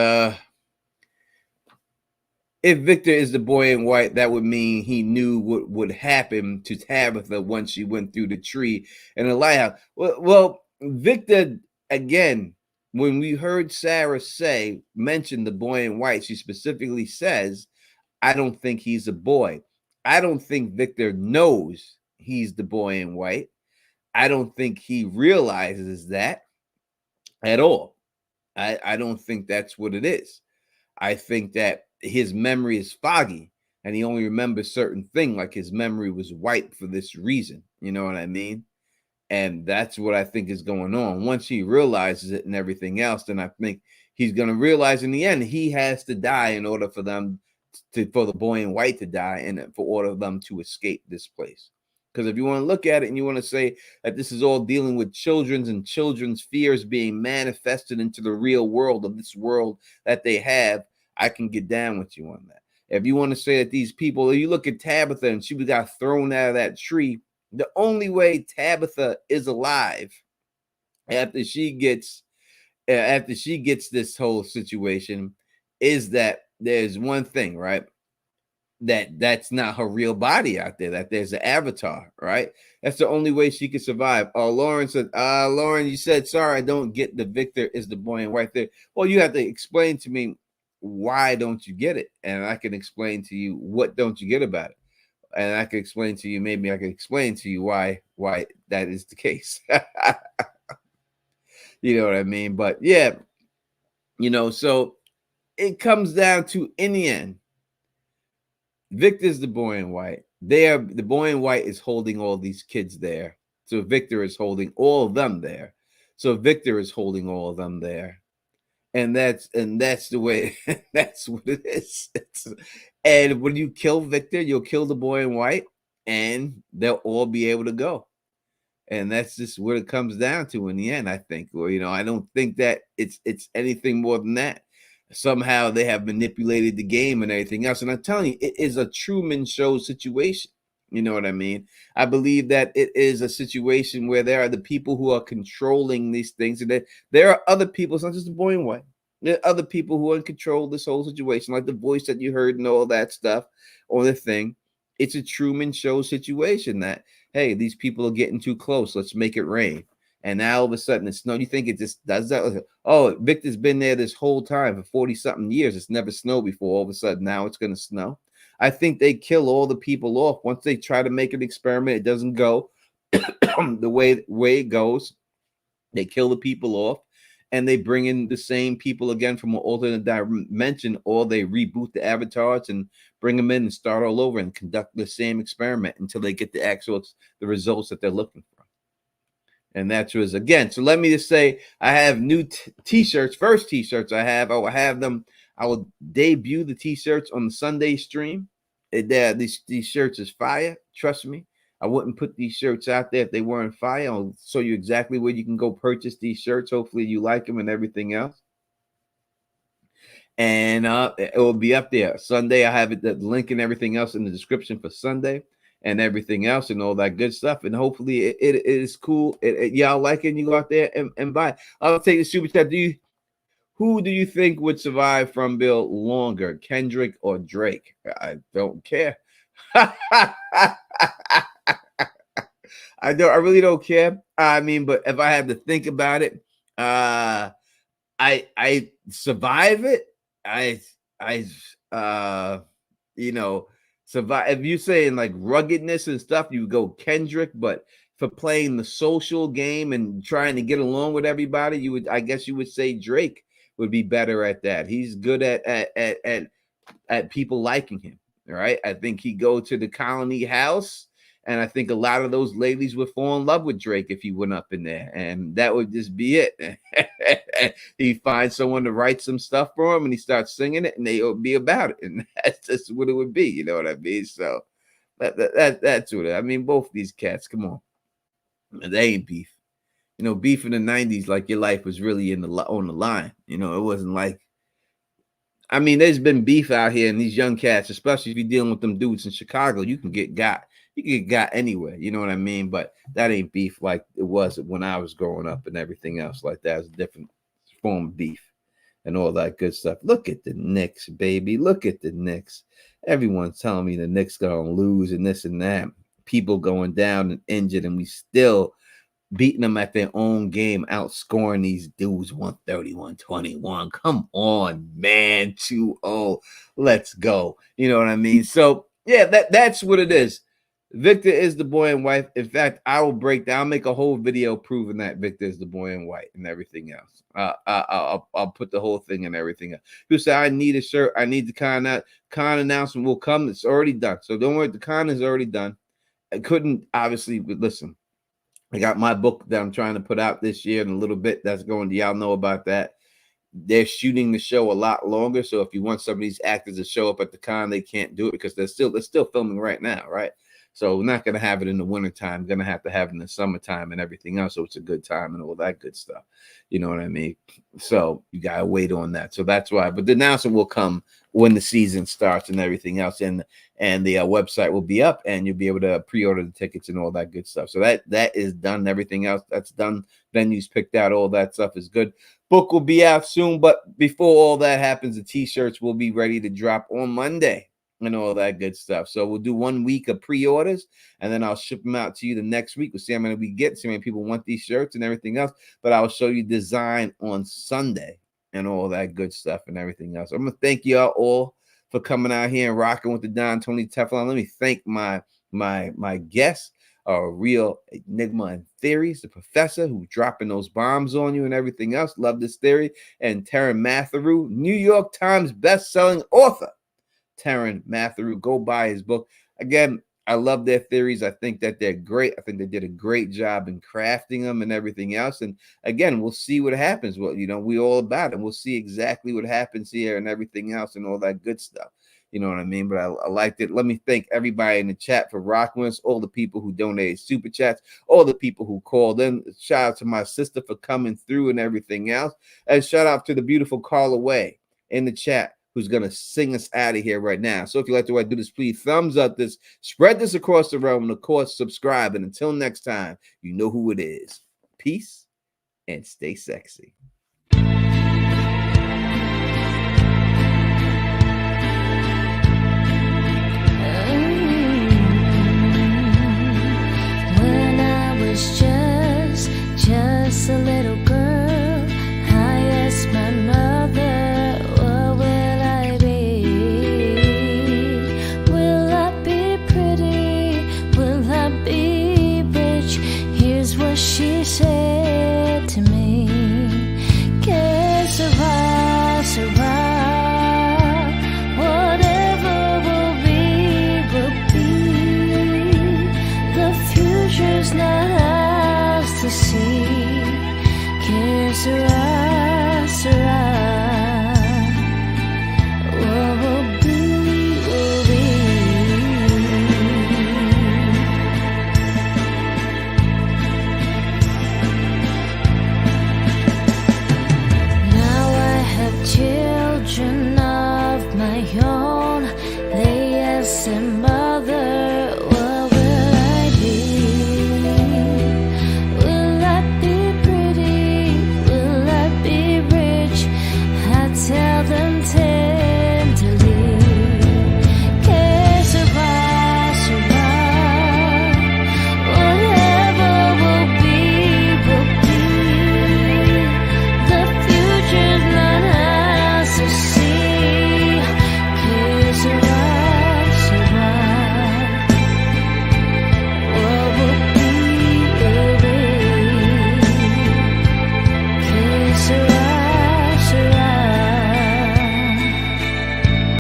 if Victor is the boy in white, that would mean he knew what would happen to Tabitha once she went through the tree and the lighthouse. Well, Victor, again, when we heard Sarah mention the boy in white, she specifically says, I don't think he's a boy. I don't think Victor knows he's the boy in white. I don't think he realizes that at all. I don't think that's what it is. I think that his memory is foggy and he only remembers certain things, like his memory was wiped for this reason. You know what I mean? And that's what I think is going on. Once he realizes it and everything else, then I think he's going to realize in the end he has to die in order for the boy in white to die, and for order of them to escape this place. Because if you want to look at it and you want to say that this is all dealing with children's fears being manifested into the real world of this world that they have, I can get down with you on that. If you want to say that these people, you look at Tabitha and she got thrown out of that tree, the only way Tabitha is alive after she gets this whole situation is that there's one thing, right? That's not her real body out there, that there's an avatar, right? That's the only way she could survive. Oh, Lauren said, Lauren, you said, sorry, I don't get the Victor is the boy in white there. Well, you have to explain to me why don't you get it? And I can explain to you what don't you get about it. And I can explain to you, maybe I can explain to you why that is the case. You know what I mean? But yeah, so it comes down to, in the end, Victor's the boy in white. The boy in white is holding all these kids there. So Victor is holding all of them there. So Victor is holding all of them there. And that's the way, that's what it is. And when you kill Victor, you'll kill the boy in white, and they'll all be able to go. And that's just what it comes down to in the end, I think. Or, I don't think that it's anything more than that. Somehow they have manipulated the game and everything else. And I'm telling you, it is a Truman Show situation. You know what I mean? I believe that it is a situation where there are the people who are controlling these things. And there are other people, it's not just the boy in white. There are other people who are in control of this whole situation, like the voice that you heard and all that stuff or the thing. It's a Truman Show situation that, hey, these people are getting too close. Let's make it rain. And now all of a sudden it's snow. You think it just does that? Oh, Victor's been there this whole time for 40-something years. It's never snowed before. All of a sudden now it's going to snow. I think they kill all the people off. Once they try to make an experiment, it doesn't go the way it goes. They kill the people off, and they bring in the same people again from an alternate dimension, or they reboot the avatars and bring them in and start all over and conduct the same experiment until they get the results that they're looking for. And that was, again, so let me just say, I have new t-shirts. First t-shirts I will have them. I will debut the t-shirts on the Sunday stream. These shirts is fire. Trust me. I wouldn't put these shirts out there if they weren't fire. I'll show you exactly where you can go purchase these shirts. Hopefully you like them and everything else. And it will be up there. Sunday, I have the link and everything else in the description for Sunday and everything else and all that good stuff. And hopefully it is cool. Y'all like it and you go out there and buy it. I'll take the super chat. Who do you think would survive from Bill longer, Kendrick or Drake? I don't care. I really don't care. I mean, but if I had to think about it, I survive it. Survive. If you're saying like ruggedness and stuff, you go Kendrick, but for playing the social game and trying to get along with everybody, I guess you would say Drake would be better at that. He's good at people liking him. All right. I think he'd go to the Colony House, and I think a lot of those ladies would fall in love with Drake if he went up in there, and that would just be it. He'd find someone to write some stuff for him, and he starts singing it, and they'll be about it, and that's just what it would be. You know what I mean? So that's what I mean. Both these cats, come on, they ain't beef. Beef in the 90s, like your life was really on the line. It wasn't like, I mean, there's been beef out here, and these young cats, especially if you're dealing with them dudes in Chicago, you can get got. You can get got anywhere, you know what I mean? But that ain't beef like it was when I was growing up and everything else like that. It's a different form of beef and all that good stuff. Look at the Knicks, baby. Look at the Knicks. Everyone's telling me the Knicks gonna lose and this and that. People going down and injured, and we still beating them at their own game, outscoring these dudes 131-21. Come on, man. 2-0. Let's go. You know what I mean? So, yeah, that's what it is. Victor is the boy in white. In fact, I'll make a whole video proving that Victor is the boy in white and everything else. I'll put the whole thing and everything else. You say, I need a shirt. I need the con announcement will come. It's already done. So don't worry. The con is already done. I couldn't, obviously, listen. I got my book that I'm trying to put out this year in a little bit. That's going to, y'all know about that. They're shooting the show a lot longer. So if you want some of these actors to show up at the con, they can't do it because they're still filming right now, right? So we're not going to have it in the wintertime. Going to have it in the summertime and everything else. So it's a good time and all that good stuff. You know what I mean? So you got to wait on that. So that's why. But the announcement will come when the season starts and everything else. And the website will be up and you'll be able to pre-order the tickets and all that good stuff. So that is done. Everything else that's done. Venues picked out. All that stuff is good. Book will be out soon. But before all that happens, the T-shirts will be ready to drop on Monday. And all that good stuff. So we'll do 1 week of pre-orders, and then I'll ship them out to you the next week. We'll see how many we get, see how many people want these shirts and everything else. But I'll show you design on Sunday and all that good stuff and everything else. I'm gonna thank you all for coming out here and rocking with the Don Tony Teflon. Let me thank my guests, Reel Enigma and Theories, the professor who's dropping those bombs on you and everything else. Love this theory. And Taryn Matheru, New York Times best-selling author. Taryn Matheru, go buy his book. Again, I love their theories. I think that they're great. I think they did a great job in crafting them and everything else. And again, we'll see what happens. Well, we all about it. We'll see exactly what happens here and everything else and all that good stuff. You know what I mean? But I liked it. Let me thank everybody in the chat for rocking us, all the people who donated super chats, all the people who called in. Shout out to my sister for coming through and everything else. And shout out to the beautiful Carla Way in the chat, who's going to sing us out of here right now. So if you like the way I do this, please thumbs up this, spread this across the realm, and of course, subscribe. And until next time, you know who it is. Peace and stay sexy. When I was just a little girl, I asked my mother, what will I be? Will I be pretty? Will I be rich? Here's what she said.